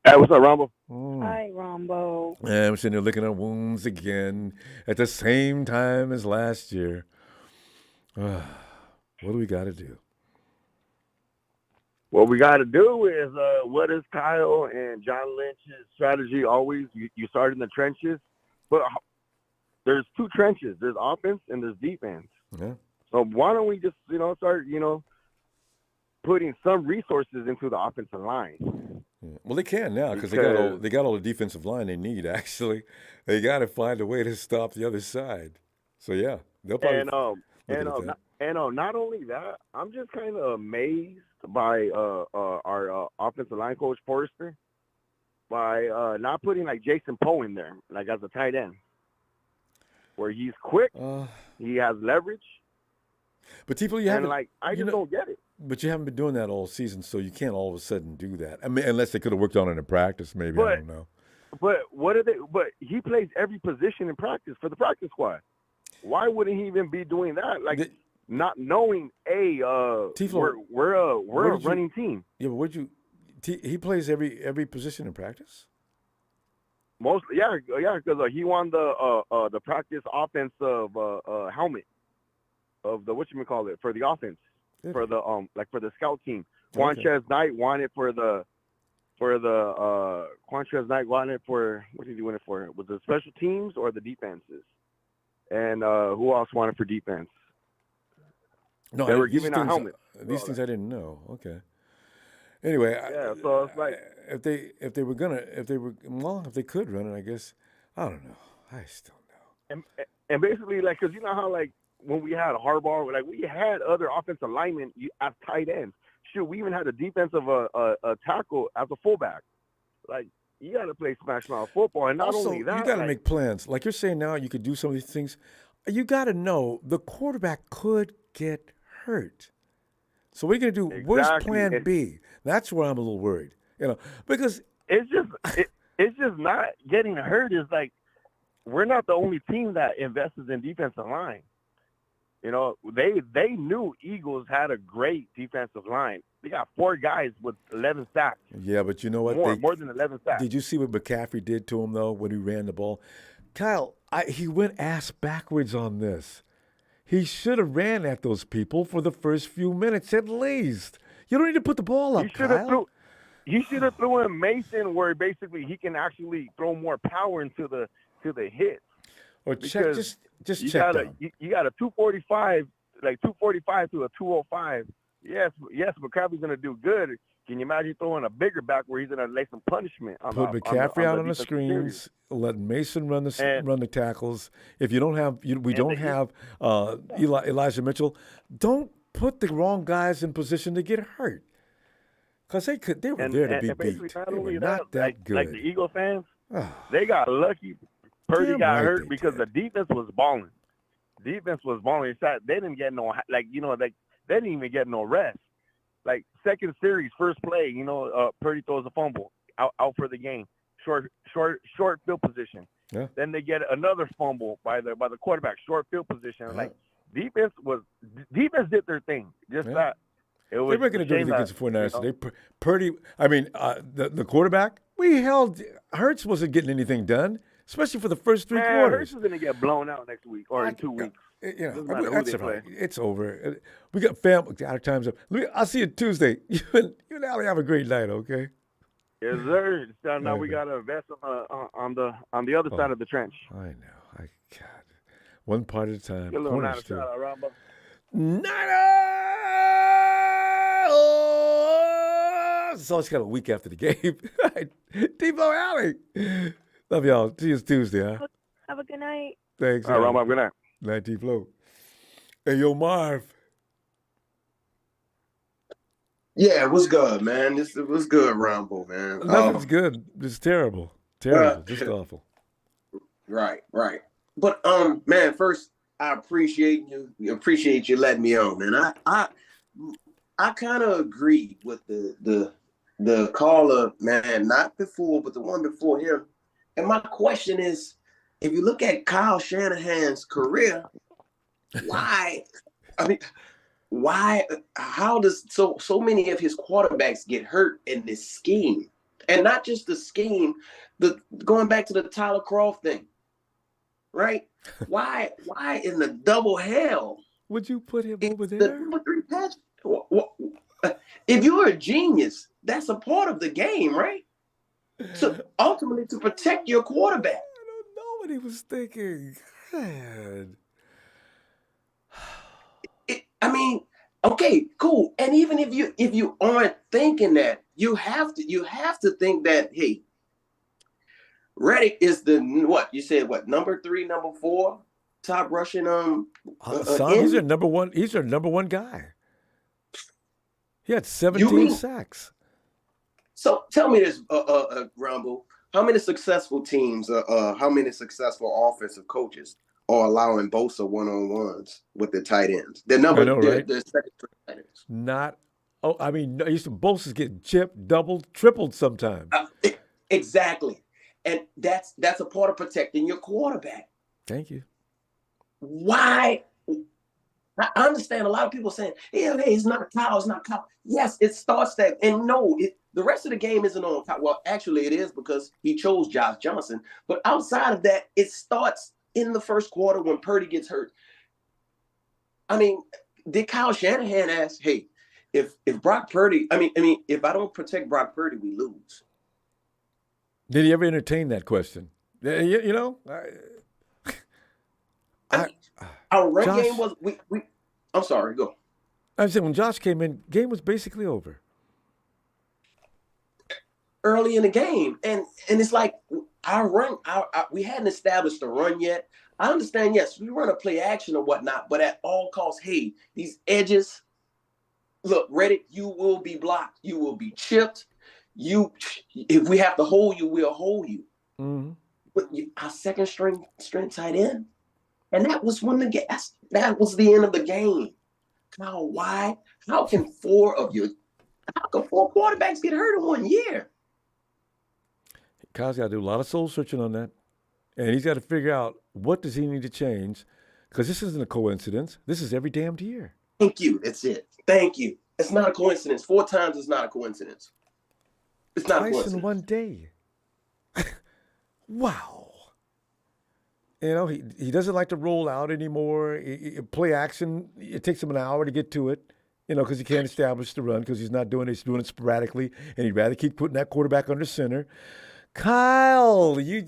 Hey, what's up, Ronbo? Hi, Ronbo. Yeah, I'm sitting there licking our wounds again at the same time as last year. What do we got to do? What we got to do is, what is Kyle and John Lynch's strategy always? You start in the trenches, but there's two trenches. There's offense and there's defense. Yeah. So why don't we just, start, putting some resources into the offensive line? Yeah. Well, they can now because they got all the defensive line they need. Actually, they got to find a way to stop the other side. So yeah, they'll probably. Not only that, I'm just kind of amazed by our offensive line coach Forrester by not putting like Jason Poe in there like as a tight end, where he's quick, he has leverage. But people, you haven't. I just don't get it. But you haven't been doing that all season, so you can't all of a sudden do that. I mean, unless they could have worked on it in practice, maybe. I don't know. But what are they? But he plays every position in practice for the practice squad. Why wouldn't he even be doing that? Not knowing, we're a running team. Yeah, but he plays every position in practice? Mostly, because he won the practice offensive helmet of the whatchamacallit for the offense for the scout team. Quantrez Knight won it for the Quantrez Knight won it for what did he win it for? Was it special teams or the defenses? And who else won it for defense? No, they were giving out helmets. These things I didn't know. Okay. Anyway, so it's like if they could run it, I guess. I don't know. I still know. And basically, because you know how when we had Harbaugh, we had other offensive linemen as tight ends. Shoot, we even had a defensive tackle as a fullback. You got to play smash mouth football, and not also, only that, you got to make plans. Like you're saying now, you could do some of these things. You got to know the quarterback could get hurt. So what are you going to do? Exactly. Where's plan B? That's where I'm a little worried. Because it's just not getting hurt. Is we're not the only team that invests in defensive line. They knew Eagles had a great defensive line. They got 4 guys with 11 sacks. Yeah, but you know what? More than 11 sacks. Did you see what McCaffrey did to him, though, when he ran the ball? Kyle, he went ass backwards on this. He should have ran at those people for the first few minutes at least. You don't need to put the ball up, Kyle. He should have threw in Mason where basically he can actually throw more power into the hits. Or check, just check down. You got a 245, 245 to a 205. Yes, McCaffrey's going to do good. Can you imagine throwing a bigger back where he's going to lay some punishment? Put McCaffrey out on the screens. Let Mason run the tackles. If you don't have, we don't have Elijah Mitchell. Don't put the wrong guys in position to get hurt. Because they were there to be beat. They were not that good. Like the Eagle fans, they got lucky. Purdy Damn got right hurt they because the defense was balling. Defense was balling. They didn't get no they didn't even get no rest. Like second series, first play, Purdy throws a fumble out for the game. Short field position. Yeah. Then they get another fumble by the quarterback, short field position. Yeah. Like defense did their thing. Just that. It was They weren't going to do anything against the 49ers today. Purdy, the quarterback, Hurts wasn't getting anything done, especially for the first three quarters. Hurts is going to get blown out next week or in 2 weeks. Doesn't matter who That's they right. play. It's over. We got family. Our time's up. I'll see you Tuesday. You and Allie have a great night, okay? Yes, sir. So now we got to invest on the other side of the trench. I know. God. One part at a time. Get a little Corners, Niner too. shout out, Ronbo. It's always got a week after the game. Debo Alley. Love y'all. See you Tuesday, huh? Have a good night. Thanks. All right, Ronbo. Good night. Night, T-Flow. Hey, yo, Marv. Yeah, what's good, man? This was good, Ronbo, man. Nothing's good. It's terrible. Terrible. Just awful. Right. But man, first I appreciate you. Appreciate you letting me on, man. I kind of agreed with the caller, man, not before, but the one before him. And my question is, if you look at Kyle Shanahan's career, how does so many of his quarterbacks get hurt in this scheme? And not just the scheme, going back to the Tyler Croft thing, right? Why in the double hell would you put him over there? The number 3 pass. If you're a genius, that's a part of the game, right? So ultimately to protect your quarterback. I don't know what he was thinking. Man. Okay, cool. And even if you aren't thinking that, you have to think that, hey, Reddick is number 3, number 4 top rushing he's their number one. He's their number one guy. He had 17 sacks. So tell me this, Ronbo, how many successful teams, how many successful offensive coaches are allowing Bosa one-on-ones with the tight ends? The number, right? the second tight ends. Bosa's getting chipped, doubled, tripled sometimes. Exactly. And that's a part of protecting your quarterback. Thank you. Why? I understand a lot of people saying, hey, it's not Kyle, it's not Kyle. Yes, it starts that. And no, the rest of the game isn't on Kyle. Well, actually it is because he chose Josh Johnson. But outside of that, it starts in the first quarter when Purdy gets hurt. Did Kyle Shanahan ask, hey, if Brock Purdy, if I don't protect Brock Purdy, we lose? Did he ever entertain that question? Our run game was we. I'm sorry, go. I said when Josh came in, game was basically over. Early in the game, and it's like our run, we hadn't established a run yet. I understand, yes, we run a play action or whatnot, but at all costs, hey, these edges. Look, Reddick, you will be blocked. You will be chipped. If we have to hold you, we'll hold you. Mm-hmm. But our second string tight end, and that was when that was the end of the game. Now, why? How can 4 quarterbacks get hurt in 1 year? Kyle's got to do a lot of soul searching on that, and he's got to figure out what does he need to change, because this isn't a coincidence. This is every damned year. Thank you. That's it. Thank you. It's not a coincidence. 4 times is not a coincidence. It's not a Twice coincidence. in 1 day. Wow. He doesn't like to roll out anymore. Play action, it takes him an hour to get to it, because he can't establish the run because he's not doing it. He's doing it sporadically, and he'd rather keep putting that quarterback under center. Kyle, I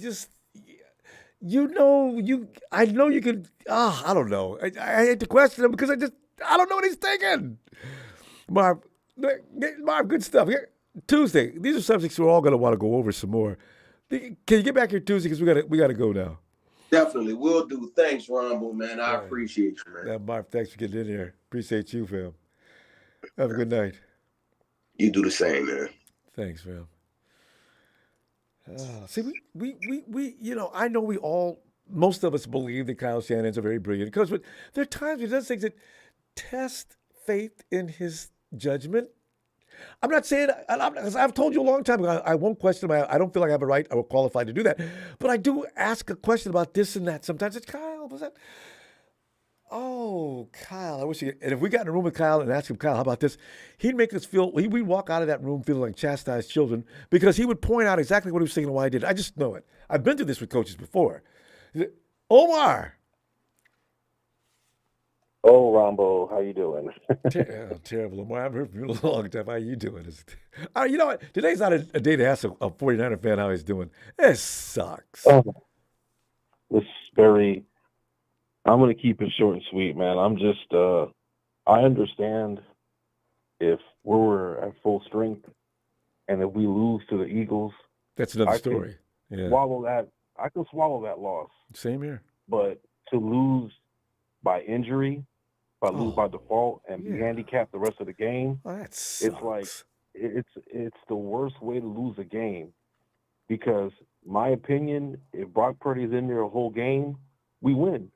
know you can. I don't know. I hate to question him because I don't know what he's thinking. Marv, good stuff. Tuesday, these are subjects we're all going to want to go over some more. Can you get back here Tuesday because we got to go now. Definitely, will do. Thanks, Ronbo, man. I appreciate you, man. Yeah, Marv, thanks for getting in here. Appreciate you, fam. Have a good night. You do the same, man. Thanks, fam. See, you know, I know most of us believe that Kyle Shanahan's a very brilliant coach, but there are times he does things that test faith in his judgment. I'm not saying, as I've told you a long time ago, I won't question him. I don't feel like I have a right or qualified to do that. But I do ask a question about this and that. Sometimes it's Kyle. Was that? Oh, Kyle, I wish and if we got in a room with Kyle and asked him, Kyle, how about this? He'd make us feel, we'd walk out of that room feeling like chastised children because he would point out exactly what he was saying and why he did it. I just know it. I've been through this with coaches before. Omar. Oh, Ronbo, how you doing? Terrible, Omar. I've heard from you a long time. How you doing? You know what? Today's not a day to ask a 49er fan how he's doing. It sucks. It's very... I'm going to keep it short and sweet, man. I'm just, I understand if we're at full strength and if we lose to the Eagles. That's another story. Swallow that. I can swallow that loss. Same here. But to lose by injury, lose by default, and be handicapped the rest of the game, it's like, it's the worst way to lose a game. Because, my opinion, if Brock Purdy's in there a whole game, we win.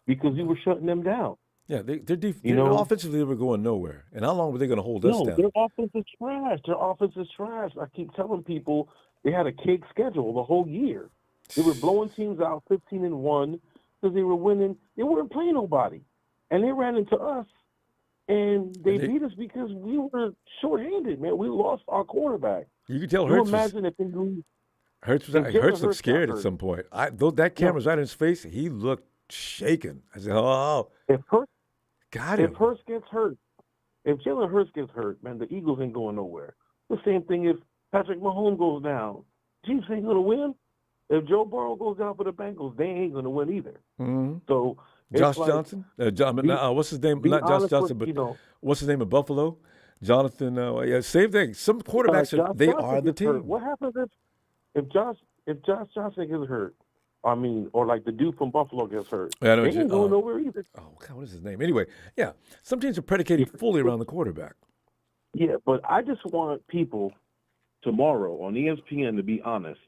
Because we were shutting them down. Yeah, offensively they were going nowhere. And how long were they going to hold us down? Their offense is trash. Their offense is trash. I keep telling people they had a cake schedule the whole year. They were blowing teams out 15-1 because they were winning. They weren't playing nobody. And they ran into us, and they beat us because we were shorthanded, man. We lost our quarterback. You can tell Hurts looked scared at some point. That camera's right in his face. He looked shaken. I said, "Oh, if Hurts gets hurt, if Jalen Hurts gets hurt, man, the Eagles ain't going nowhere. The same thing if Patrick Mahomes goes down, Chiefs ain't going to win. If Joe Burrow goes down for the Bengals, they ain't going to win either. Mm-hmm. So Josh Johnson, what's his name? Not Josh Johnson, but what's his name in Buffalo? Jonathan. Same thing. Some quarterbacks are the team. Hurt. What happens if Josh Johnson gets hurt? I mean, or like the dude from Buffalo gets hurt. Yeah, they ain't going nowhere either. Oh, God, what is his name? Anyway, yeah, some teams are predicated fully around the quarterback. Yeah, but I just want people tomorrow on ESPN to be honest.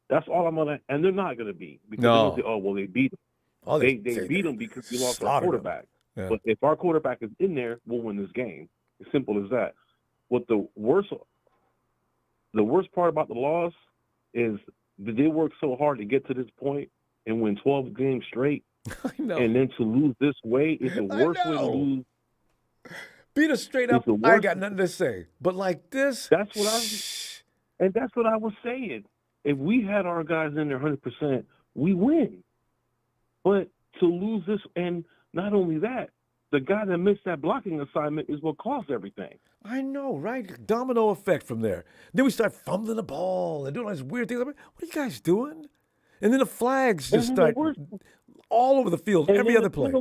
That's all I'm gonna, and they're not gonna be because they're gonna say, "Oh, well, they beat them." They beat them because we lost our quarterback. Yeah. But if our quarterback is in there, we'll win this game. As simple as that. What the worst part about the loss is that they worked so hard to get to this point and win 12 games straight. I know. And then to lose this way is the worst way to lose. Beat us straight up. I got nothing to say. But like this, that's what I was saying. If we had our guys in there 100%, we win. But to lose this, and not only that, the guy that missed that blocking assignment is what caused everything. I know, right? Domino effect from there. Then we start fumbling the ball and doing all these weird things. I mean, what are you guys doing? And then the flags just start all over the field, every other play.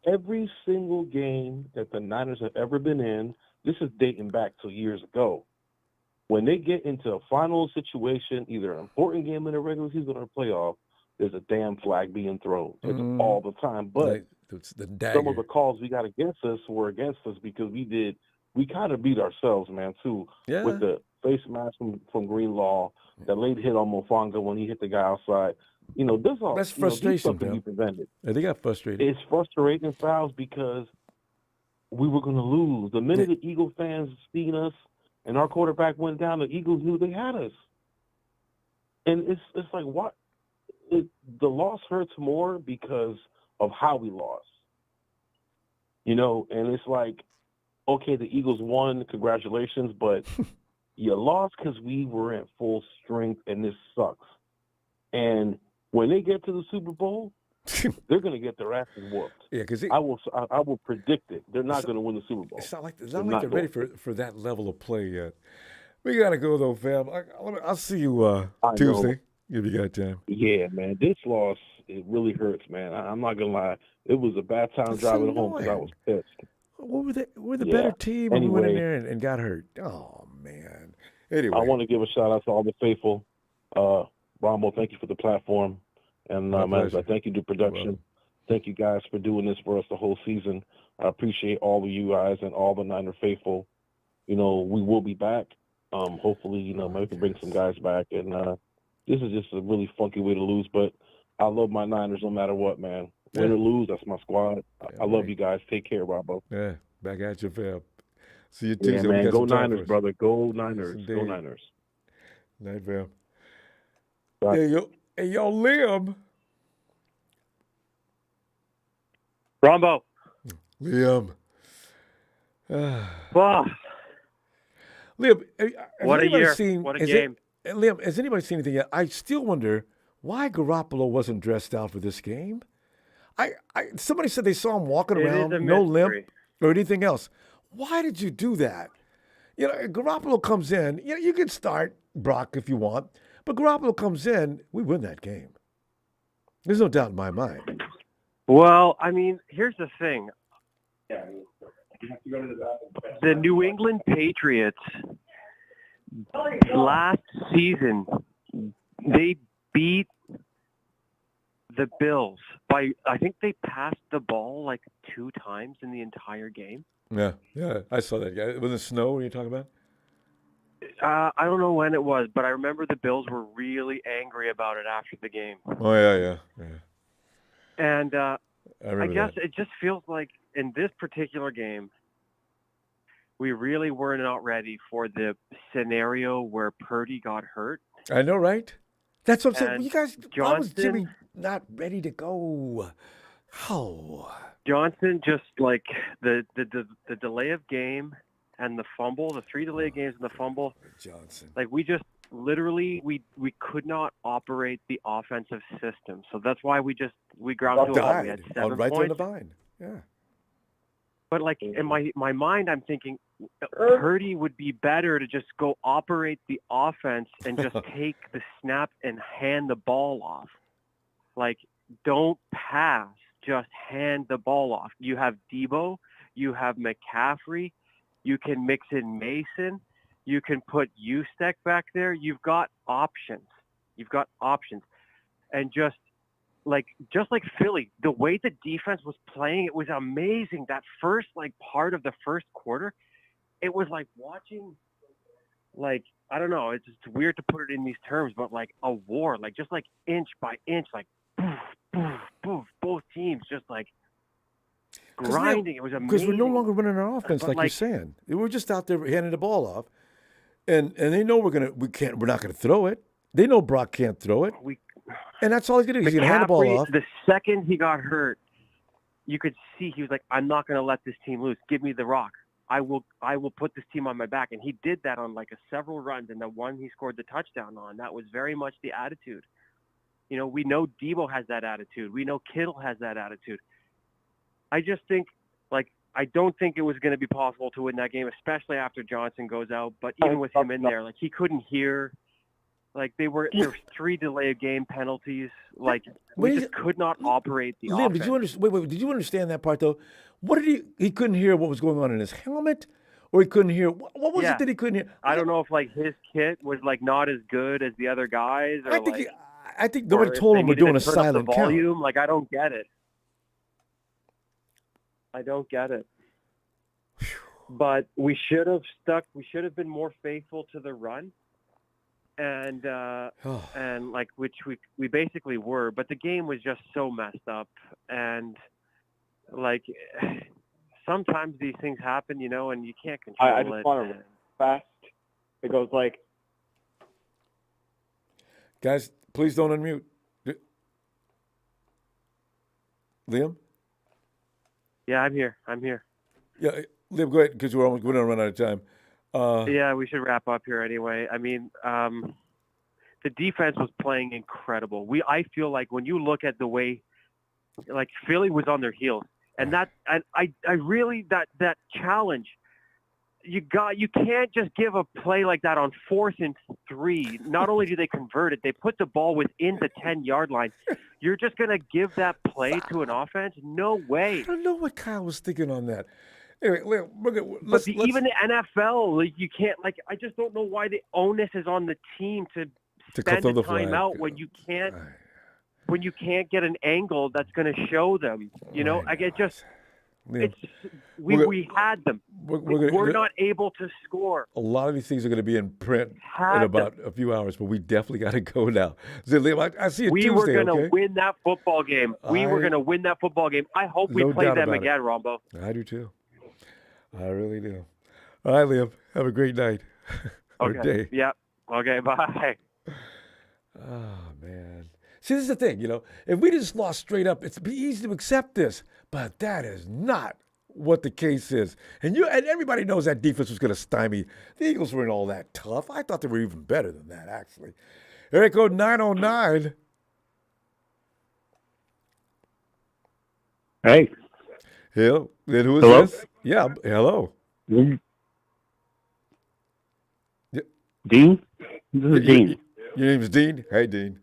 Every single game that the Niners have ever been in, this is dating back to years ago. When they get into a final situation, either an important game in a regular season or a playoff, there's a damn flag being thrown. It's all the time. But some of the calls we got against us were against us because we kind of beat ourselves, man, too. Yeah. With the face mask from Greenlaw, the late hit on Mofongo when he hit the guy outside. That's frustration, can be prevented. Yeah, they got frustrated. It's frustrating fouls because we were going to lose. The minute the Eagle fans seen us and our quarterback went down, the Eagles knew they had us. And it's like, what? The loss hurts more because of how we lost. And it's like, okay, the Eagles won, congratulations, but you lost because we were at full strength, and this sucks. And when they get to the Super Bowl, they're going to get their asses whooped. Yeah, because I will predict it. They're not going to win the Super Bowl. It's not like they're ready for that level of play yet. We got to go, though, fam. I'll see you Tuesday if you got time. Yeah, man. This loss, it really hurts, man. I'm not going to lie. It was a bad time driving home because I was pissed. We're the better team when we went in there and got hurt. Oh, man. Anyway. I want to give a shout-out to all the faithful. Ronbo, thank you for the platform. And man, thank you to production. Thank you guys for doing this for us the whole season. I appreciate all of you guys and all the Niner faithful. We will be back. Hopefully, maybe we can bring some guys back. And this is just a really funky way to lose, but I love my Niners no matter what, man. Win or lose, that's my squad. I love you guys. Take care, Robbo. Yeah, back at you, fam. See you Yeah, Tuesday. We man. got Go some time Niners, for us. brother. Go Niners. Yes, Go indeed. Niners. Night, fam. Bye. Hey, yo, Liam. Ronbo. Liam. Wow. Liam, has What a anybody year. seen, What a has game. Liam, has anybody seen anything yet? I still wonder why Garoppolo wasn't dressed out for this game. Somebody said they saw him walking It is around, a no limp mystery. or anything else. Why did you do that? Garoppolo comes in. You can start Brock if you want, but Garoppolo comes in, we win that game. There's no doubt in my mind. Well, I mean, here's the thing. The New England Patriots last season, they beat the Bills by, I think they passed the ball like 2 times in the entire game. Yeah, I saw that. Yeah, was it snow? What are you talking about? I don't know when it was, but I remember the Bills were really angry about it after the game. Oh, yeah. And I remember guess that. it just feels like in this particular game, we really were not ready for the scenario where Purdy got hurt. I know, right? That's what I'm saying. And You guys, why was Jimmy Johnson- not ready to go? Oh. Johnson just like the delay of game and the fumble, the 3 delay games and the fumble. Johnson. Like we just literally we could not operate the offensive system. So that's why we ground to a halt. We had 7 right there in the points. vine. Yeah. But like in my mind, I'm thinking Purdy would be better to just go operate the offense and just take the snap and hand the ball off. Like, don't pass, just hand the ball off. You have Debo, you have McCaffrey, you can mix in Mason, you can put Ustek back there. You've got options. And just like Philly, the way the defense was playing, it was amazing. That first part of the first quarter, it was like watching, I don't know, it's weird to put it in these terms, but like a war, just inch by inch, poof, poof, poof, both teams just grinding. It was amazing. Because we're no longer running our offense, But, like you're saying. We're just out there handing the ball off, and they know we're not gonna throw it. They know Brock can't throw it, and that's all he's gonna do. He's gonna hand the ball McCaffrey, off. The second he got hurt, you could see he was like, "I'm not going to let this team lose. Give me the rock. I will put this team on my back." And he did that on several runs, and the one he scored the touchdown on, that was very much the attitude. We know Debo has that attitude. We know Kittle has that attitude. I just think, I don't think it was going to be possible to win that game, especially after Johnson goes out. But even with him in there, he couldn't hear. There were 3 delay of game penalties. We just could not operate the Liam, offense. did you understand? Wait, did you understand that part though? What did he couldn't hear what was going on in his helmet, or he couldn't hear what was it that he couldn't hear? I don't know if his kit was not as good as the other guys. Or, I think nobody told him we're doing a silent count. volume. I don't get it. But we should have stuck. We should have been more faithful to the run, and which we basically were. But the game was just so messed up, and sometimes these things happen, and you can't control I it. just want to fast. It goes Guys, please don't unmute. Liam? Yeah, I'm here. Yeah, Liam, go ahead, because we're going to run out of time. Yeah, we should wrap up here anyway. I mean, the defense was playing incredible. I feel like when you look at the way, Philly was on their heels, and I really that challenge. You can't just give a play like that on 4th and 3. Not only do they convert it, they put the ball within the 10-yard line. You're just going to give that play to an offense? No way. I don't know what Kyle was thinking on that. Anyway, even the NFL, you can't. I just don't know why the onus is on the team to spend throw a the flag. timeout when you can't get an angle that's going to show them. Liam, We had them. we're We're not able to score. a lot of these things are going to be in print Had in them. about a few hours, but we definitely got to go now. So, Liam, I see you We Tuesday, were going to okay? win that football game. We were going to win that football game. I hope we No play doubt them about it. again, Rombo. I do too. I really do. All right, Liam. Have a great night or Okay. day. Yeah. Okay. Bye. Oh, man. See, this is the thing, If we just lost straight up, it'd be easy to accept this. But that is not what the case is. And everybody knows that defense was going to stymie. The Eagles weren't all that tough. I thought they were even better than that, actually. Area code 909. Hey. Hello. And who is Hello? this? Yeah. Hello. Dean? This is Dean. Your name's Dean? Hey, Dean.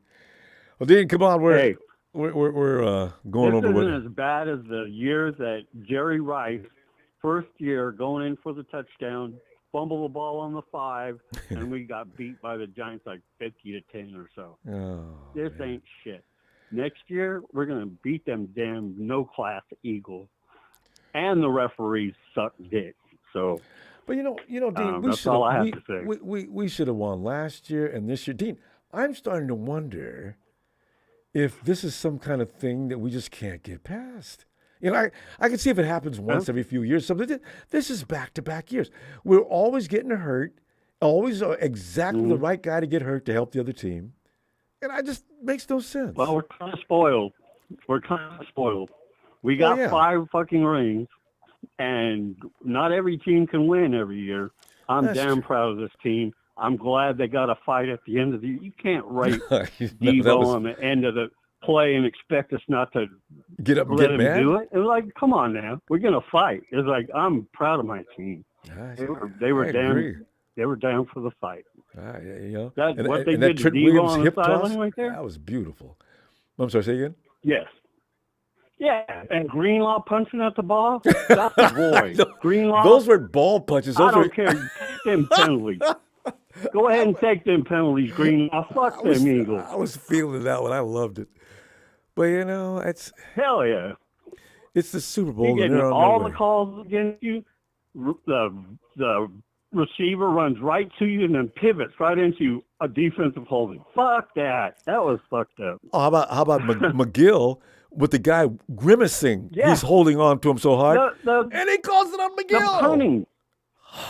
Well, Dean, come on. We're Hey. we're going This over what. isn't as bad as the years that Jerry Rice, first year, going in for the touchdown, fumble the ball on the 5, and we got beat by the Giants like 50-10 or so. Oh, This ain't shit. Next year, we're going to beat them damn no-class Eagles. And the referees suck dick. So, But Dean, we that's should all I have to say. we should have won last year and this year. Dean, I'm starting to wonder if this is some kind of thing that we just can't get past. I can see if it happens once every few years. Something. This is back-to-back years. We're always getting hurt, always exactly the right guy to get hurt to help the other team. And it just makes no sense. Well, we're kind of spoiled. We got 5 fucking rings, and not every team can win every year. I'm That's damn true. proud of this team. I'm glad they got a fight at the end of the year. You can't rate that Devo was- on the end of the play and expect us not to Get up and let get him mad? do it. It was like, come on now, we're gonna fight. It's like I'm proud of my team. They were I agree. damn. They were down for the fight. That's And, what they and that did to Trent Devo Williams on the hip toss, sideline right there. that was beautiful. I'm sorry, say again? Yes. Yeah, and Greenlaw punching at the ball. That's a boy. Greenlaw. Those were ball punches. I Those don't were, care. Take them penalties. Go ahead and take them penalties, Greenlaw. Fuck them Eagles. I was feeling that one. I loved it. But, it's Hell yeah. it's the Super Bowl. You're and getting they're on all their the way. calls against you. The receiver runs right to you and then pivots right into a defensive holding. Fuck that. That was fucked up. Oh, how about McGill with the guy grimacing? Yeah. He's holding on to him so hard. And he calls it on The McGill. punting.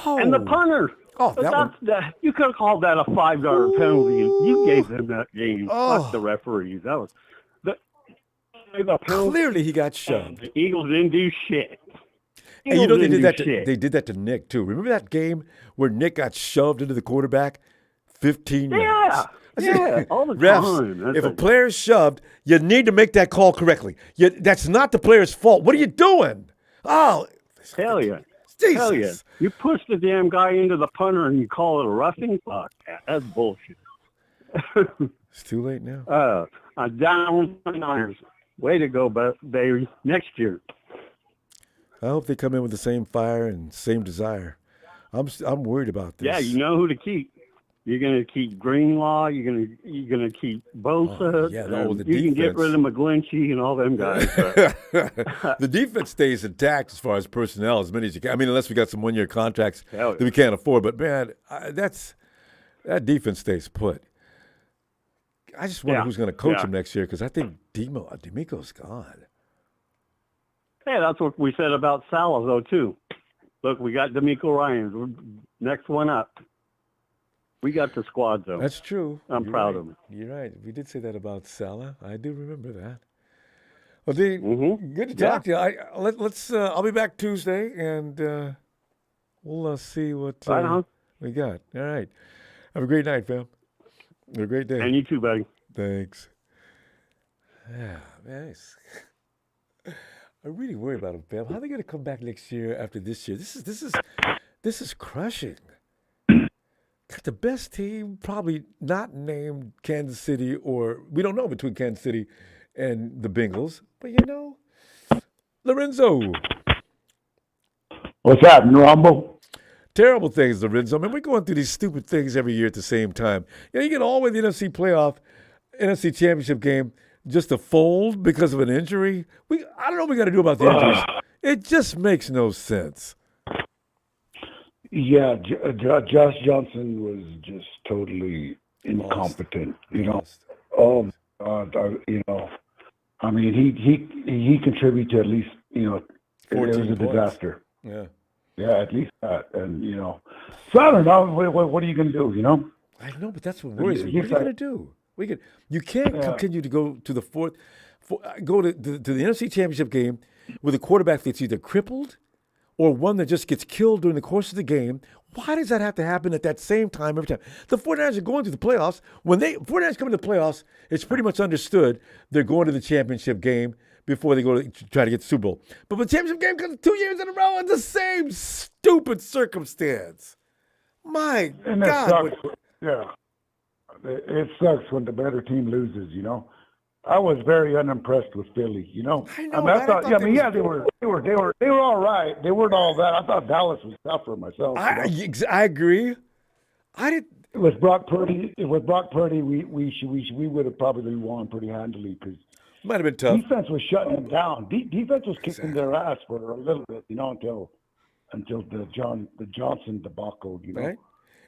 And the punter. Oh, But that one. you could have called that a 5-yard penalty. And you gave them that game. Oh. Fuck the referees. That was the penalty. Clearly he got shoved. The Eagles didn't do shit. And Eagles they didn't did do that. shit. They did that to Nick too. Remember that game where Nick got shoved into the quarterback, 15 yards. Yeah, all the Refs, time. That's if a player's shoved, you need to make that call correctly. That's not the player's fault. What are you doing? Oh, hell yeah. Jesus. Hell yeah. You push the damn guy into the punter and you call it a roughing? Fuck that. That's bullshit. It's too late now. I'm down on Niners. Way to go, baby. Next year. I hope they come in with the same fire and same desire. I'm worried about this. Yeah, you know who to keep. You're gonna keep Greenlaw. You're gonna keep Bosa. the you can get defense. rid of McGlinchey and all them guys. The defense stays intact as far as personnel, as many as you can. I mean, unless we got some one-year contracts Hell yeah. that we can't afford. But man, that defense stays put. I just wonder who's going to coach him next year because I think Demeco's gone. Hey, that's what we said about Salah though too. Look, we got D'Amico Ryans. Next one up. We got the squad though. That's true. I'm You're proud right. of him. You're right. We did say that about Salah. I do remember that. Well, Dean, good to talk to you. Let's. I'll be back Tuesday, and we'll see what Right on. we got. All right. Have a great night, fam. Have a great day. And you too, buddy. Thanks. Yeah, man. I really worry about them, fam. How are they going to come back next year after this year? This is crushing. Got the best team, probably not named Kansas City, or we don't know between Kansas City and the Bengals. But Lorenzo. What's happening, Ronbo? Terrible things, Lorenzo. I mean, we're going through these stupid things every year at the same time. You get all the way to the NFC playoff, NFC championship game, just to fold because of an injury. I don't know what we got to do about the injuries. It just makes no sense. Yeah, Josh Johnson was just totally incompetent. You know, oh my God, you know, I mean, he contributed to at least, you know, it was 14 a points. disaster. Yeah. Yeah, at least that, and you know, so I don't know. What are you gonna do? You know. I know, but that's what worries me. What are He's you like- going to do? You can't Yeah. continue to go to the go to the NFC Championship game with a quarterback that's either crippled or one that just gets killed during the course of the game. Why does that have to happen at that same time every time? The 49ers are going to the playoffs. When 49ers come to the playoffs, it's pretty much understood they're going to the championship game before they go to try to get the Super Bowl. But the championship game comes 2 years in a row in the same stupid circumstance. My And that God. sucks. Yeah, it sucks when the better team loses. You know, I was very unimpressed with Philly. You know, I know, mean, man, I thought, thought yeah, I they mean, was- yeah, they were all right. They weren't all that. I thought Dallas was tougher myself. You know? I agree. I did. With Brock Purdy, we would have probably won pretty handily because might have been tough. defense was shutting them down. Defense was kicking their ass for a little bit, you know, until the Johnson debacle, you know. Right.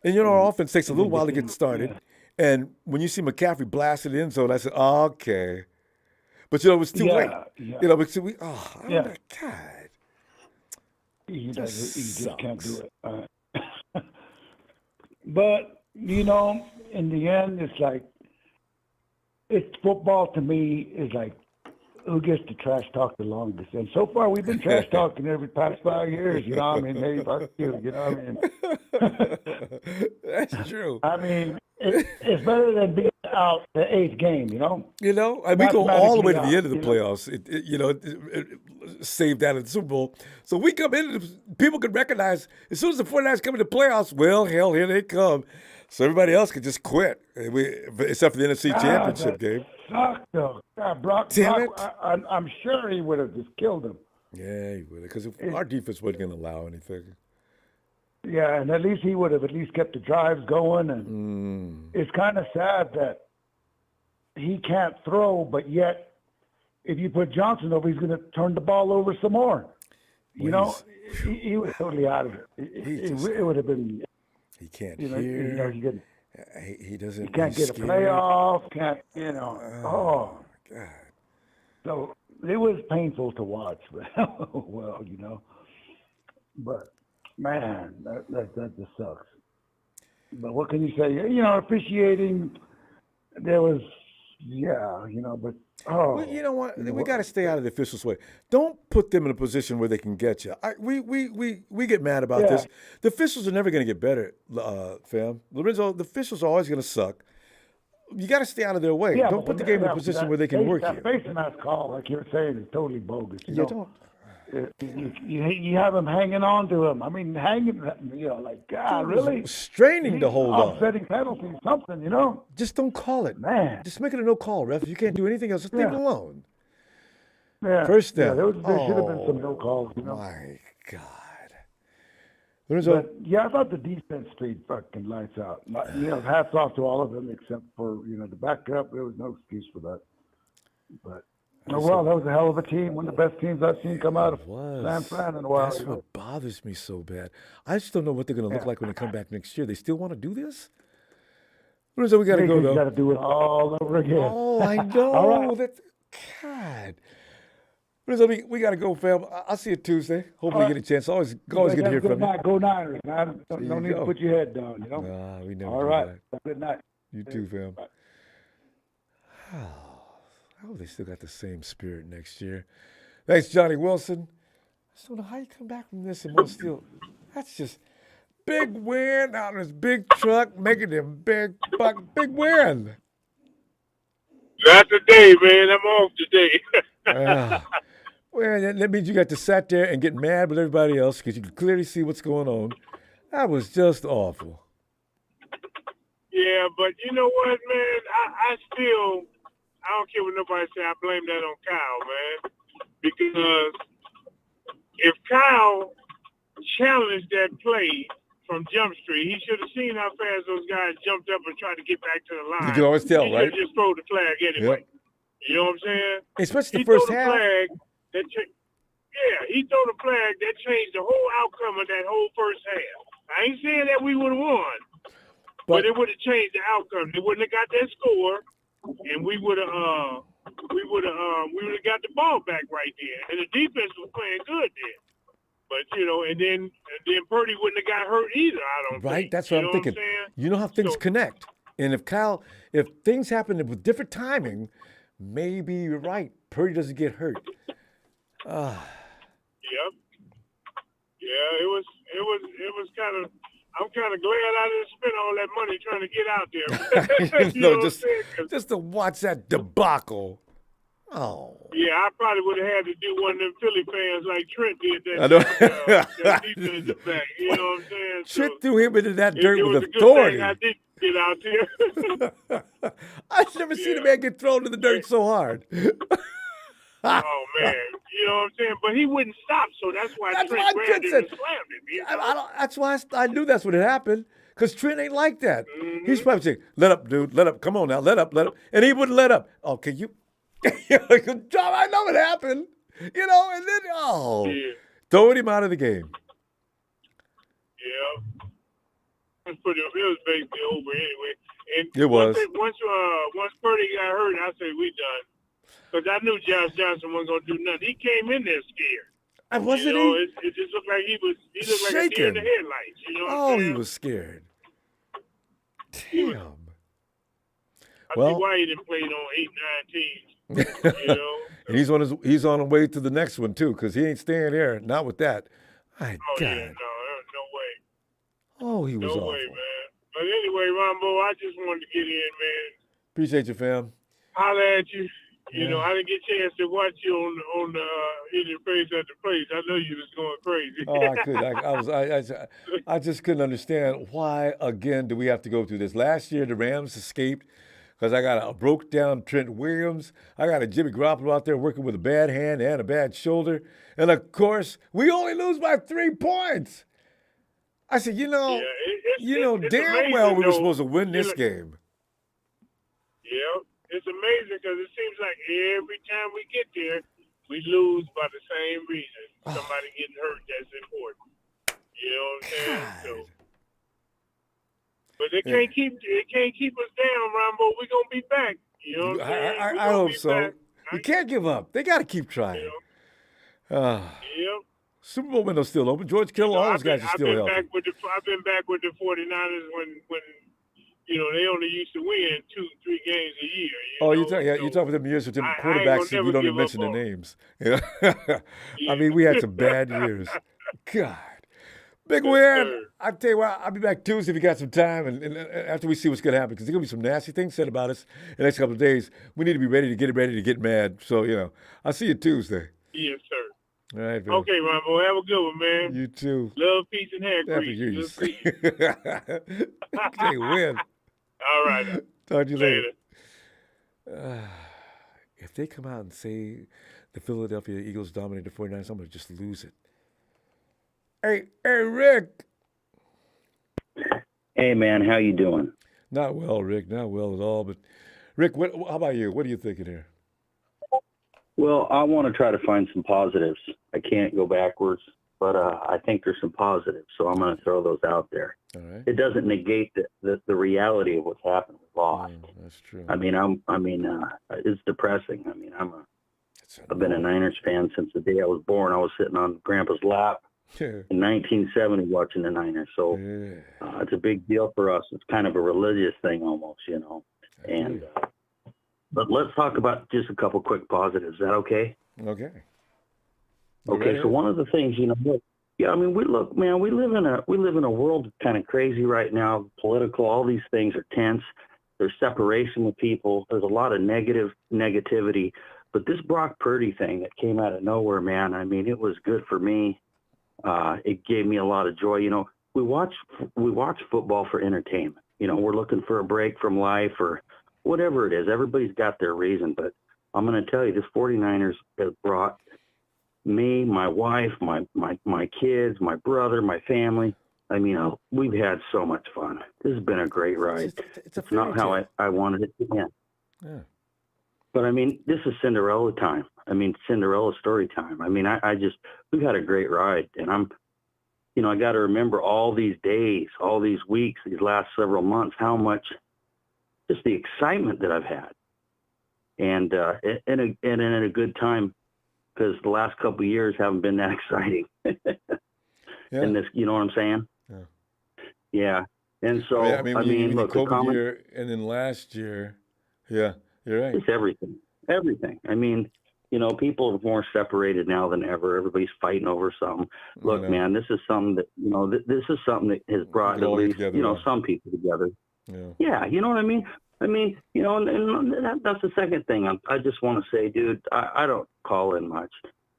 And you know, our offense takes a little while to get started. And when you see McCaffrey blasted in zone, I said, okay. But you know, it was too late. Yeah. You know, but we Yeah. my God. He just can't do it. But, you know, in the end, it's like, it's football to me is like, who gets to trash talk the longest? And so far, we've been trash talking every past 5 years. You know, I mean, hey, fuck you. You know, I mean, that's true. I mean, it's better than being out the 8th game. You know. You know, and we go all the way to the Mathematically end of the out, playoffs. It saved that in the Super Bowl. So we come in, people can recognize as soon as the 49ers come into the playoffs, well, hell, here they come. So everybody else could just quit, except for the NFC Championship game. Sucked though. God, Brock, I'm sure he would have just killed him. Yeah, he would have, because our defense wasn't going to allow anything. Yeah, and at least he would have at least kept the drives going. And it's kind of sad that he can't throw, but yet if you put Johnson over, he's going to turn the ball over some more. You know, he was totally out of it. It would have been. He can't hear. hear. You know, he doesn't. He can't he's get a scared. playoff. Can't, you know. Oh, God. So it was painful to watch. Well, you know. But man, that just sucks. But what can you say? You know, officiating. There was, you know, but. Well, you know what? We got to stay out of the officials' way. Don't put them in a position where they can get you. We get mad about this. The officials are never going to get better, fam. Lorenzo, the officials are always going to suck. You got to stay out of their way. Yeah, don't put the game in a position where they can work you. That face mask call, like you're saying, is totally bogus. You know? don't. You have him hanging on to him. I mean, hanging, you know, like, God, really? Straining to hold on. Offsetting penalties, something, you know? Just don't call it. Man. Just make it a no call, ref. If you can't do anything else, just leave it alone. Yeah. First down. Yeah, there should have been some no calls, you know? My God. Lorenzo. But, yeah, I thought the defense played fucking lights out. You know, hats off to all of them except for, you know, the backup. There was no excuse for that. But, well, that was a hell of a team. One of the best teams I've seen come out of San Fran in a while. That's what bothers me so bad. I just don't know what they're going to look like when they come back next year. They still want to do this? Lorenzo, we got to go, though. We got to do it all over again. Oh, I know. All right. God. Lorenzo, we got to go, fam. I'll see you Tuesday. Hopefully you get a chance. Always good to hear from you. Go Niners, man. No need to put your head down, you know? Nah, we never all do right. that. Good night. You too, fam. I hope they still got the same spirit next year. Thanks, Johnny Wilson. I just don't know how you come back from this and want to still. That's just big win out in this big truck, making them big win. Not today, man. I'm off today. Well, that means you got to sit there and get mad with everybody else because you can clearly see what's going on. That was just awful. Yeah, but you know what, man? I don't care what nobody say. I blame that on Kyle, man. Because if Kyle challenged that play from Jump Street, he should have seen how fast those guys jumped up and tried to get back to the line. You can always tell, he right? He just throw the flag anyway. Yep. You know what I'm saying? Especially the he first throw half. The flag that he threw the flag that changed the whole outcome of that whole first half. I ain't saying that we would have won, but it would have changed the outcome. They wouldn't have got that score, and we would have got the ball back right there. And the defense was playing good then. But and then Purdy wouldn't have got hurt either. I don't think. Right, that's what I'm thinking. You know how things connect, and if things happen with different timing, maybe you're right. Purdy doesn't get hurt. Yep. Yeah, it was kind of. I'm kind of glad I didn't spend all that money trying to get out there. You know what I'm saying? just to watch that debacle. Oh. Yeah, I probably would have had to do one of them Philly fans like Trent did that. I know. That defensive back. You know what I'm saying? Trent threw him into that dirt with it was authority. a good thing I did get out there. I've never seen a man get thrown to the dirt so hard. Oh man, you know what I'm saying? But he wouldn't stop, so that's why Trent grabbed him and slammed him. You know? That's why I knew that's what had happened. Because Trent ain't like that. He's probably saying, "Let up, dude. Let up. Come on now. Let up. Let up." And he wouldn't let up. Okay, you. Good job. I know it happened. And then throwing him out of the game. Yeah. It was basically over anyway. And it was. Once Purdy got hurt, I said we done. Because I knew Josh Johnson wasn't going to do nothing. He came in there scared. And wasn't he? It just looked like he looked like a deer in the headlights. You know what I'm saying? He was scared. Damn. I see why he didn't play on 8, 9 teams. And he's on his way to the next one too, because he ain't staying there. Not with that. My God. Yeah, no way. Oh, he was awful. No way, man. But anyway, Ronbo, I just wanted to get in, man. Appreciate you, fam. Holla at you. Yeah. I didn't get a chance to watch you on in your face at the place. I know you was going crazy. I could. I just couldn't understand why again do we have to go through this. Last year the Rams escaped because I got a broke down Trent Williams. I got a Jimmy Garoppolo out there working with a bad hand and a bad shoulder, and of course we only lose by 3 points. I said, damn amazing, well we were supposed to win this game. Yeah. It's amazing because it seems like every time we get there, we lose by the same reason. Somebody getting hurt that's important. You know what I'm saying? So, but they can't keep us down, Ronbo. We're gonna be back. You know what I'm saying? I hope so. You can't give up. They got to keep trying. Yep. Super Bowl window's still open. George Kittle, all those guys are still healthy. I've been back with the 49ers when they only used to win 2-3 games a year. You talk about them years with them quarterbacks and you don't even mention their names. I mean, we had some bad years. God. Big win. I tell you what, I'll be back Tuesday if you got some time and after we see what's going to happen, because there's going to be some nasty things said about us in the next couple of days. We need to be ready to get mad. So, I'll see you Tuesday. Yes, sir. All right, man. Okay, Ronbo. Have a good one, man. You too. Love, peace, and hair grease. They win. All right. Talk to you later. If they come out and say the Philadelphia Eagles dominated the 49ers, I'm going to just lose it. Hey, Rick. Hey, man, how you doing? Not well, Rick. Not well at all. But, Rick, how about you? What are you thinking here? Well, I want to try to find some positives. I can't go backwards, but I think there's some positives, so I'm going to throw those out there. All right. It doesn't negate the reality of what's happened. We lost. That's true. I mean, it's depressing. I mean, I've been a Niners fan since the day I was born. I was sitting on Grandpa's lap in 1970 watching the Niners. So it's a big deal for us. It's kind of a religious thing almost, And but let's talk about just a couple quick positives. Is that okay? Okay. Okay. So one of the things, yeah, I mean, we live in a world that's kind of crazy right now. Political, all these things are tense. There's separation with people. There's a lot of negativity. But this Brock Purdy thing that came out of nowhere, man, I mean, it was good for me. It gave me a lot of joy. We watch football for entertainment. We're looking for a break from life or whatever it is. Everybody's got their reason. But I'm going to tell you, this 49ers has brought me, my wife, my kids, my brother, my family. I mean, we've had so much fun. This has been a great ride. It's not how I wanted it to end. Yeah. But I mean, this is Cinderella time. Cinderella story time. We've had a great ride, and I got to remember all these days, all these weeks, these last several months, how much just the excitement that I've had, and in a good time, because the last couple of years haven't been that exciting. And this, you know what I'm saying? Yeah. And so, look, the COVID year and then last year, yeah, you're right. It's everything. People are more separated now than ever. Everybody's fighting over something. Look, man, this is something that, this is something that has brought at least, some people together. Yeah, you know what I mean? And that's the second thing. I just want to say, dude, I don't call in much.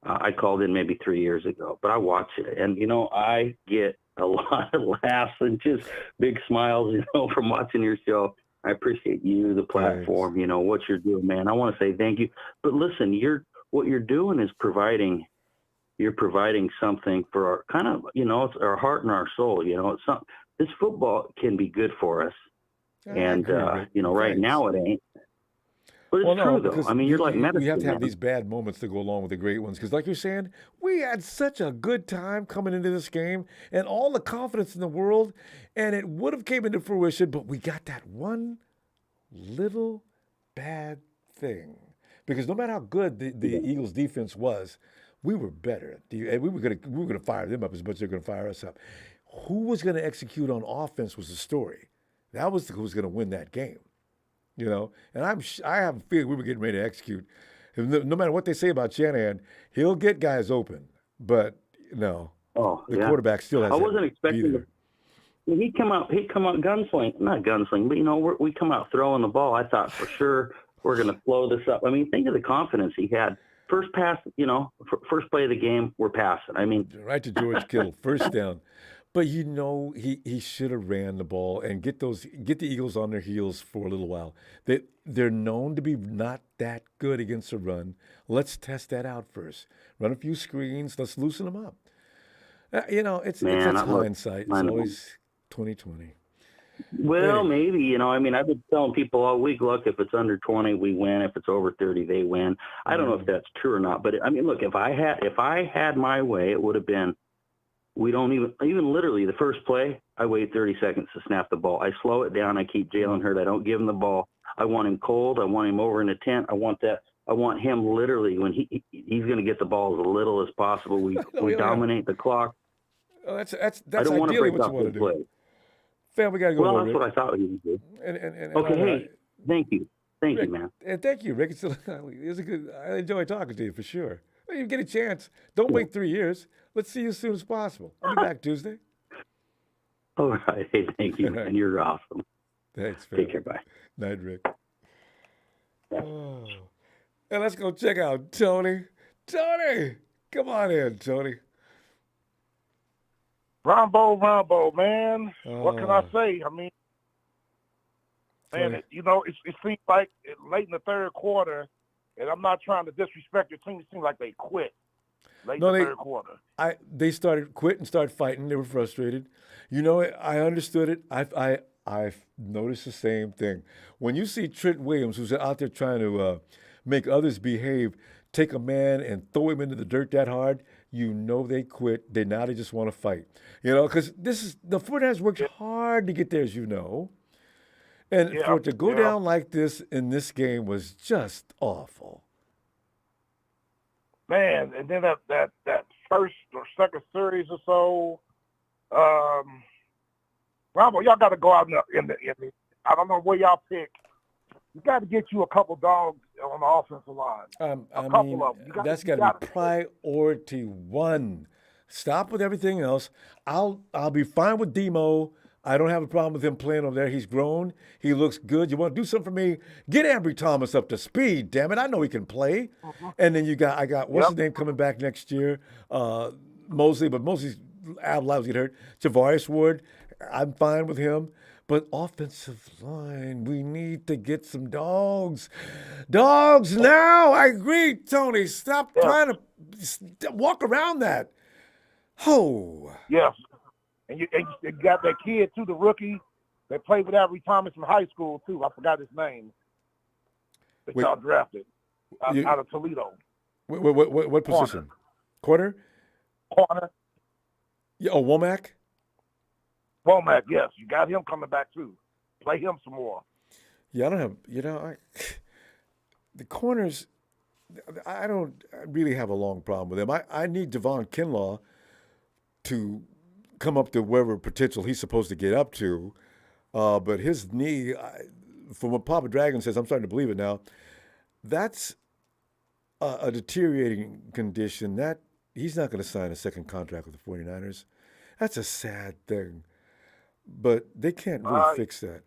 I called in maybe 3 years ago, but I watch it, and I get a lot of laughs and just big smiles, from watching your show. I appreciate you, the platform, what you're doing, man. I want to say thank you. But listen, what you're doing is providing something for our kind of, it's our heart and our soul. It's this football can be good for us, and right now it ain't. But it's true, though. You're like medicine. You have to have man. these bad moments to go along with the great ones. Because like you're saying, we had such a good time coming into this game and all the confidence in the world, and it would have came into fruition, but we got that one little bad thing. Because no matter how good the Eagles' defense was, we were better. And we were going to fire them up as much as they're going to fire us up. Who was going to execute on offense was the story. That was who was going to win that game. And I have a feeling we were getting ready to execute. No matter what they say about Shanahan, he'll get guys open. But no, the quarterback still has. I wasn't expecting. He'd come out gunsling, not gunsling, but we come out throwing the ball. I thought for sure we're going to blow this up. Think of the confidence he had. First pass, first play of the game, we're passing. Right to George Kittle, first down. But he should have ran the ball and get the Eagles on their heels for a little while. They're known to be not that good against the run. Let's test that out first. Run a few screens. Let's loosen them up. It's hindsight. It's always 2020. Well, maybe, I've been telling people all week, look, if it's under 20, we win. If it's over 30, they win. I don't know if that's true or not. But look, if I had my way, it would have been. We don't even literally the first play, I wait 30 seconds to snap the ball. I slow it down. I keep Jalen Hurd. I don't give him the ball. I want him cold. I want him over in the tent. I want him literally when he's going to get the ball as little as possible. We dominate the clock. Oh, that's I don't want to break up the play. Fam, we got to go. Well, that's what I thought he would do. Okay, hey, thank you, Rick, man. And thank you, Rick. I enjoy talking to you for sure. You get a chance. Don't wait 3 years. Let's see you as soon as possible. I'll be back Tuesday. All right. Hey, thank you, man. You're awesome. Thanks, fam. Take care. Bye. Night, Rick. Oh. And let's go check out Tony. Tony! Come on in, Tony. Ronbo, man. What can I say? Tony. It seems like late in the third quarter, and I'm not trying to disrespect your team, it seems like they quit. Late in the third quarter. They started quit and started fighting. They were frustrated. I understood it. I've noticed the same thing. When you see Trent Williams, who's out there trying to make others behave, take a man and throw him into the dirt that hard, they quit. They just want to fight. Because the 49ers worked hard to get there, as you know. And for it to go down like this in this game was just awful. Man, and then that first or second series or so, Ronbo, y'all got to go out in the I don't know where y'all pick. You got to get you a couple dogs on the offensive line. A couple of them. That's got to be priority one. Stop with everything else. I'll be fine with Demo. I don't have a problem with him playing over there. He's grown. He looks good. You want to do something for me? Get Ambry Thomas up to speed, damn it. I know he can play. And then I got what's his name coming back next year? Mosley, but Mosley's lives get hurt. Javarius Ward, I'm fine with him. But offensive line, we need to get some dogs. Dogs now. I agree, Tony. Stop trying to walk around that. Oh. Yes. And you got that kid, too, the rookie, that played with Ambry Thomas in high school, too. I forgot his name. That y'all drafted out of Toledo. What position? Corner? Corner. Yeah, Womack? Womack, yes. You got him coming back, too. Play him some more. Yeah, I don't have, the corners, I don't really have a long problem with them. I need Devon Kinlaw to come up to whatever potential he's supposed to get up to. But his knee, from what Papa Dragon says, I'm starting to believe it now, that's a deteriorating condition. That he's not going to sign a second contract with the 49ers. That's a sad thing. But they can't really fix that.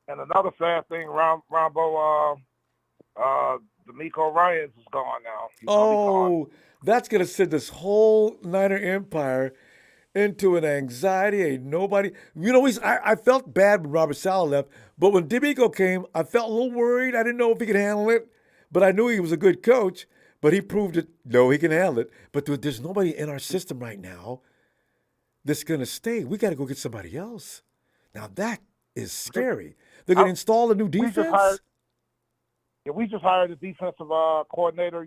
And another sad thing, Ronbo, D'Amico Ryans is gone now. He's gonna be gone. That's going to send this whole Niner empire into an anxiety. Ain't nobody. I felt bad when Robert Saleh left, but when D'Amico came, I felt a little worried. I didn't know if he could handle it, but I knew he was a good coach. But he proved it. No, he can handle it. But there's nobody in our system right now that's going to stay. We got to go get somebody else. Now that is scary. They're going to install a new defense. We just hired a defensive coordinator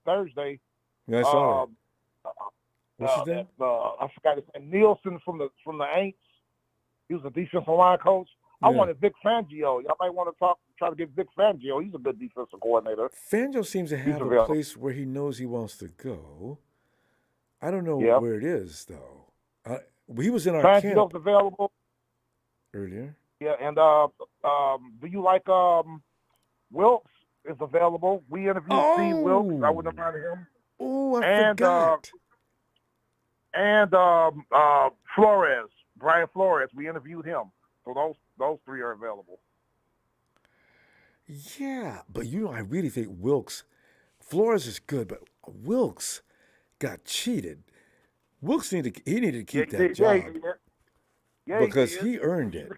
Thursday. Yeah, I saw that. What's his name? I forgot his name. Nielsen from the Aints. He was a defensive line coach. I wanted Vic Fangio. Y'all might want to try to get Vic Fangio. He's a good defensive coordinator. Fangio seems to have a place where he knows he wants to go. I don't know where it is though. He was in our Fangio's camp available earlier. Yeah, and do you like Wilkes is available? We interviewed Steve Wilkes. I wouldn't have minded him. Oh, I forgot. And Flores, Brian Flores. We interviewed him. So those three are available. Yeah, but I really think Flores is good, but Wilkes got cheated. Wilkes needed to keep that job because he earned it.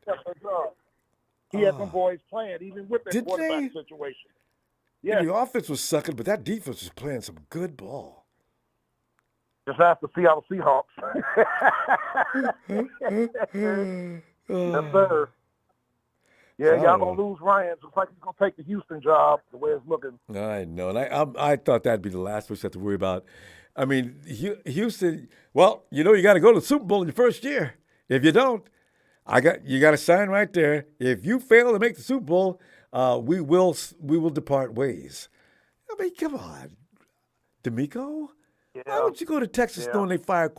He had some boys playing, even with that quarterback situation. Yeah, the offense was sucking, but that defense was playing some good ball. Just have to see how the Seahawks. Yes, sir. Yeah, y'all gonna lose Ryan. It's like he's gonna take the Houston job. The way it's looking. I know, and I thought that'd be the last we have to worry about. I mean, Houston. Well, you got to go to the Super Bowl in your first year. If you don't, you got a sign right there. If you fail to make the Super Bowl, we will depart ways. I mean, come on, D'Amico. Yeah. Why would you go to Texas knowing they fire?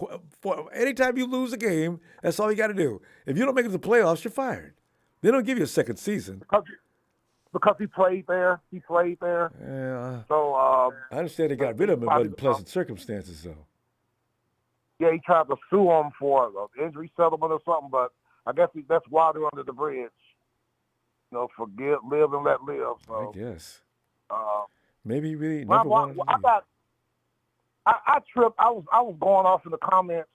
Anytime you lose a game, that's all you got to do. If you don't make it to the playoffs, you're fired. They don't give you a second season. Because he played there. Yeah. So I understand they got rid of him in pleasant circumstances, though. Yeah, he tried to sue him for an injury settlement or something, but I guess that's water under the bridge. Forgive, live, and let live. So, I guess. Maybe he really never wanted to leave. I tripped. I was going off in the comments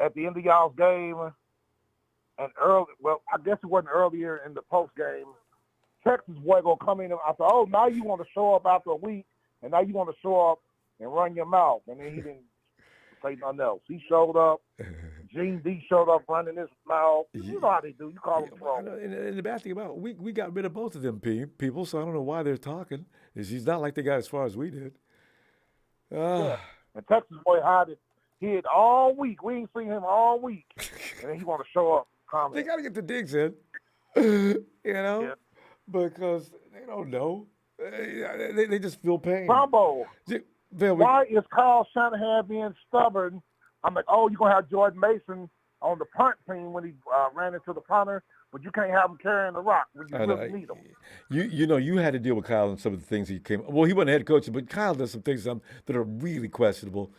at the end of y'all's game, and I guess it wasn't earlier in the post game. Texas boy gonna come in and I thought, now you want to show up after a week, and now you want to show up and run your mouth, and then he didn't say nothing else. He showed up. Gene D showed up running his mouth. You know how they do. You call them pro. And the bad thing about it, we got rid of both of them people, so I don't know why they're talking. It's not like they got as far as we did. Yeah. And Texas boy hid all week. We ain't seen him all week, and then he want to show up. Comment. They got to get the digs in, because they don't know. They just feel pain. Ronbo, why is Kyle Shanahan being stubborn? I'm like, you're going to have Jordan Mason on the punt team when he ran into the punter, but you can't have him carrying the rock when you really need him. You had to deal with Kyle and some of the things he came. Well, he wasn't head coach, but Kyle does some things that are really questionable.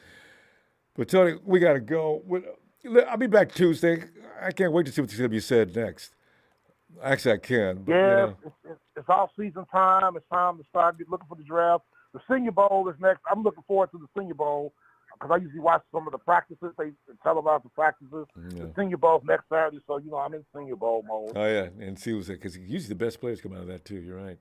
But Tony, we got to go. I'll be back Tuesday. I can't wait to see what's going to be said next. Actually, I can. But, it's off-season time. It's time to start looking for the draft. The Senior Bowl is next. I'm looking forward to the Senior Bowl because I usually watch some of the practices. They televise the practices. Yeah. The Senior Bowl's next Saturday, so, I'm in Senior Bowl mode. Oh, yeah, and see what's that, because usually the best players come out of that, too. You're right.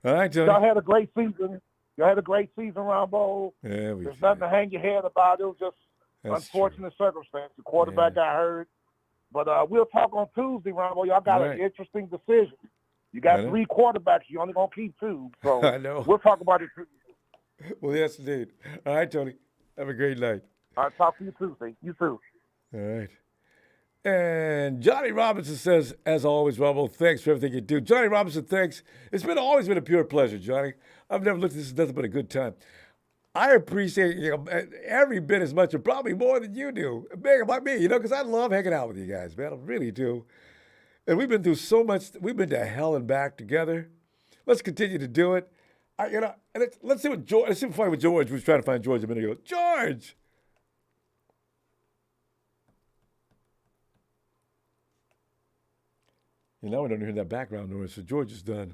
All right, Tony. Y'all had a great season. Ronbo. Yeah, There's nothing to hang your head about. It was just unfortunate circumstance. The quarterback got hurt. But we'll talk on Tuesday, Ronbo. Y'all got an interesting decision. You got 3 quarterbacks. You only going to keep 2. So I know. We'll talk about it. Well, yes, indeed. All right, Tony. Have a great night. All right, talk to you Tuesday. You too. All right. And Johnny Robinson says, as always, Ronbo, thanks for everything you do. Johnny Robinson, thanks. It's always been a pure pleasure, Johnny. I've never looked at this as nothing but a good time. I appreciate every bit as much, or probably more than you do. Big about me, because I love hanging out with you guys, man. I really do. And we've been through so much. We've been to hell and back together. Let's continue to do it. And let's see what George. Let's see what George was trying to find George a minute ago. George. Now we don't hear that background noise, so George is done.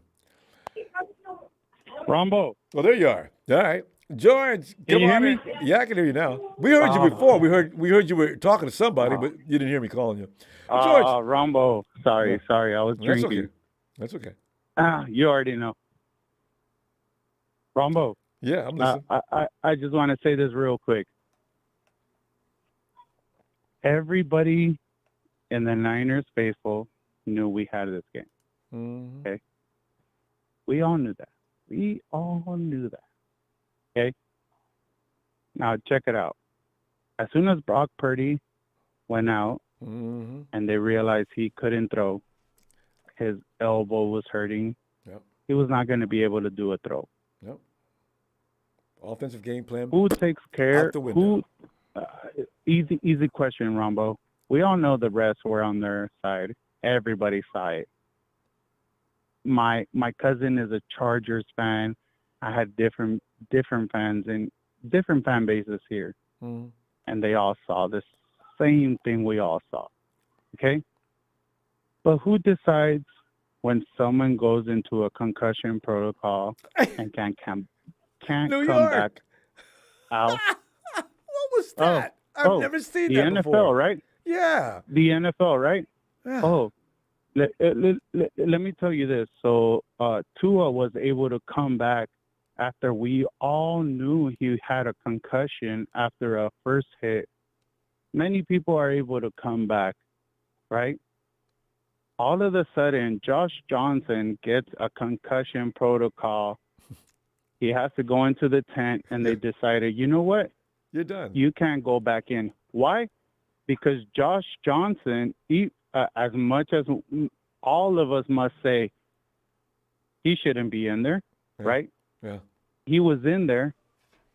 Ronbo. Well, there you are. All right. George, Can you hear me? Yeah, I can hear you now. We heard you before. We heard you were talking to somebody, but you didn't hear me calling you. George. Ronbo. Sorry. I was drinking. That's okay. You already know. Ronbo. Yeah, I'm listening. I just want to say this real quick. Everybody in the Niners faithful knew we had this game. Mm-hmm. Okay? We all knew that. Okay? Now, check it out. As soon as Brock Purdy went out and they realized he couldn't throw, his elbow was hurting, he was not going to be able to do a throw. Yep. Offensive game plan. Who takes care? Out the window. Easy question, Ronbo. We all know the refs were on their side. Everybody saw it. My cousin is a Chargers fan. I had different fans and different fan bases here, and they all saw the same thing we all saw. Okay, but who decides when someone goes into a concussion protocol and can't come back out? What was that? I've never seen the that NFL, before. right? Yeah. The NFL, right? Yeah. Oh, let me tell you this. So Tua was able to come back after we all knew he had a concussion after a first hit. Many people are able to come back, right? All of a sudden, Josh Johnson gets a concussion protocol. He has to go into the tent, and they decided, you know what? You're done. You can't go back in. Why? Because Josh Johnson, as much as all of us must say, he shouldn't be in there, right? Yeah. He was in there,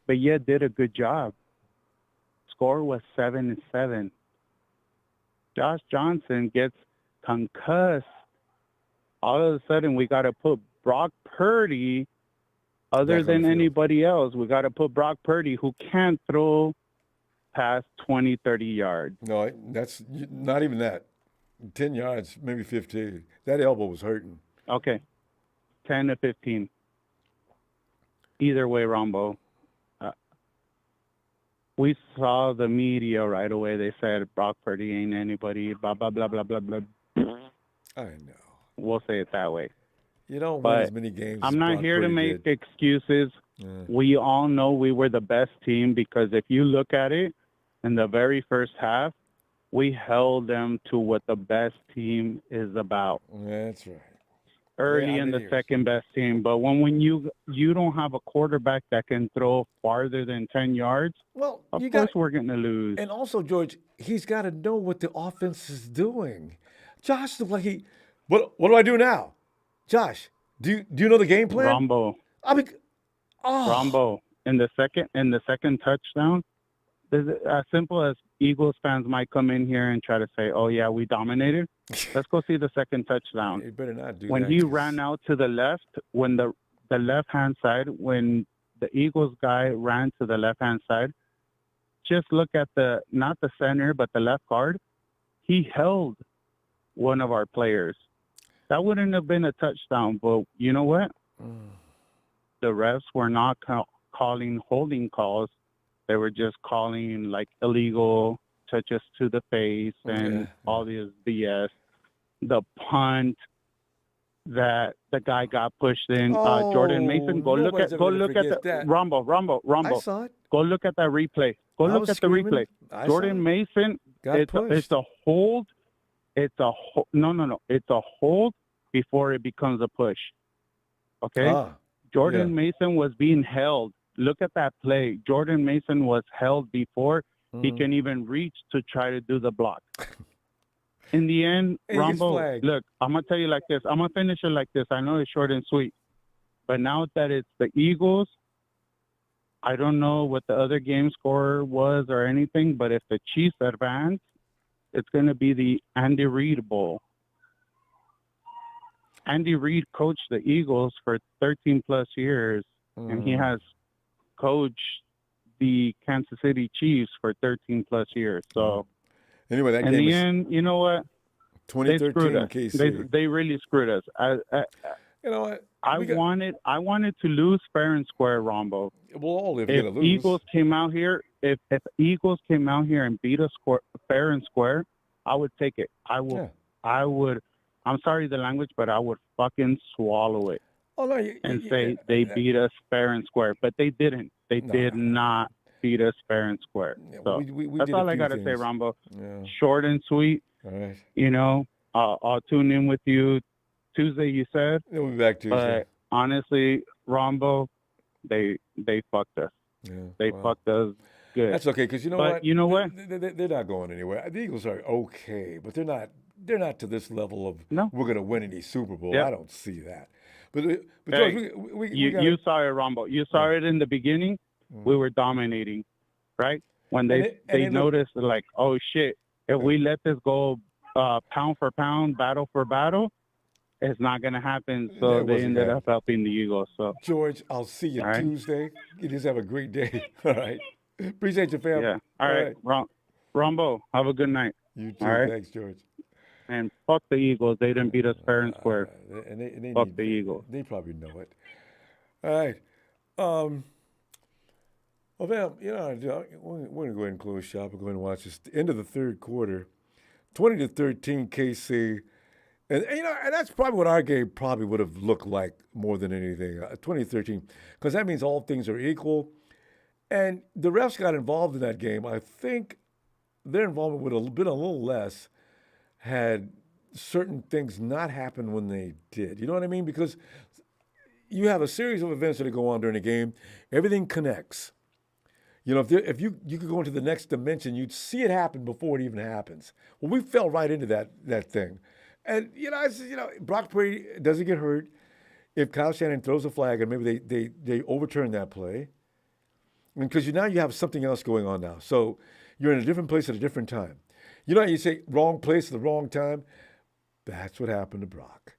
but yet did a good job. Score was 7-7. Josh Johnson gets concussed. All of a sudden, we got to put Brock Purdy, other than anybody else, we got to put Brock Purdy, who can't throw past 20, 30 yards. No, that's not even that. 10 yards, maybe 15. That elbow was hurting. Okay. 10 to 15. Either way, Ronbo. We saw the media right away. They said Brock Purdy ain't anybody, blah, blah, blah, blah, blah, blah. I know. We'll say it that way. You don't win as many games. I'm not here to make excuses. We all know we were the best team because if you look at it, in the very first half, we held them to what the best team is about. That's right. Early in the second best team. But when you don't have a quarterback that can throw farther than 10 yards, well, of course we're going to lose. And also, George, he's got to know what the offense is doing. Josh looked like what do I do now? Josh, do you know the game plan? Ronbo. Ronbo. In the second touchdown, as simple as Eagles fans might come in here and try to say, oh, yeah, we dominated. Let's go see the second touchdown. You better not do when that. When he ran out to the left, when the left-hand side, when the Eagles guy ran to the left-hand side, just look at not the center, but the left guard. He held one of our players. That wouldn't have been a touchdown, but you know what? The refs were not calling holding calls. They were just calling like illegal touches to the face and all this BS. The punt that the guy got pushed in. Jordan Mason, go look at the Ronbo. I saw it. Go look at that replay. Go look at the replay. Jordan Mason, it's a hold. No. It's a hold before it becomes a push. Okay? Jordan Mason was being held. look at that play. Jordan Mason was held before he can even reach to try to do the block. In the end, And he gets Ronbo, flagged. look, I'm going to tell you like this. I'm going to finish it like this. I know it's short and sweet. But now that it's the Eagles, I don't know what the other game score was or anything, but if the Chiefs advance, it's going to be the Andy Reid Bowl. Andy Reid coached the Eagles for 13-plus years, and he has coached the Kansas City Chiefs for 13-plus years. So, anyway, that in game the is end, you know what? They 2013 screwed us. KC. They really screwed us. You know what? I wanted to lose fair and square, Rombo. Well, if you're If gonna lose, Eagles came out here, if Eagles came out here and beat us fair and square, I would take it. I would. I'm sorry the language, but I would fucking swallow it and say they beat us fair and square. But they didn't. They did not beat us fair and square. So we that's did a all I few got to say, things. Rombo. Yeah. Short and sweet. All right. You know, I'll tune in with you Tuesday, you said. We'll be back Tuesday. But honestly, Rombo, they fucked us. Yeah, they fucked us good. That's okay, because you know But what? you know what? They're not going anywhere. The Eagles are okay, but they're not. They're not to this level of we're going to win any Super Bowl. Yep. I don't see that. But George, Hey, we you saw it, Rombo. You saw it in the beginning. We were dominating, right? When they noticed, like, oh shit, if we let this go pound for pound, battle for battle, it's not going to happen. So It they wasn't ended happening. up helping the Eagles. So George, I'll see you All right. Tuesday. You just have a great day. All right. Appreciate you, fam. yeah. All right, Rombo, have a good night. You too. All right? Thanks, George. And fuck the Eagles. They didn't beat us fair and square. And they Fuck the Eagles. They probably know it. All right. Well, fam, you know, we're going to go ahead and close shop and go ahead and watch this. The end of the third quarter, 20-13 KC. And you know, and that's probably what our game probably would have looked like more than anything, 2013, because that means all things are equal. And the refs got involved in that game. I think their involvement would have been a little less had certain things not happened when they did. You know what I mean? Because you have a series of events that go on during the game. Everything connects. You know, if you could go into the next dimension, you'd see it happen before it even happens. Well, we fell right into that thing. And, you know, Brock Purdy doesn't get hurt if Kyle Shanahan throws a flag and maybe they overturn that play. Because now you have something else going on now. So you're in a different place at a different time. You know how you say wrong place at the wrong time? That's what happened to Brock.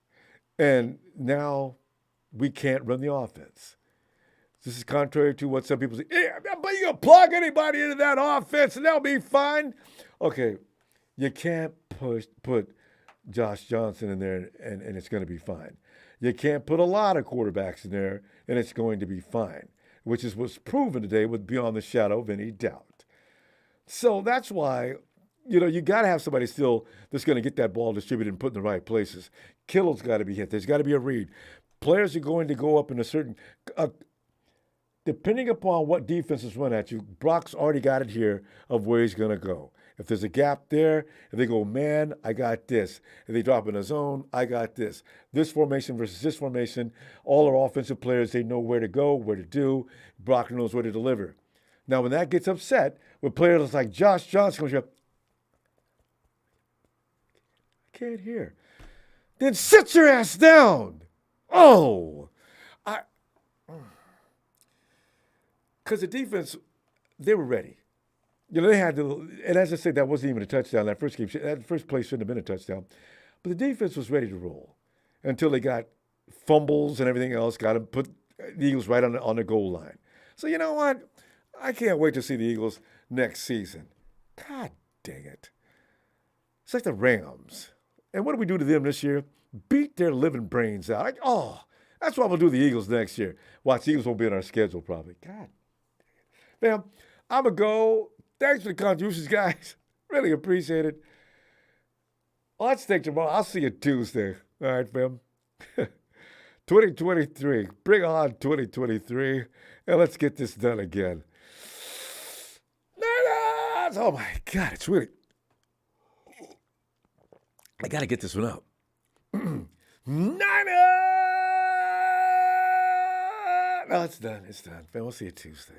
And now we can't run the offense. This is contrary to what some people say. Yeah, but you can plug anybody into that offense and they'll be fine. Okay, you can't put Josh Johnson in there and it's going to be fine. You can't put a lot of quarterbacks in there and it's going to be fine, which is what's proven today with beyond the shadow of any doubt. So that's why, you know, you got to have somebody still that's going to get that ball distributed and put in the right places. Kittle's got to be hit. There's got to be a read. Players are going to go up in a certain depending upon what defenses run at you, Brock's already got it here of where he's going to go. If there's a gap there, if they go, man, I got this. If they drop in a zone, I got this. This formation versus this formation, all our offensive players, they know where to go, where to do. Brock knows where to deliver. Now, when that gets upset with players like Josh Johnson comes up, I can't hear. Then sit your ass down. Oh, because the defense, they were ready. You know, they had to, and as I said, that wasn't even a touchdown. That first game, that first play shouldn't have been a touchdown. But the defense was ready to roll until they got fumbles and everything else, got to put the Eagles right on the goal line. So you know what? I can't wait to see the Eagles next season. God dang it. It's like the Rams. And what do we do to them this year? Beat their living brains out. That's what we'll do to the Eagles next year. Watch, the Eagles won't be on our schedule probably. God. Fam, I'm going to go. Thanks for the contributions, guys. Really appreciate it. Let's take tomorrow. I'll see you Tuesday. All right, fam. 2023. Bring on 2023. And let's get this done again. Niners! Oh, my God. It's really... I got to get this one out. Niners! No, it's done. It's done. Man, we'll see you Tuesday.